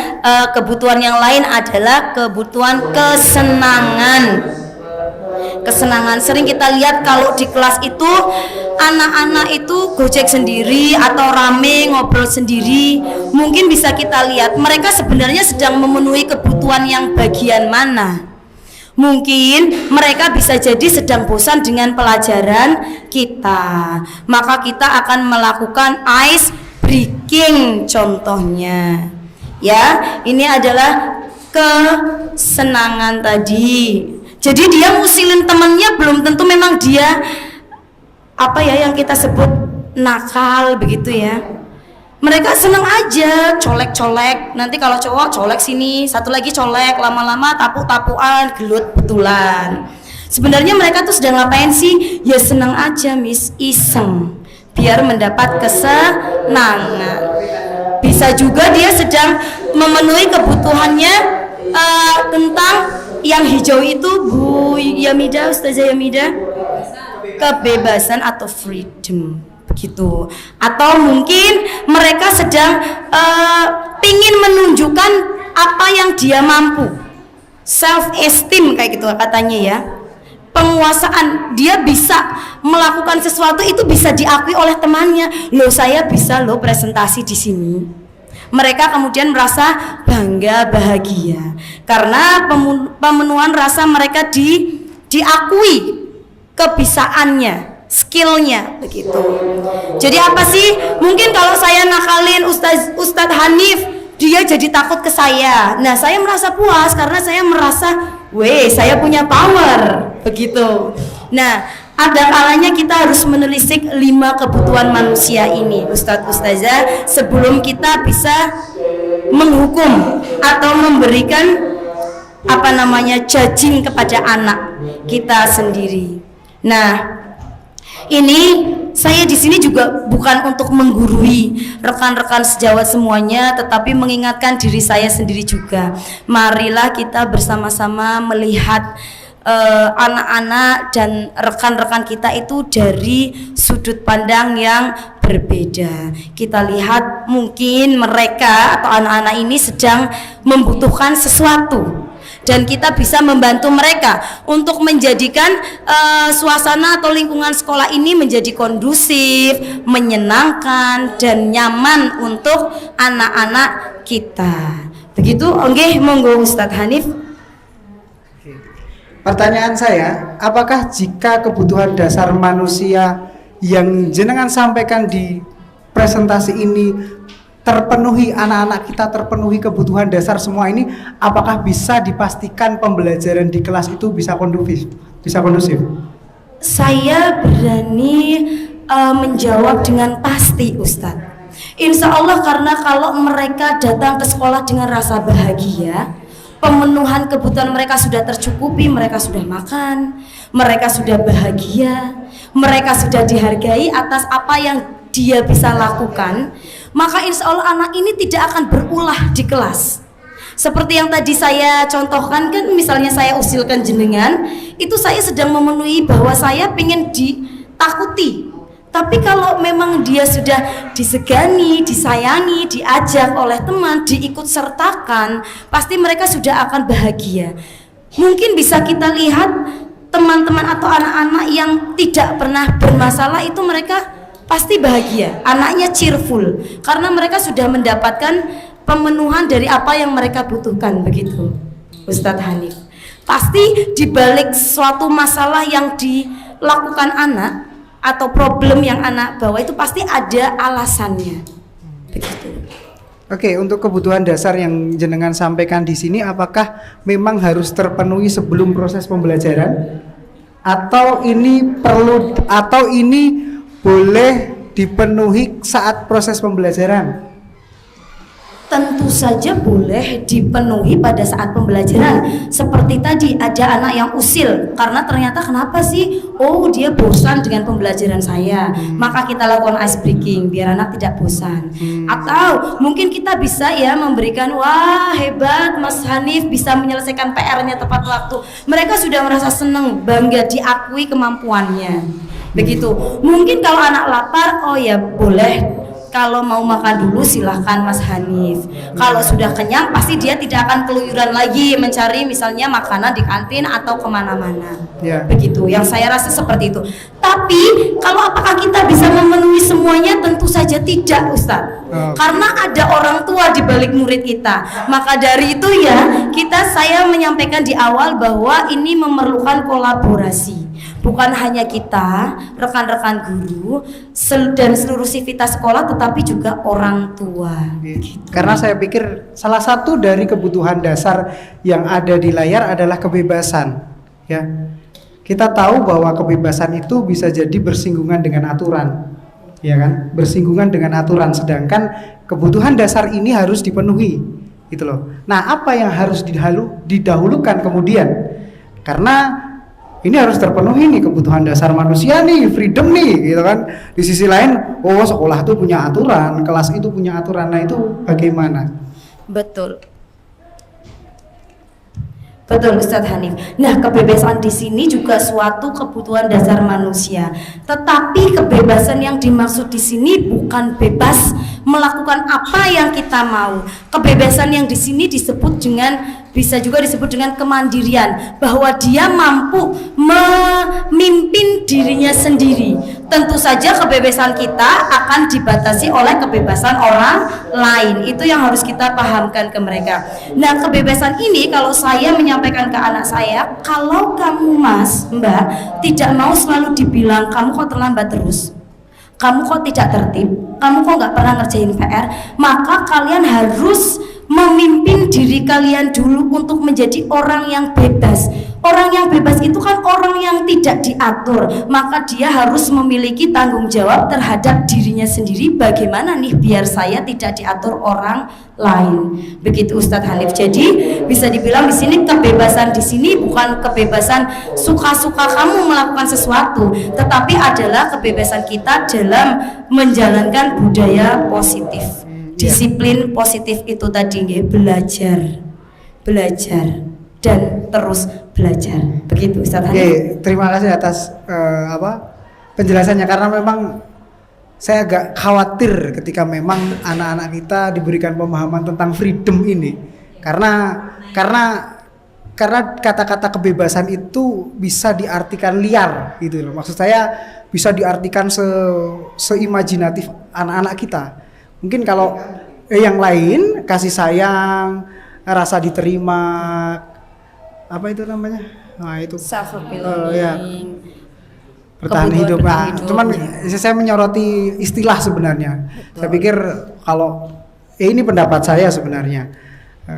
kebutuhan yang lain adalah kebutuhan kesenangan. Kesenangan sering kita lihat kalau di kelas itu anak-anak itu gojek sendiri atau rame ngobrol sendiri. Mungkin bisa kita lihat mereka sebenarnya sedang memenuhi kebutuhan yang bagian mana. Mungkin mereka bisa jadi sedang bosan dengan pelajaran kita, maka kita akan melakukan ice breaking contohnya ya. Ini adalah kesenangan tadi. Jadi dia ngusilin temannya belum tentu memang dia yang kita sebut nakal begitu ya. Mereka senang aja colek-colek. Nanti kalau cowok colek sini, satu lagi colek, lama-lama tapuk-tapukan, gelut betulan. Sebenarnya mereka tuh sedang ngapain sih? Ya senang aja Miss, iseng biar mendapat kesenangan. Bisa juga dia sedang memenuhi kebutuhannya tentang yang hijau itu Bu Yamida, Ustazah Yamida, kebebasan atau freedom begitu. Atau mungkin mereka sedang pingin menunjukkan apa yang dia mampu, self esteem kayak gitu katanya ya, penguasaan. Dia bisa melakukan sesuatu itu bisa diakui oleh temannya. Loh saya bisa loh presentasi di sini. Mereka kemudian merasa bangga, bahagia karena pemenuhan rasa mereka diakui kebisaannya, skillnya begitu. Jadi apa sih? Mungkin kalau saya nakalin Ustadz Hanif, dia jadi takut ke saya. Nah, saya merasa puas karena saya merasa, saya punya power begitu. Nah, ada kalanya kita harus menelisik 5 kebutuhan manusia ini, Ustazah, sebelum kita bisa menghukum atau memberikan judging kepada anak kita sendiri. Nah, ini saya di sini juga bukan untuk menggurui rekan-rekan sejawat semuanya, tetapi mengingatkan diri saya sendiri juga. Marilah kita bersama-sama melihat anak-anak dan rekan-rekan kita itu dari sudut pandang yang berbeda. Kita lihat mungkin mereka atau anak-anak ini sedang membutuhkan sesuatu dan kita bisa membantu mereka untuk menjadikan suasana atau lingkungan sekolah ini menjadi kondusif, menyenangkan dan nyaman untuk anak-anak kita. Begitu, oke, monggo Ustadz Hanif. Pertanyaan saya, apakah jika kebutuhan dasar manusia yang jenengan sampaikan di presentasi ini terpenuhi, anak-anak kita terpenuhi kebutuhan dasar semua ini, apakah bisa dipastikan pembelajaran di kelas itu bisa kondusif? Saya berani menjawab dengan pasti, Ustadz. Insya Allah, karena kalau mereka datang ke sekolah dengan rasa bahagia, pemenuhan kebutuhan mereka sudah tercukupi, mereka sudah makan, mereka sudah bahagia, mereka sudah dihargai atas apa yang dia bisa lakukan, maka insya Allah anak ini tidak akan berulah di kelas. Seperti yang tadi saya contohkan kan, misalnya saya usilkan jenengan, itu saya sedang memenuhi bahwa saya pengen ditakuti. Tapi kalau memang dia sudah disegani, disayangi, diajak oleh teman, diikut sertakan, pasti mereka sudah akan bahagia. Mungkin bisa kita lihat teman-teman atau anak-anak yang tidak pernah bermasalah itu mereka pasti bahagia, anaknya cheerful, karena mereka sudah mendapatkan pemenuhan dari apa yang mereka butuhkan. Begitu Ustadz Hanif. Pasti dibalik suatu masalah yang dilakukan anak atau problem yang anak bawa itu pasti ada alasannya. Begitu. Oke, untuk kebutuhan dasar yang jenengan sampaikan di sini, apakah memang harus terpenuhi sebelum proses pembelajaran, atau ini boleh dipenuhi saat proses pembelajaran? Tentu saja boleh dipenuhi pada saat pembelajaran. Seperti tadi ada anak yang usil karena ternyata kenapa sih? Oh, dia bosan dengan pembelajaran saya. Maka kita lakukan ice breaking biar anak tidak bosan. Atau mungkin kita bisa ya memberikan, wah hebat Mas Hanif bisa menyelesaikan PR-nya tepat waktu. Mereka sudah merasa senang, bangga, diakui kemampuannya. Begitu. Mungkin kalau anak lapar, oh ya boleh. Kalau mau makan dulu silahkan Mas Hanif. Kalau sudah kenyang pasti dia tidak akan keluyuran lagi mencari misalnya makanan di kantin atau kemana-mana. Begitu, yang saya rasa seperti itu. Tapi kalau apakah kita bisa memenuhi semuanya? Tentu saja tidak, Ustadz. Karena ada orang tua di balik murid kita. Maka dari itu ya saya menyampaikan di awal bahwa ini memerlukan kolaborasi. Bukan hanya kita, rekan-rekan guru dan seluruh sivitas sekolah, tetapi juga orang tua. Karena saya pikir salah satu dari kebutuhan dasar yang ada di layar adalah kebebasan. Ya, kita tahu bahwa kebebasan itu bisa jadi bersinggungan dengan aturan, ya kan? Bersinggungan dengan aturan. Sedangkan kebutuhan dasar ini harus dipenuhi, gitu loh. Nah, apa yang harus didahulukan kemudian? Karena ini harus terpenuhi nih kebutuhan dasar manusia nih, freedom nih, gitu kan. Di sisi lain, oh sekolah itu punya aturan, kelas itu punya aturan. Nah itu bagaimana? Betul. Betul Ustadz Hanif. Nah, kebebasan di sini juga suatu kebutuhan dasar manusia. Tetapi kebebasan yang dimaksud di sini bukan bebas melakukan apa yang kita mau. Kebebasan yang di sini bisa juga disebut dengan kemandirian, bahwa dia mampu memimpin dirinya sendiri. Tentu saja kebebasan kita akan dibatasi oleh kebebasan orang lain. Itu yang harus kita pahamkan ke mereka. Nah, kebebasan ini kalau saya menyampaikan ke anak saya, kalau kamu Mas, Mbak, tidak mau selalu dibilang kamu kok terlambat terus, kamu kok tidak tertib, kamu kok nggak pernah ngerjain PR, maka kalian harus memimpin diri kalian dulu untuk menjadi orang yang bebas. Orang yang bebas itu kan orang yang tidak diatur, maka dia harus memiliki tanggung jawab terhadap dirinya sendiri. Bagaimana nih biar saya tidak diatur orang lain? Begitu Ustadz Hanif. Jadi bisa dibilang di sini kebebasan di sini bukan kebebasan suka-suka kamu melakukan sesuatu, tetapi adalah kebebasan kita dalam menjalankan budaya positif. Disiplin positif itu tadi belajar. dan terus belajar. Begitu Ustaz Hanif. Oke, terima kasih atas penjelasannya, karena memang saya agak khawatir ketika memang anak-anak kita diberikan pemahaman tentang freedom ini, karena kata-kata kebebasan itu bisa diartikan liar gitu loh. Maksud saya bisa diartikan seimajinatif anak-anak kita. Mungkin kalau yang lain kasih sayang, rasa diterima, apa itu namanya? Nah, itu ya, bertahan hidup. Nah, cuman saya menyoroti istilah sebenarnya. Saya pikir kalau ini pendapat saya sebenarnya,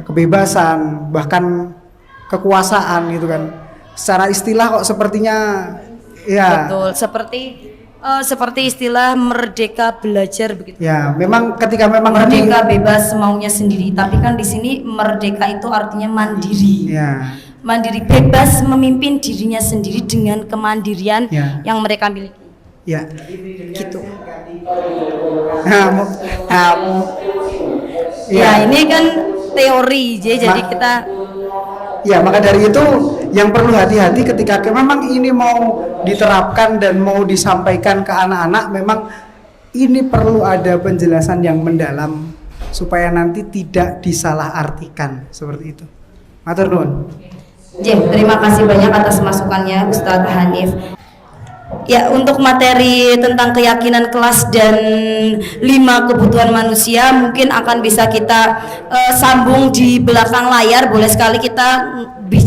kebebasan bahkan kekuasaan gitu kan, secara istilah kok sepertinya ya. Betul, seperti istilah merdeka belajar begitu. Ya, memang ketika memang merdeka bebas maunya sendiri, tapi kan di sini merdeka itu artinya mandiri. Ya. Mandiri, bebas memimpin dirinya sendiri dengan kemandirian yang mereka miliki. Ya. Gitu. Ya, ini kan teori, jadi kita. Ya, maka dari itu yang perlu hati-hati ketika memang ini mau diterapkan dan mau disampaikan ke anak-anak, memang ini perlu ada penjelasan yang mendalam supaya nanti tidak disalahartikan seperti itu. Matur nuwun. Terima kasih banyak atas masukannya Ustadz Hanif. Ya, untuk materi tentang keyakinan kelas dan 5 kebutuhan manusia mungkin akan bisa kita sambung di belakang layar. Boleh sekali kita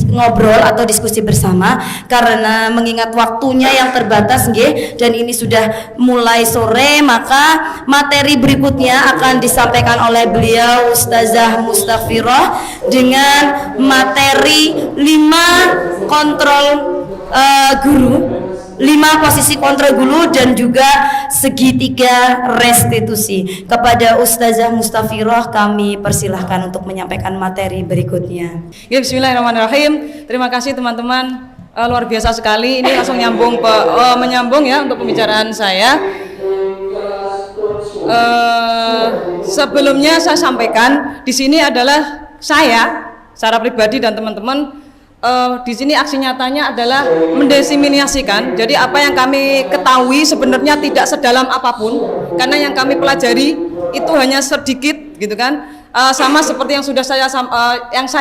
ngobrol atau diskusi bersama, karena mengingat waktunya yang terbatas dan ini sudah mulai sore, maka materi berikutnya akan disampaikan oleh beliau Ustazah Mustaghfirah dengan materi 5 kontrol guru, 5 posisi kontrol guru dan juga segitiga restitusi. Kepada Ustazah Mustaghfirah kami persilahkan untuk menyampaikan materi berikutnya. Ya, bismillahirrahmanirrahim. Terima kasih teman-teman, luar biasa sekali. Ini langsung menyambung ya untuk pembicaraan saya. Sebelumnya saya sampaikan di sini adalah saya secara pribadi dan teman-teman. Di sini aksi nyatanya adalah mendiseminasikan. Jadi apa yang kami ketahui sebenarnya tidak sedalam apapun, karena yang kami pelajari itu hanya sedikit, gitu kan. Sama seperti yang sudah saya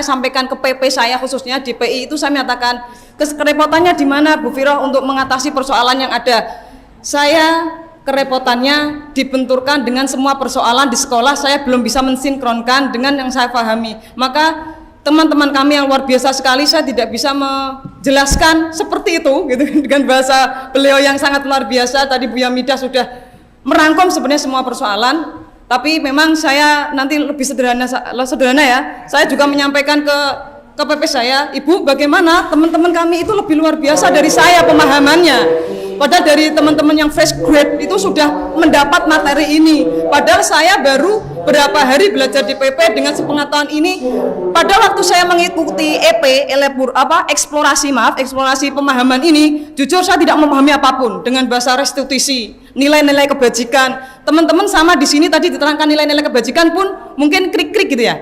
sampaikan ke PP saya, khususnya di PI itu saya menyatakan kerepotannya di mana Bu Firoh untuk mengatasi persoalan yang ada. Saya kerepotannya dibenturkan dengan semua persoalan di sekolah, saya belum bisa mensinkronkan dengan yang saya pahami. Maka teman-teman kami yang luar biasa sekali, saya tidak bisa menjelaskan seperti itu gitu, dengan bahasa beliau yang sangat luar biasa. Tadi Bu Yamidah sudah merangkum sebenarnya semua persoalan, tapi memang saya nanti lebih sederhana ya. Saya juga menyampaikan ke PP saya, Ibu, bagaimana teman-teman kami itu lebih luar biasa dari saya pemahamannya. Padahal dari teman-teman yang fresh grade itu sudah mendapat materi ini. Padahal saya baru berapa hari belajar di PP dengan sepengetahuan ini. Pada waktu saya mengikuti eksplorasi pemahaman ini, jujur saya tidak memahami apapun dengan bahasa restitusi, nilai-nilai kebajikan. Teman-teman sama di sini tadi diterangkan nilai-nilai kebajikan pun mungkin krik-krik gitu ya.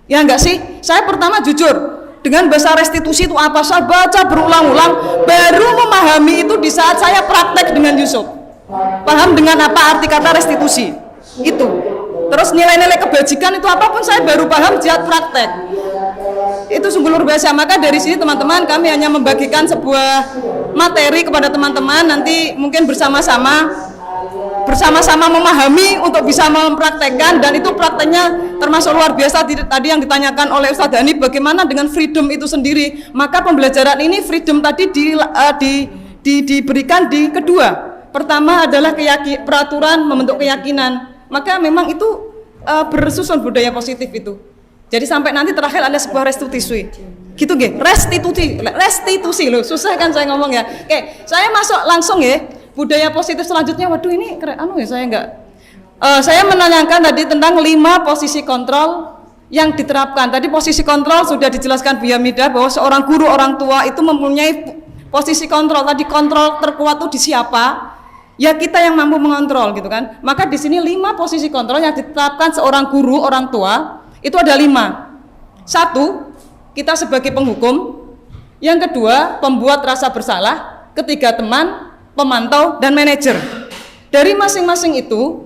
Ya enggak sih? Saya pertama jujur dengan bahasa restitusi itu apa, saya baca berulang-ulang, baru memahami itu di saat saya praktek dengan Yusuf. Paham dengan apa arti kata restitusi itu. Terus nilai-nilai kebajikan itu apapun saya baru paham saat praktek. Itu sungguh luar biasa. Maka dari sini teman-teman, kami hanya membagikan sebuah materi kepada teman-teman, nanti mungkin bersama-sama memahami untuk bisa mempraktekkan, dan itu prakteknya termasuk luar biasa. Tadi yang ditanyakan oleh Ustadz Dhani, bagaimana dengan freedom itu sendiri. Maka pembelajaran ini freedom tadi diberikan di kedua. Pertama adalah peraturan membentuk keyakinan. Maka memang itu bersusun budaya positif itu. Jadi sampai nanti terakhir ada sebuah restitusi. Gitu restitusi loh, susah kan saya ngomong ya. Oke, saya masuk langsung ya. Budaya positif selanjutnya, waduh ini keren, saya menanyakan tadi tentang 5 posisi kontrol yang diterapkan. Tadi posisi kontrol sudah dijelaskan Bu Yamidah bahwa seorang guru, orang tua itu mempunyai posisi kontrol. Tadi kontrol terkuat itu di siapa? Ya kita yang mampu mengontrol gitu kan. Maka di sini 5 posisi kontrol yang diterapkan seorang guru, orang tua itu ada 5. 1, kita sebagai penghukum. Yang kedua, pembuat rasa bersalah. Ketiga, teman, pemantau, dan manajer. Dari masing-masing itu,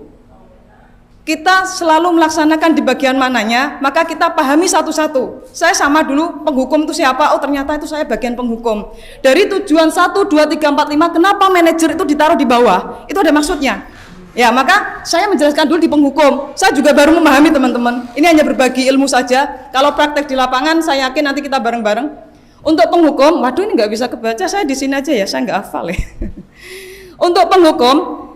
kita selalu melaksanakan di bagian mananya, maka kita pahami satu-satu. Saya sama dulu, penghukum itu siapa? Oh ternyata itu saya bagian penghukum. Dari tujuan 1, 2, 3, 4, 5, kenapa manajer itu ditaruh di bawah? Itu ada maksudnya. Ya, maka saya menjelaskan dulu di penghukum. Saya juga baru memahami teman-teman. Ini hanya berbagi ilmu saja. Kalau praktek di lapangan, saya yakin nanti kita bareng-bareng. Untuk penghukum, waduh ini nggak bisa kebaca, saya di sini aja ya, saya nggak hafal ya. Untuk penghukum,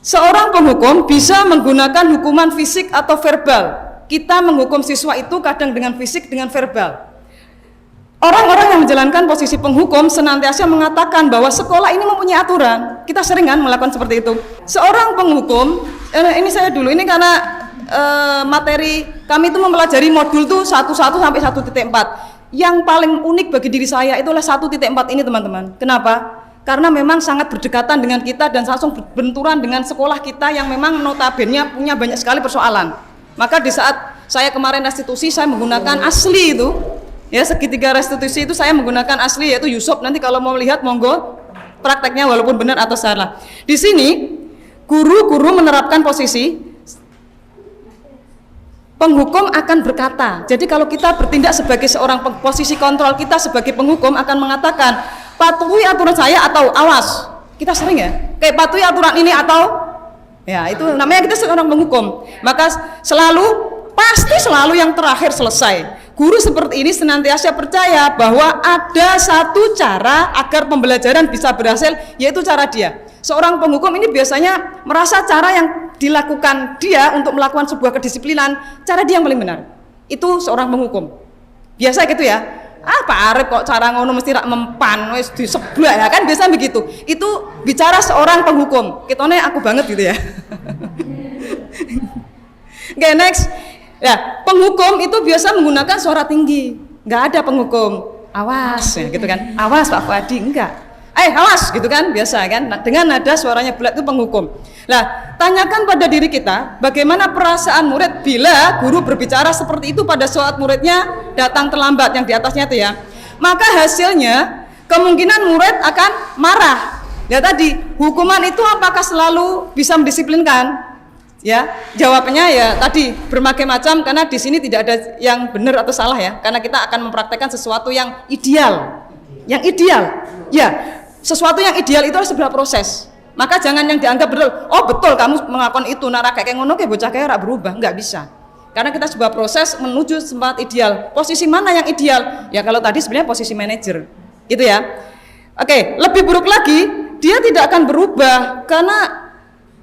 seorang penghukum bisa menggunakan hukuman fisik atau verbal. Kita menghukum siswa itu kadang dengan fisik, dengan verbal. Orang-orang yang menjalankan posisi penghukum senantiasa mengatakan bahwa sekolah ini mempunyai aturan. Kita sering kan melakukan seperti itu. Seorang penghukum, ini saya dulu, ini karena materi kami itu mempelajari modul tuh 1.1 sampai 1.4. Yang paling unik bagi diri saya itulah 1.4 ini teman-teman. Kenapa? Karena memang sangat berdekatan dengan kita dan langsung berbenturan dengan sekolah kita yang memang notabene punya banyak sekali persoalan. Maka di saat saya kemarin restitusi, saya menggunakan asli itu, ya segitiga restitusi itu saya menggunakan asli yaitu Yusuf. Nanti kalau mau lihat monggo prakteknya walaupun benar atau salah. Di sini guru-guru menerapkan posisi penghukum akan berkata. Jadi kalau kita bertindak sebagai seorang posisi kontrol, kita sebagai penghukum akan mengatakan patuhi aturan saya atau awas. Kita sering ya, kayak patuhi aturan ini atau ya itu namanya kita seorang penghukum. Maka pasti selalu yang terakhir selesai. Guru seperti ini senantiasa percaya bahwa ada satu cara agar pembelajaran bisa berhasil, yaitu cara dia. Seorang penghukum ini biasanya merasa cara yang dilakukan dia untuk melakukan sebuah kedisiplinan, cara dia yang paling benar. Itu seorang penghukum. Biasa gitu ya. Pak Arif kok cara ngono mesti rak mempan wis diseblak ya kan biasa begitu. Itu bicara seorang penghukum. Kitone aku banget gitu ya. Oke, next. Ya, penghukum itu biasa menggunakan suara tinggi. Nggak ada penghukum. Awas ya gitu kan. Awas Pak Fuadi, enggak. Awas gitu kan biasa kan. Nah, dengan nada suaranya bulat itu penghukum. Nah, tanyakan pada diri kita bagaimana perasaan murid bila guru berbicara seperti itu pada saat muridnya datang terlambat yang di atasnya itu ya. Maka hasilnya kemungkinan murid akan marah. Ya tadi, hukuman itu apakah selalu bisa mendisiplinkan? Ya, jawabannya ya tadi berbagai macam karena di sini tidak ada yang benar atau salah ya. Karena kita akan mempraktekkan sesuatu yang ideal. Yang ideal. Ya, sesuatu yang ideal itu harus sebuah proses. Maka jangan yang dianggap betul. Oh betul kamu melakukan itu nara kayak ngono kayak bocah kayak berubah, nggak bisa. Karena kita sebuah proses menuju tempat ideal. Posisi mana yang ideal? Ya kalau tadi sebenarnya posisi manajer. Gitu ya. Oke, lebih buruk lagi, dia tidak akan berubah karena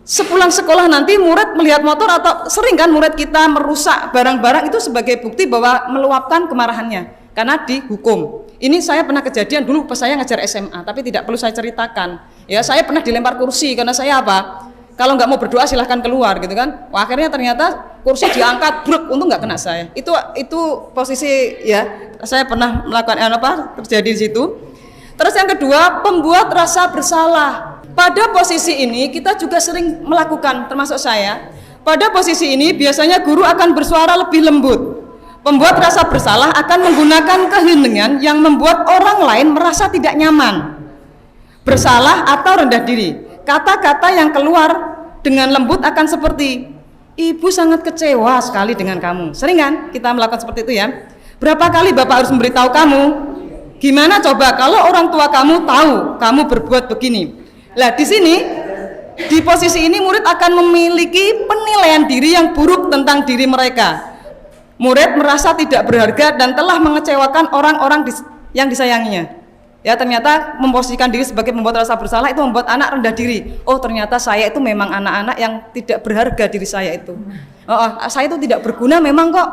sepulang sekolah nanti murid melihat motor atau sering kan murid kita merusak barang-barang itu sebagai bukti bahwa meluapkan kemarahannya karena dihukum. Ini saya pernah kejadian dulu pas saya ngajar SMA, tapi tidak perlu saya ceritakan. Ya, saya pernah dilempar kursi karena saya apa? Kalau nggak mau berdoa silahkan keluar gitu kan. Wah, akhirnya ternyata kursi diangkat, bruk, untung nggak kena saya. Itu posisi ya, saya pernah melakukan terjadi di situ. Terus yang kedua, pembuat rasa bersalah. Pada posisi ini kita juga sering melakukan, termasuk saya. Pada posisi ini biasanya guru akan bersuara lebih lembut. Pembuat rasa bersalah akan menggunakan keheningan yang membuat orang lain merasa tidak nyaman. Bersalah atau rendah diri. Kata-kata yang keluar dengan lembut akan seperti, ibu sangat kecewa sekali dengan kamu. Sering kan kita melakukan seperti itu ya. Berapa kali bapak harus memberitahu kamu? Gimana coba kalau orang tua kamu tahu kamu berbuat begini? Lah di sini di posisi ini murid akan memiliki penilaian diri yang buruk tentang diri mereka. Murid merasa tidak berharga dan telah mengecewakan orang-orang yang disayanginya. Ya ternyata memposisikan diri sebagai membuat rasa bersalah itu membuat anak rendah diri. Oh ternyata saya itu memang anak-anak yang tidak berharga diri saya itu. Saya itu tidak berguna memang kok.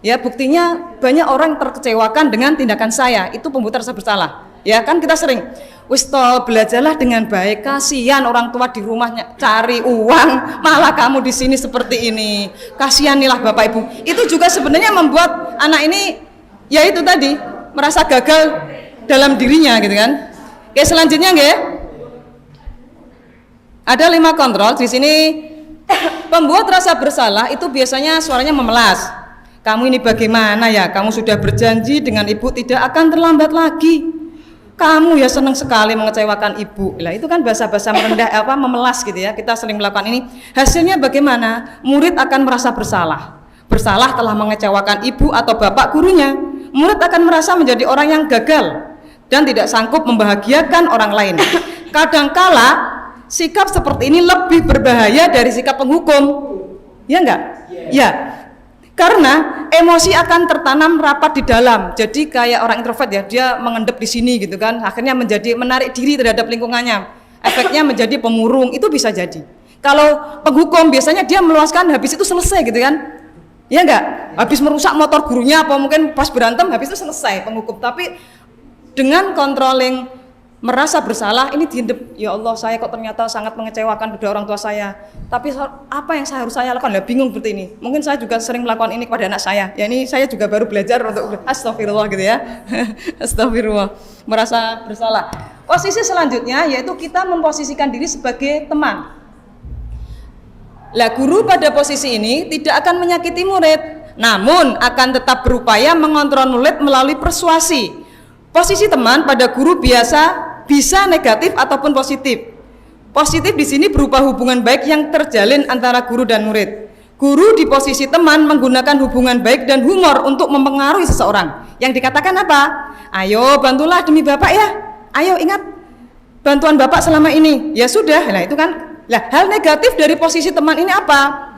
Ya buktinya banyak orang terkecewakan dengan tindakan saya. Itu pembuat rasa bersalah. Ya kan kita sering. Wis toh belajarlah dengan baik. Kasihan orang tua di rumahnya cari uang, malah kamu di sini seperti ini. Kasihanilah bapak ibu. Itu juga sebenarnya membuat anak ini ya itu tadi merasa gagal dalam dirinya gitu kan. Oke selanjutnya nggih. Ada 5 kontrol di sini. Pembuat rasa bersalah itu biasanya suaranya memelas. Kamu ini bagaimana ya? Kamu sudah berjanji dengan ibu tidak akan terlambat lagi. Kamu ya senang sekali mengecewakan ibu. Lah itu kan bahasa-bahasa merendah memelas gitu ya. Kita sering melakukan ini. Hasilnya bagaimana? Murid akan merasa bersalah. Bersalah telah mengecewakan ibu atau bapak gurunya. Murid akan merasa menjadi orang yang gagal dan tidak sanggup membahagiakan orang lain. Kadangkala sikap seperti ini lebih berbahaya dari sikap penghukum. Ya enggak? Ya. Karena emosi akan tertanam rapat di dalam. Jadi kayak orang introvert ya, dia mengendap di sini gitu kan. Akhirnya menjadi menarik diri terhadap lingkungannya. Efeknya menjadi pemurung, itu bisa jadi. Kalau penghukum biasanya dia meluaskan habis itu selesai gitu kan. Ya enggak? Habis merusak motor gurunya apa mungkin pas berantem habis itu selesai penghukum. Tapi dengan controlling merasa bersalah, ini diendep, ya Allah saya kok ternyata sangat mengecewakan kedua orang tua saya, tapi apa yang harus saya lakukan? Lah bingung seperti ini. Mungkin saya juga sering melakukan ini kepada anak saya. Ya ini saya juga baru belajar untuk astagfirullah gitu ya. Astagfirullah, merasa bersalah. Posisi selanjutnya yaitu kita memposisikan diri sebagai teman. Lah guru pada posisi ini tidak akan menyakiti murid, namun akan tetap berupaya mengontrol murid melalui persuasi. Posisi teman pada guru biasa bisa negatif ataupun positif. Positif di sini berupa hubungan baik yang terjalin antara guru dan murid. Guru di posisi teman menggunakan hubungan baik dan humor untuk mempengaruhi seseorang. Yang dikatakan apa? Ayo bantulah demi bapak ya. Ayo ingat bantuan bapak selama ini. Ya sudah. Nah itu kan. Lah hal negatif dari posisi teman ini apa?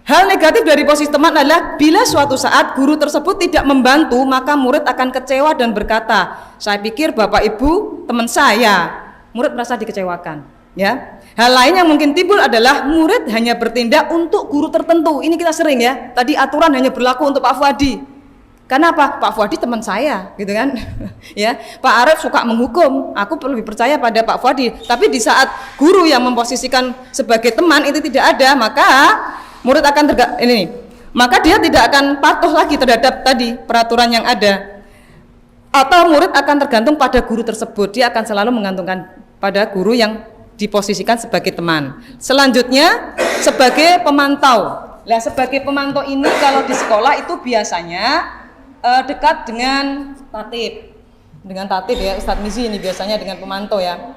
Hal negatif dari posisi teman adalah bila suatu saat guru tersebut tidak membantu, maka murid akan kecewa dan berkata, saya pikir bapak ibu teman saya. Murid merasa dikecewakan. Ya. Hal lain yang mungkin timbul adalah murid hanya bertindak untuk guru tertentu. Ini kita sering ya. Tadi aturan hanya berlaku untuk Pak Fuadi. Karena apa? Pak Fuadi teman saya, gitu kan? Ya. Pak Arif suka menghukum. Aku lebih percaya pada Pak Fuadi. Tapi di saat guru yang memposisikan sebagai teman itu tidak ada, maka murid akan maka dia tidak akan patuh lagi terhadap tadi peraturan yang ada, atau murid akan tergantung pada guru tersebut. Dia akan selalu menggantungkan pada guru yang diposisikan sebagai teman. Selanjutnya sebagai pemantau. Nah sebagai pemantau ini kalau di sekolah itu biasanya dekat dengan tatib ya, Ustadz Mizi ini biasanya dengan pemantau ya.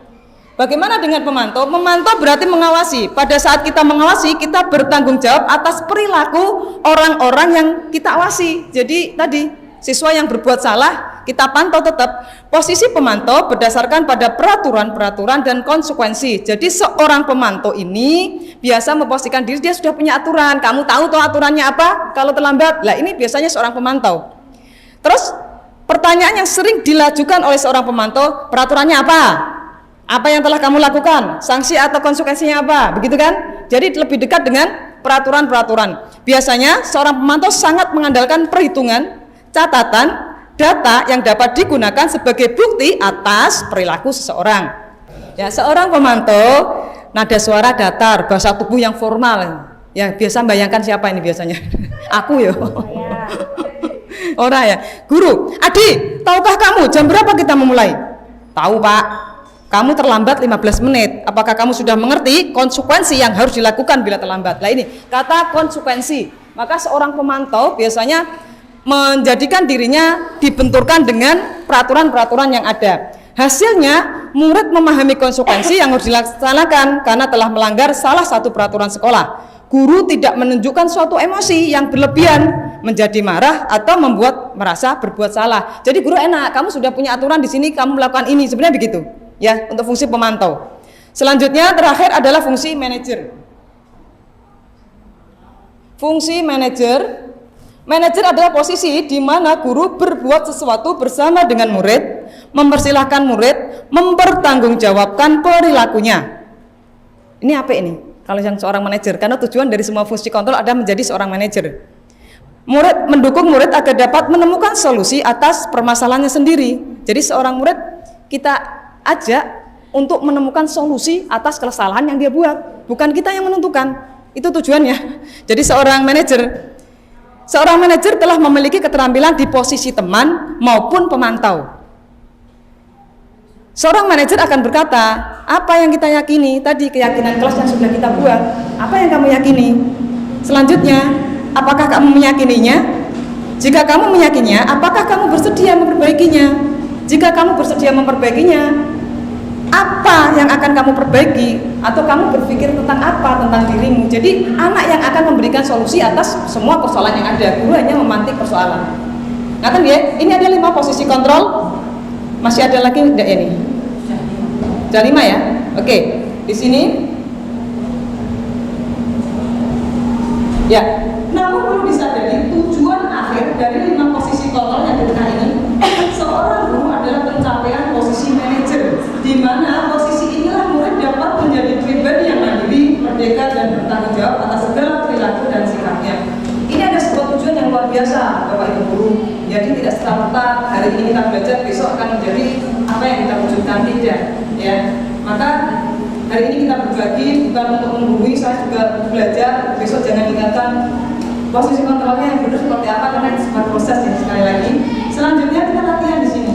Bagaimana dengan pemantau? Memantau berarti mengawasi. Pada saat kita mengawasi, kita bertanggung jawab atas perilaku orang-orang yang kita awasi. Jadi tadi, siswa yang berbuat salah, kita pantau tetap. Posisi pemantau berdasarkan pada peraturan-peraturan dan konsekuensi. Jadi seorang pemantau ini biasa memposisikan diri, dia sudah punya aturan. Kamu tahu tuh aturannya apa? Kalau terlambat, lah ini biasanya seorang pemantau. Terus pertanyaan yang sering dilajukan oleh seorang pemantau, peraturannya apa? Apa yang telah kamu lakukan? Sanksi atau konsekuensinya apa? Begitu kan? Jadi lebih dekat dengan peraturan-peraturan. Biasanya seorang pemantau sangat mengandalkan perhitungan, catatan, data yang dapat digunakan sebagai bukti atas perilaku seseorang. Ya, seorang pemantau nada suara datar, bahasa tubuh yang formal. Ya, biasa bayangkan siapa ini biasanya? Aku ya. Orang ya. Guru, Adi, tahukah kamu jam berapa kita memulai? Tahu, Pak. Kamu terlambat 15 menit. Apakah kamu sudah mengerti konsekuensi yang harus dilakukan bila terlambat? Nah ini kata konsekuensi. Maka seorang pemantau biasanya menjadikan dirinya dibenturkan dengan peraturan-peraturan yang ada. Hasilnya murid memahami konsekuensi yang harus dilaksanakan karena telah melanggar salah satu peraturan sekolah. Guru tidak menunjukkan suatu emosi yang berlebihan, menjadi marah atau membuat merasa berbuat salah. Jadi guru enak, kamu sudah punya aturan di sini, kamu melakukan ini, sebenarnya begitu. Ya, untuk fungsi pemantau. Selanjutnya terakhir adalah fungsi manajer. Fungsi manajer. Manajer adalah posisi di mana guru berbuat sesuatu bersama dengan murid, mempersilahkan murid mempertanggungjawabkan perilakunya. Ini apa ini? Kalau yang seorang manajer, karena tujuan dari semua fungsi kontrol adalah menjadi seorang manajer. Murid mendukung murid agar dapat menemukan solusi atas permasalahannya sendiri. Jadi seorang murid kita ajak untuk menemukan solusi atas kesalahan yang dia buat, bukan kita yang menentukan. Itu tujuannya. Jadi seorang manajer telah memiliki keterampilan di posisi teman maupun pemantau. Seorang manajer akan berkata, apa yang kita yakini tadi, keyakinan kelas yang sudah kita buat, apa yang kamu yakini? Selanjutnya, apakah kamu meyakininya? Jika kamu meyakininya, apakah kamu bersedia memperbaikinya? Jika kamu bersedia memperbaikinya, apa yang akan kamu perbaiki? Atau kamu berpikir tentang apa tentang dirimu? Jadi anak yang akan memberikan solusi atas semua persoalan yang ada. Guru hanya memantik persoalan. Ngaten ya? Ini ada 5 posisi kontrol. Masih ada lagi enggak ini? Sudah 5 ya? Oke. Di sini. Ya. Namun perlu disadari tujuan akhir dari 5 posisi kontrol yang di tengah ini, seorang guru adalah pencapaian posisi manajer, di mana posisi inilah murid dapat menjadi pribadi yang mandiri, merdeka dan bertanggung jawab atas segala perilaku dan sikapnya. Ini ada sebuah tujuan yang luar biasa, Bapak Ibu guru. Jadi tidak serta-merta hari ini kita belajar, besok akan menjadi apa yang kita wujudkan, tidak. Ya, maka hari ini kita berbagi bukan untuk menggurui, saya juga belajar. Besok jangan ingatkan posisi kontrolnya yang benar seperti apa, karena itu sebuah proses ya. Sekali lagi, selanjutnya kita latihan di sini.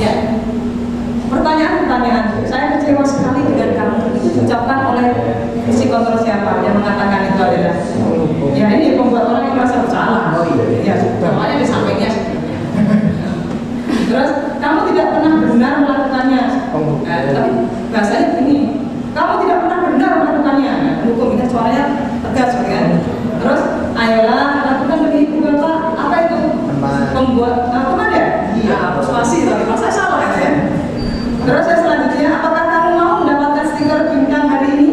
Ya, pertanyaan-pertanyaan. Saya kecewa sekali dengan kamu. Itu diucapkan oleh posisi kontrol siapa yang mengatakan itu adalah? Ya ini pembuat orang yang merasa bersalah. Ya, jawabannya di sampingnya. Terus kamu tidak pernah benar melakukannya. Tapi bahasanya begini, kamu tidak pernah benar melakukannya. Hukum kita suaranya tegas kan. Terus ayolah lakukan bagi ibu bapak. Apa itu? Pembuat teman ya? Iya, persuasi. Tapi kalau saya salah ya. Terus yang selanjutnya, apakah kamu mau mendapatkan stiker bintang hari ini?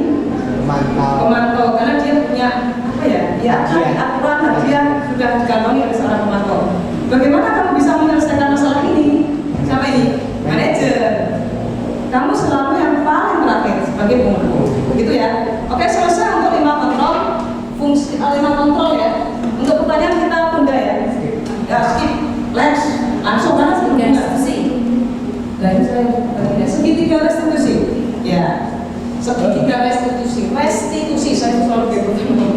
Pemantau, karena dia punya apa ya? Ya, aturan hadiah sudah dikantongi oleh seorang pemantau. Bagaimana kamu bisa menyelesaikan masalah ini? Sama ini, manajer. Kamu selalu yang paling terakhir sebagai pengurus. Begitu ya? Oke, selesai untuk 5 kontrol. Fungsi 5 kontrol ya. Untuk pertanyaan kita tunda ya. Ya, skip, next. Langsung mana restitusi? Lain saya segitiga restitusi. Ya. Segitiga restitusi. Restitusi saya selalu bilang.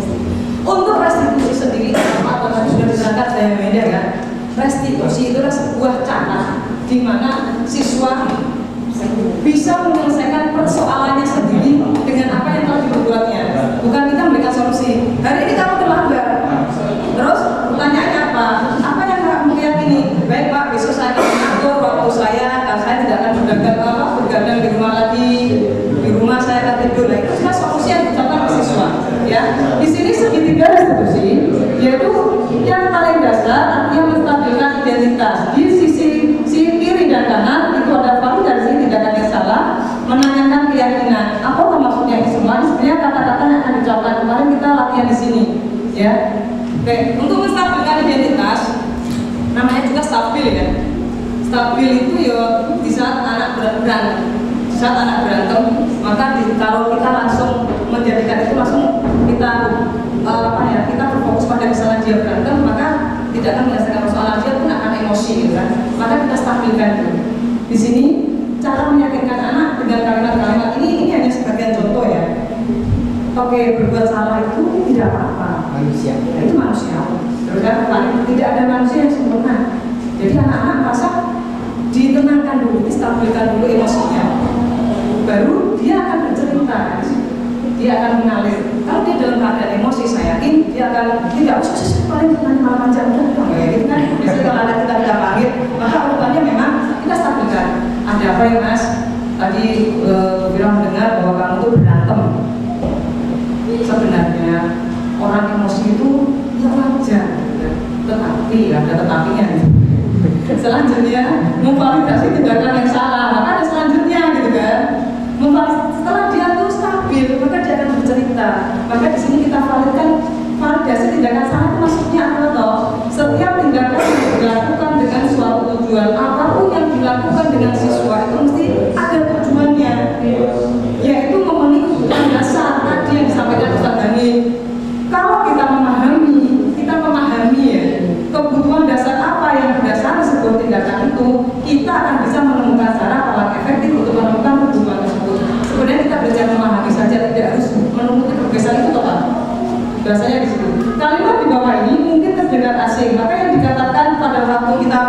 Untuk restitusi sendiri atau tadi sudah diterangkan saya media kan. Restitusi itu adalah sebuah cara di mana siswa bisa menyelesaikan persoalannya sendiri dengan apa yang telah dibuatnya. Bukan kita memberikan solusi. Hari ini kamu terlambat. Terus pertanyaannya apa? Apa yang kamu yakini? Baik Pak, besok saya akan mengatur waktu saya dan saya tidak akan bergadang di rumah lagi. Di rumah saya akan tidur. Nah, itu cuma solusi yang diucapkan oleh siswa. Ya, di sini segitiga restitusi, yaitu yang paling dasar artinya menstabilkan identitas. Di sisi kiri dan kanan itu ada validasi tindakan yang salah, menanyakan keyakinan. Apa maksudnya ini semua? Sebenarnya kata-kata yang akan diucapkan kemarin kita latihan di sini. Ya, oke. Untuk menstabilkan identitas, namanya juga stabil ya. Stabil itu ya di saat anak berantem. Saat anak berantem, maka kalau kita langsung menjadikan itu langsung kita kita berfokus pada kesalahan dia berantem, maka tidak akan menyelesaikan persoalan dia pun akan emosi gitu kan. Maka kita stabilkan dulu. Di sini cara meyakinkan anak dengan kalimat-kalimat ini hanya sebagian contoh ya. Oke, berbuat salah itu tidak apa-apa. Manusia. Ya, itu manusia. Terus tidak ada manusia yang sempurna. Jadi anak-anak merasa ditenangkan dulu, distabilkan dulu emosinya. Baru dia akan bercerita, dia akan mengalir. Kalau dia dalam keadaan emosi, saya yakin dia akan tidak usah paling malah panjang udah gitu kan. Biasanya kalau ada kita tidak panggil, maka urutannya memang kita stabilkan. Ada apa ya Mas? Tadi bilang mendengar bahwa kamu tuh berantem. Sebenarnya orang emosi itu ya wajar, tetapi ada tetapinya. Selanjutnya memvalidasi tindakan yang salah, maka ada selanjutnya gitu kan. Setelah dia tuh stabil, maka dia akan bercerita. Maka di sini kita validasi tindakan salah itu maksudnya apa toh? Setiap tindakan yang dilakukan dengan suatu tujuan, apapun yang dilakukan dengan siswa itu mesti ada tujuannya, yaitu memenuhi kebutuhan dasar tadi yang disampaikan Ustaz Dhani. Kalau kita memahami ya kebutuhan dasar apa yang berdasarkan sebuah tindakan itu, kita akan bisa menemukan cara paling efektif untuk menemukan kebutuhan tersebut. Sebenarnya kita belajar memahami saja, tidak harus menemukan kebiasaan itu toh Pak. Bahasanya di situ. Kalimat di bawah ini mungkin terdengar asing, maka yang dikatakan pada waktu kita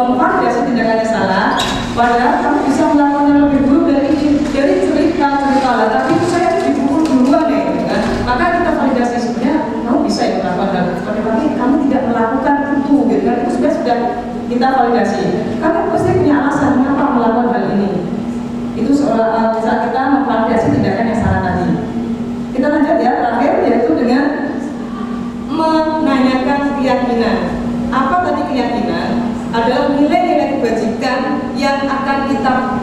memvalidasi tindakannya salah, padahal kamu bisa melakukannya lebih buruk dari cerita lah, tapi itu saya dipukul duluan ya, gitu kan? Maka kita validasi sebenarnya kamu bisa ya melakukan hal seperti ini, kamu tidak sudah kita validasi. Kami pasti punya alasan mengapa melakukan hal ini. Itu saat kita memvalidasi tindakan yang salah tadi. Kita lanjut ya, terakhir yaitu dengan menanyakan keyakinan. Apa tadi keyakinan? Adalah nilai-nilai kebajikan yang akan kita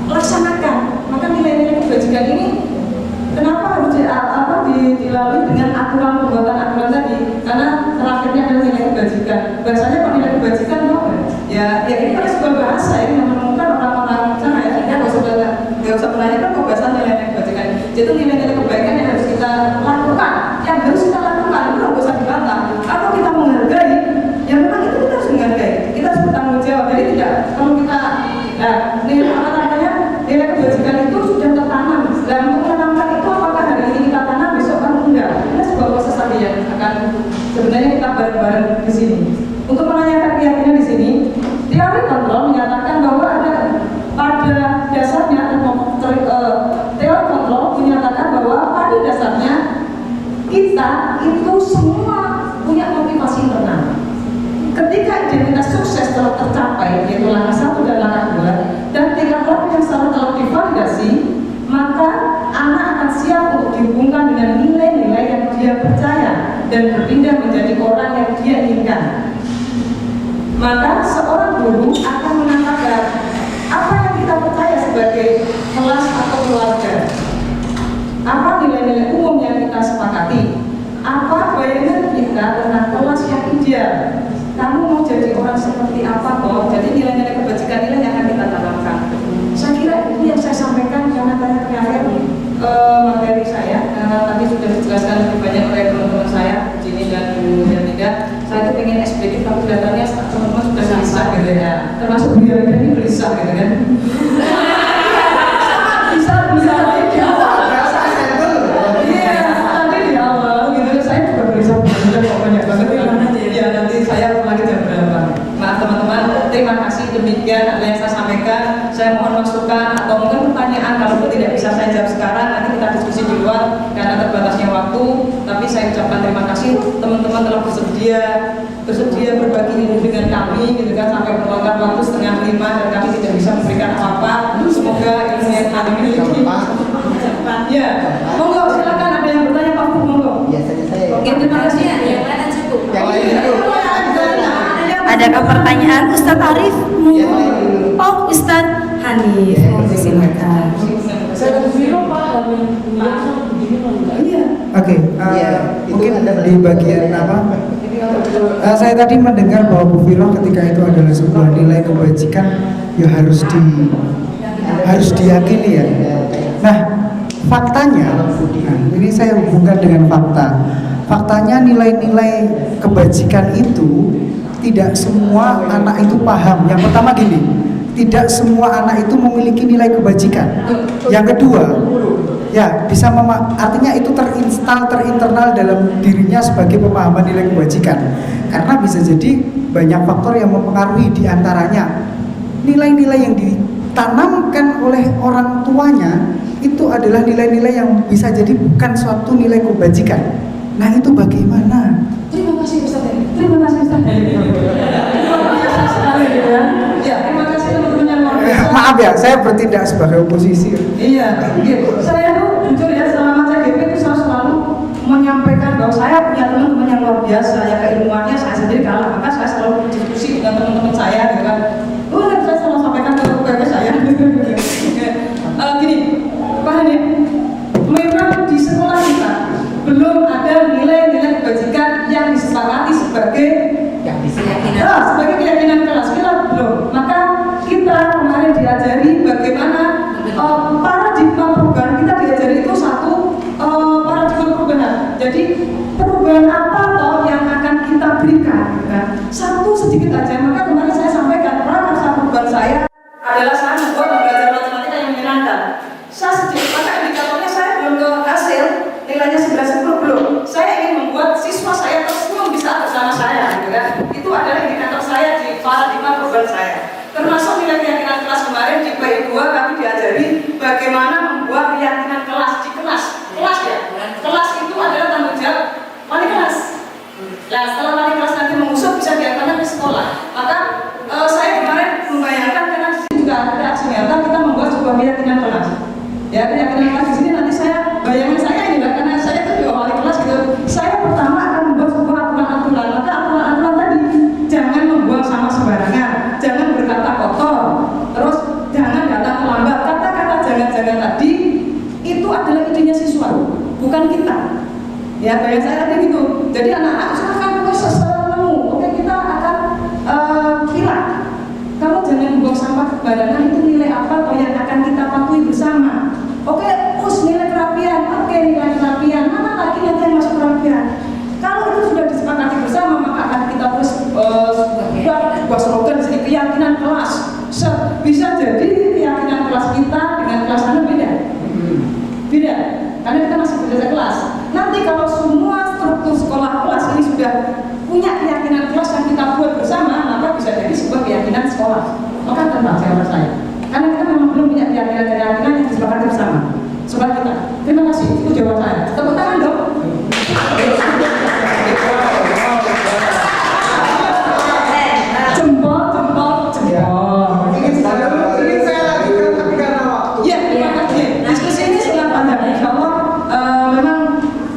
laksanakan. Maka nilai-nilai kebajikan ini kenapa harus dilalui dengan aturan tadi? Karena terakhirnya adalah nilai kebajikan. Bahasanya kok nilai kebajikan ya ini kan sebuah bahasa yang menemukan orang-orang sana ya. Kita nggak usah menanyakan kok bahasa nilai kebajikan. Jadi nilai-nilai kebaikan yang harus kita lakukan, belum usah dibantah. Kalau kita menghargai, ya memang itu kita harus menghargai. Kita harus bertanggung jawab. Jadi tidak kalau kita nilai kebajikan itu sudah tertanam. Dan untuk menanamkan itu apakah hari ini kita tanam, besok kan enggak. Ini sebuah proses tadi yang akan sebenarnya kita bareng-bareng di sini. Untuk menanyakan keyakinan di sini, teori kontrol menyatakan bahwa ada pada dasarnya teori kontrol menyatakan bahwa pada dasarnya kita itu semua punya motivasi internal. Ketika identitas sukses telah tercapai, yaitu langkah 1 dan langkah 2, dan tingkat laku yang salah telah divalidasi, maka anak akan siap untuk dihubungkan dengan nilai-nilai yang dia percaya dan berpindah menjadi orang yang dia inginkan. Maka seorang guru akan menanyakan apa yang kita percaya sebagai kelas atau keluarga, apa nilai-nilai umum yang kita sepakati, apa bayangan kita tentang kelas yang ideal. Kamu mau jadi orang seperti apa kok? Jadi nilai-nilai kebajikan inilah yang akan kita tanamkan. Saya kira itu yang saya sampaikan karena terakhir materi saya tadi sudah dijelaskan lebih banyak oleh teman-teman saya Jini dan Bu Janida. Saya itu pengen SPG tapi datanya teman-teman sudah gelisah gitu ya. Termasuk beliau ini gelisah gitu kan. bisa di awal. Iya, tadi di awal gitu saya juga gelisah kok banyak banget ya nanti saya lagi jam berapa. Maaf teman-teman, terima kasih demikian apa yang saya sampaikan. Saya mohon masukan atau mungkin pertanyaan, kalaupun tidak bisa saya jawab sekarang, nanti kita diskusi di luar karena terbatasnya waktu. Tapi saya ucapkan terima kasih teman-teman telah bersedia berbagi ilmu dengan kami, gitu kan, sampai meluangkan waktu 4:30 dan kami tidak bisa memberikan apa-apa. Semoga ilmu yang kami miliki. Ya, monggo silakan ada yang bertanya Pak Bu, monggo. Biasanya saya. Oke, terima kasih. Yang lain aja Bu. Yang lain dulu. Adakah pertanyaan Ustadz Arif? Oh, Ustadz Hanif, silakan. Oke, mungkin di bagian apa? Saya tadi mendengar bahwa Bu Firoh ketika itu adalah sebuah nilai kebajikan yang harus diyakini ya. Nah, faktanya, ini saya hubungkan dengan fakta. Faktanya nilai-nilai kebajikan itu tidak semua anak itu paham. Yang pertama gini, tidak semua anak itu memiliki nilai kebajikan. Yang kedua, ya bisa artinya itu terinternal dalam dirinya sebagai pemahaman nilai kebajikan. Karena bisa jadi banyak faktor yang mempengaruhi, diantaranya nilai-nilai yang ditanamkan oleh orang tuanya itu adalah nilai-nilai yang bisa jadi bukan suatu nilai kebajikan. Nah itu bagaimana? Terima kasih Ustaz. Terima kasih Ustaz. Terima kasih sekali ya. Ya, terima kasih teman-teman yang luar biasa. Maaf ya, saya bertindak sebagai oposisi. Iya, gitu. Saya tuh jujur ya selama saya GP itu saya selalu menyampaikan bahwa saya punya teman-teman yang luar biasa, ya keilmuannya saya sendiri kalah, maka saya selalu diskusi dengan teman-teman saya, gitu kan. Saya selalu sampaikan ke saya. Gini, Pak Hanif, memang di sekolah kita belum ada nilai-nilai kebajikan yang disepakati sebagai sebagai keyakinan kelas kita belum. Maka kita kemarin diajari bagaimana paradigma perubahan. Kita diajari itu satu paradigma perubahan. Jadi perubahan apa toh yang akan kita berikan, gitu kan? Satu sedikit aja. Maka kemarin saya sampaikan prakarsa perubahan saya adalah saya membuat belajar matematika yang menyenangkan. Saya sedikit, maka indikatornya saya belum ke hasil, nilainya 11 belum. Saya ingin membuat siswa saya tersenyum di saat bersama saya, gitu kan? Itu adalah indikator saya di paradigma perubahan. idenya siswa, bukan kita. Ya, kayak saya tadi gitu. Jadi anak-anak silakan proses secara umum. Oke, kita akan pilah. Kalau jangan buang sampah sembarangan, itu nilai apa atau yang akan kita patuhi bersama. Oke, nilai kerapian. Oke, nilai kerapian. Mana lagi nanti yang masuk kerapian? Kalau itu sudah disepakati bersama, maka akan kita terus buat slogan di sini, keyakinan kelas. Bisa jadi keyakinan kelas kita dengan kelas anda beda. Beda, karena kita masih berbeda kelas. Nanti kalau semua struktur sekolah kelas ini sudah punya keyakinan kelas yang kita buat bersama, maka bisa jadi sebuah keyakinan sekolah. Maka tentang jawaban saya. Karena kita memang belum punya keyakinan yang disepakati bersama. Sobat kita. Terima kasih. Itu jawaban saya. Tepuk tangan dong. Jempol. Ingin saya lanjutkan tapi karena waktu. Iya, terima kasih. Diskusi ini sangat panjang. Insya Allah memang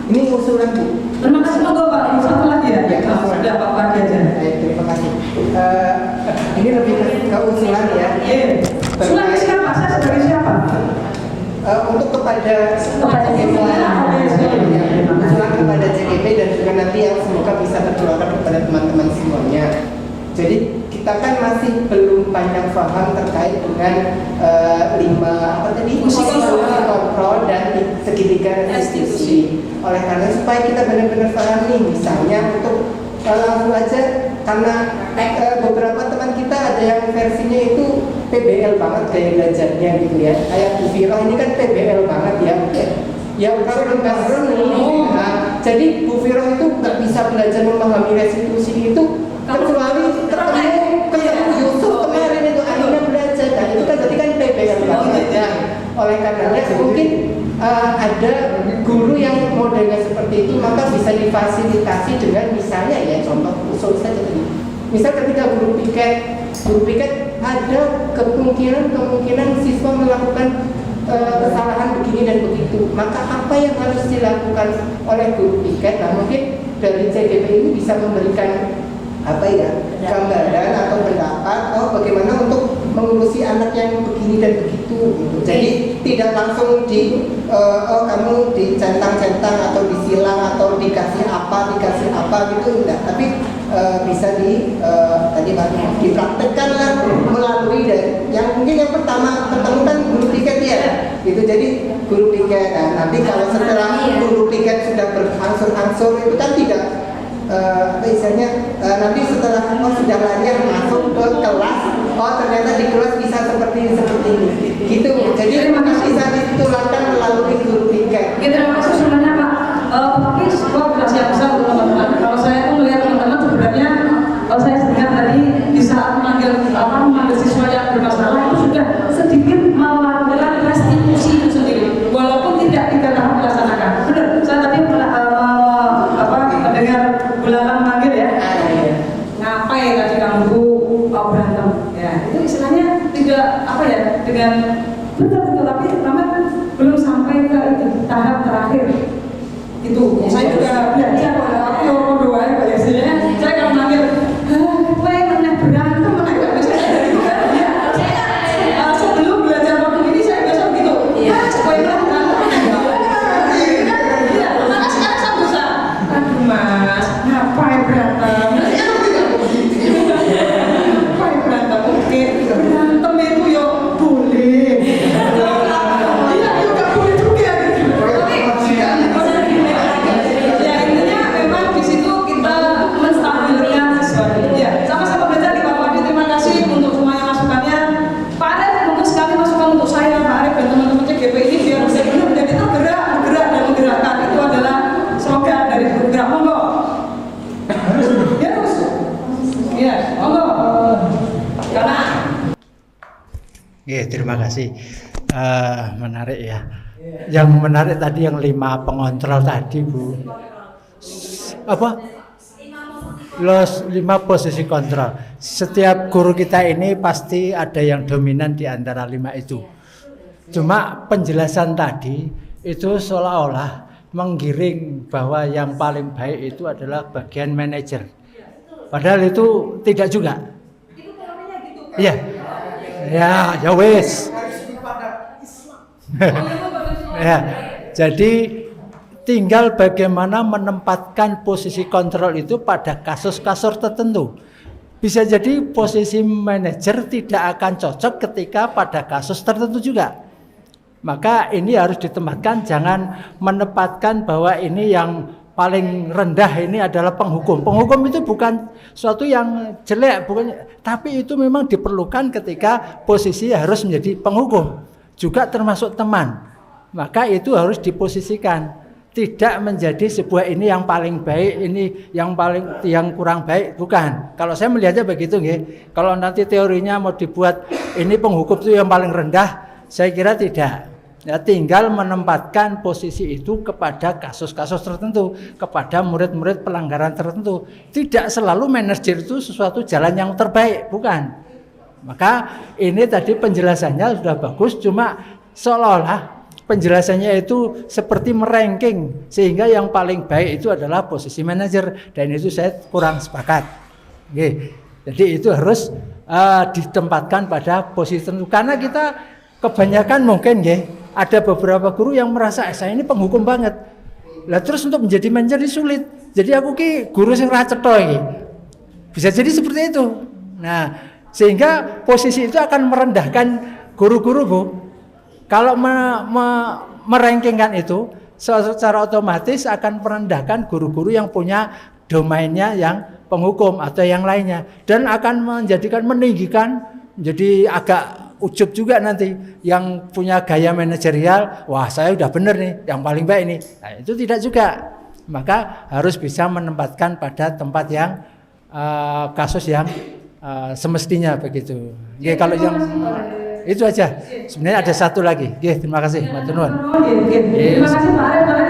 Ini usulan Bu. terima kasih monggo Pak. Satu lagi ya. Sudah Pak Pagi aja. Baik, terima kasih. Ini lebih ke usulan ya. Usulan siapa? Saya sebagai siapa? Untuk kepada usulan kepada CGP dan juga nanti yang semoga bisa tertularkan kepada teman-teman semuanya. Jadi kita kan masih belum banyak paham terkait dengan 5 fungsi kontrol dan segitiga restitusi. Oleh karena supaya kita benar-benar paham nih, misalnya untuk langsung aja, karena beberapa teman kita ada yang versinya itu PBL banget gaya belajarnya gitu ya. Kayak Bu Fira ini kan PBL banget ya. Ya kalau nah, jadi Bu Fira itu nggak bisa belajar memahami restitusi itu kecuali ketemu Yusuf kemarin itu akhirnya belajar. Nah itu kan berarti kan PBL banget. Nah, oleh karenanya mungkin ada guru yang modelnya seperti itu, maka bisa difasilitasi dengan misalnya ya contoh usul saja tadi. Misal ketika guru piket ada kemungkinan siswa melakukan kesalahan begini dan begitu, maka apa yang harus dilakukan oleh guru piket? Nah mungkin dari CGP ini bisa memberikan gambaran atau pendapat bagaimana untuk mengurusi anak yang begini dan begitu gitu. Jadi tidak langsung kamu dicentang-centang atau disilang atau dikasih apa gitu enggak, tapi bisa dipraktekkan lah melalui yang mungkin yang pertama ketemu kan guru piket ya gitu. Jadi guru piket, nah nanti kalau setelah guru piket sudah berangsur-angsur itu kan tidak nanti setelah sudah belajar masuk ke kelas, ternyata di kelas bisa seperti ini gitu. Jadi bisa ditularkan melalui guru piket. Terima kasih sebenarnya Pak. Tapi sebuah berhasil besar untuk teman-teman. Kalau saya tuh melihat teman-teman sebenarnya, kalau saya dengar tadi di saat memanggil siswa yang bermasalah itu sudah sedikit melakukan restitusi itu sendiri, walaupun tidak tahap dilaksanakan. Benar. Saya tadi mendengar Bulalang manggil ya. Ngapain tadi kamu berantem? Ya, itu istilahnya tidak dengan betul tapi memang belum sampai ke tahap terakhir. Itu saya juga belajar aku doa biasanya saya kalau manggil berantem nggak bisa dari itu kan ya. Sebelum belajar waktu ini saya biasa begitu. Mas, ngapain berantem? Ngapain berantem? Oke, berantem itu ya boleh. Iya, juga boleh juga gitu. Ya intinya memang di situ kita menstabilkan siswa. Ya, sama-sama belajar di Pak Fadi. Terima kasih untuk semuanya masukannya. Pak Arif, mungkin sekali masukan untuk saya, Pak Arif dan teman-teman CGP ini biar bisa menjadi tergerak dan menggerakkan. Itu adalah slogan dari bergerak monggo. Ya, monggo. Karena terima kasih. Menarik ya. Yang menarik tadi yang 5 pengontrol tadi, Bu. Apa? 5 posisi kontrol. Setiap guru kita ini pasti ada yang dominan di antara 5 itu. Cuma penjelasan tadi itu seolah-olah menggiring bahwa yang paling baik itu adalah bagian manajer. Padahal itu tidak juga. Iya. Ya wes. Ya. Jadi tinggal bagaimana menempatkan posisi kontrol itu pada kasus-kasus tertentu. Bisa jadi posisi manajer tidak akan cocok ketika pada kasus tertentu juga. Maka ini harus ditempatkan, jangan menempatkan bahwa ini yang paling rendah ini adalah penghukum. Penghukum itu bukan suatu yang jelek, bukan, tapi itu memang diperlukan ketika posisi harus menjadi penghukum. Juga termasuk teman. Maka itu harus diposisikan, tidak menjadi sebuah ini yang paling baik, ini yang kurang baik, bukan. Kalau saya melihatnya begitu, nggih. Kalau nanti teorinya mau dibuat ini penghukum itu yang paling rendah, saya kira tidak. Ya, tinggal menempatkan posisi itu kepada kasus-kasus tertentu, kepada murid-murid pelanggaran tertentu. Tidak selalu manajer itu sesuatu jalan yang terbaik, bukan. Maka ini tadi penjelasannya sudah bagus, cuma seolah-olah penjelasannya itu seperti meranking, sehingga yang paling baik itu adalah posisi manajer, dan itu saya kurang sepakat. Oke. Jadi itu harus ditempatkan pada posisi tertentu, karena kita kebanyakan mungkin ada beberapa guru yang merasa saya ini penghukum banget. Lah terus untuk menjadi manajer sulit. Jadi aku guru sing ra cetha iki. Bisa jadi seperti itu. Nah, sehingga posisi itu akan merendahkan guru-guru, Bu. Kalau merankingkan itu secara otomatis akan merendahkan guru-guru yang punya domainnya yang penghukum atau yang lainnya, dan akan meninggikan menjadi agak ujub juga nanti yang punya gaya manajerial. Wah, saya udah bener nih, yang paling baik nih. Nah, itu tidak juga. Maka harus bisa menempatkan pada tempat yang kasus yang semestinya begitu. Ya, kalau yang itu aja. Sebenarnya ada satu lagi. Ya, terima kasih, Mbak Tunun. Terima kasih Pak Arif, karena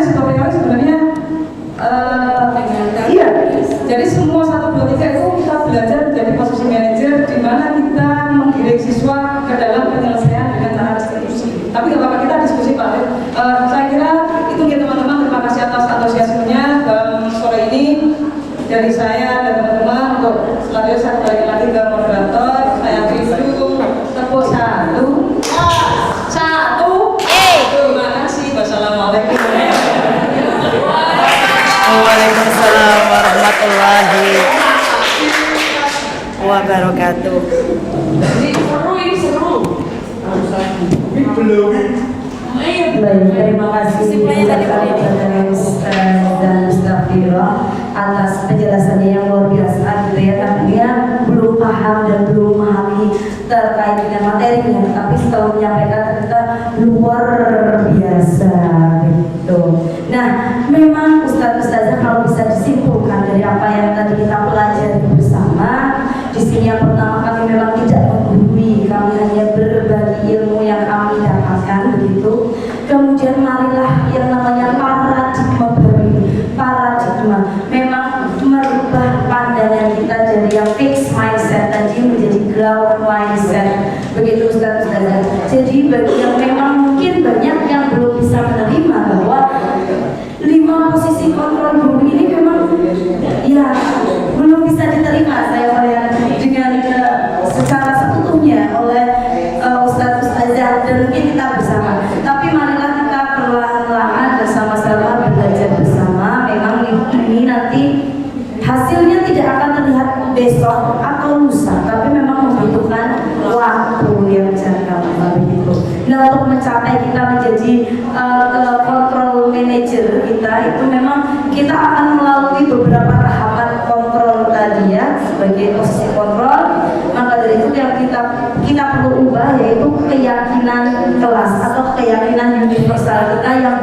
sebenarnya iya. Jadi semua 1, 2, 3 itu kita belajar jadi posisi manajer, di mana kita menggiring siswa ke dalam penyelesaian dengan cara diskusi. Tapi nggak apa-apa, kita diskusi Pak Arif. Saya kira itu ya teman-teman, terima kasih atas antusiasmenya sore ini dari saya dan teman-teman. Untuk selanjutnya saya kembali lagi ke moderator. Saya review tepuk 1. Terima kasih. Wassalamualaikum. Waalaikumsalam warahmatullahi wabarakatuh. Baik, terima kasih kepada Ustaz dan Ustazah atas penjelasannya yang luar biasa gitu ya. Tadinya belum paham dan belum memahami terkait dengan materinya, tapi setelah menyampaikan ternyata luar biasa gitu. Nah, memang Ustazah kalau bisa disimpulkan dari apa yang tadi kita pelajari bersama, di sini yang pertama kami memang tidak menggurui, kami hanya berbagi ilmu yang kami dapatkan begitu. Kemudian marilah yang namanya paradigma baru, paradigma memang merubah pandangan kita dari yang fixed mindset tadi menjadi growth mindset, begitu Ustazah. Jadi bagi yang memang mungkin banyak yang belum bisa menerima bahwa 5 posisi kontrol guru ini memang ya belum bisa diterima saya melihat dengan secara seutuhnya oleh Ustazah dan mungkin kita bersama. Tapi marilah kita perlahan-lahan bersama-sama belajar bersama. Memang ini nanti hasilnya tidak akan terlihat besok atau lusa, tapi memang membutuhkan waktu yang jangka begitu. Nah, untuk mencapai kita menjadi kontrol manager kita itu memang kita akan melalui beberapa tahapan kontrol tadi ya sebagai posisi kontrol. Maka dari itu yang kita perlu ubah yaitu keyakinan kelas atau keyakinan universal kita yang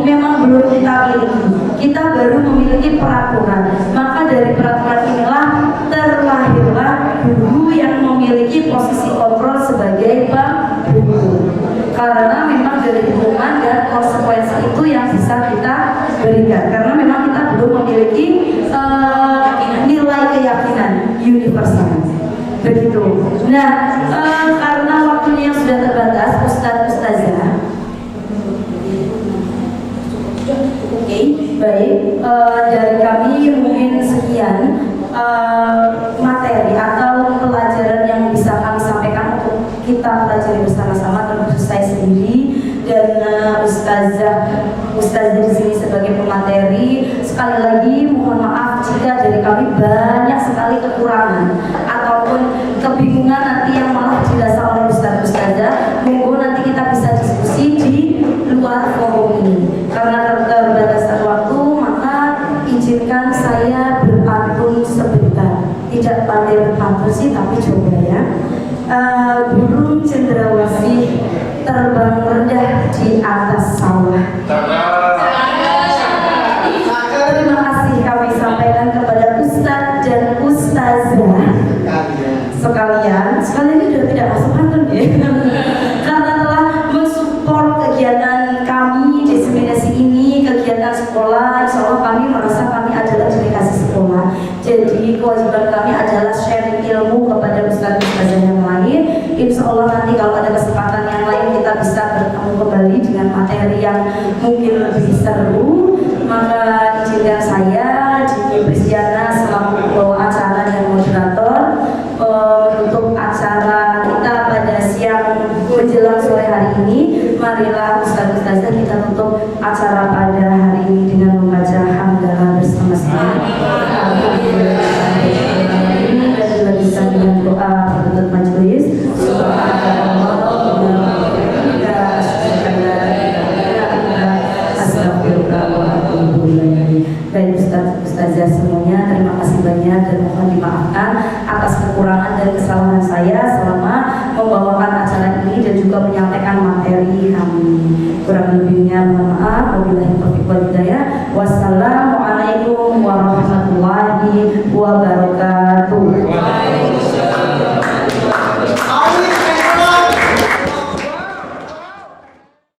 memang belum kita miliki. Kita baru memiliki peraturan. Maka dari peraturan inilah terlahirlah guru yang memiliki posisi kontrol sebagai penghukum. Karena memang dari hukuman dan konsekuensi itu yang bisa kita berikan. Karena memang kita belum memiliki nilai keyakinan universal. Begitu. Nah, karena waktunya yang sudah terbatas, Ustazah. Oke, baik. Dari kami mungkin sekian materi atau pelajaran yang bisa kami sampaikan untuk kita pelajari bersama-sama, termasuk saya sendiri dan Ustazah Ustazah di sini sebagai pemateri. Sekali lagi mohon maaf jika dari kami banyak sekali kekurangan ataupun kebingungan nanti yang malah dirasa oleh Ustazah. Monggo nanti kita bisa diskusi di luar forum ini. Karena keterbatasan waktu, maka izinkan saya berpantun sebentar. Tidak pandai berpantun sih, tapi coba ya. Burung cendrawasih terbang rendah di atas sawah. Terima kasih kami sampaikan kepada Ustadz dan Ustazah sekalian. Sekalian ini sudah tidak masuk pantun ya. Karena telah mensupport kegiatan kami diseminasi ini, kegiatan sekolah. Insya Allah kami merasa kami adalah delegasi sekolah. Jadi kewajiban kami adalah sharing ilmu kepada ustaz-ustazah yang lain. Insya Allah nanti kalau ada kesempatan yang lain kita bisa bertemu kembali dengan materi yang mungkin lebih seru. Maka izinkan saya Dini Pristiana selaku pembawa acara dan moderator menutup acara kita pada siang menjelang sore hari ini. Marilah ustaz-ustazah kita tutup acara pada hari ini dengan membaca hamdalah bersama-sama. Dan juga bisa dengan doa penutup majelis. Baik ustazah semuanya, terima kasih banyak dan mohon dimaafkan atas kekurangan dan kesalahan saya selama membawakan acara ini dan juga menyampaikan materi kami. Kurang lebihnya mohon maaf. Wabillahi taufiq wal hidayah. Wassalam.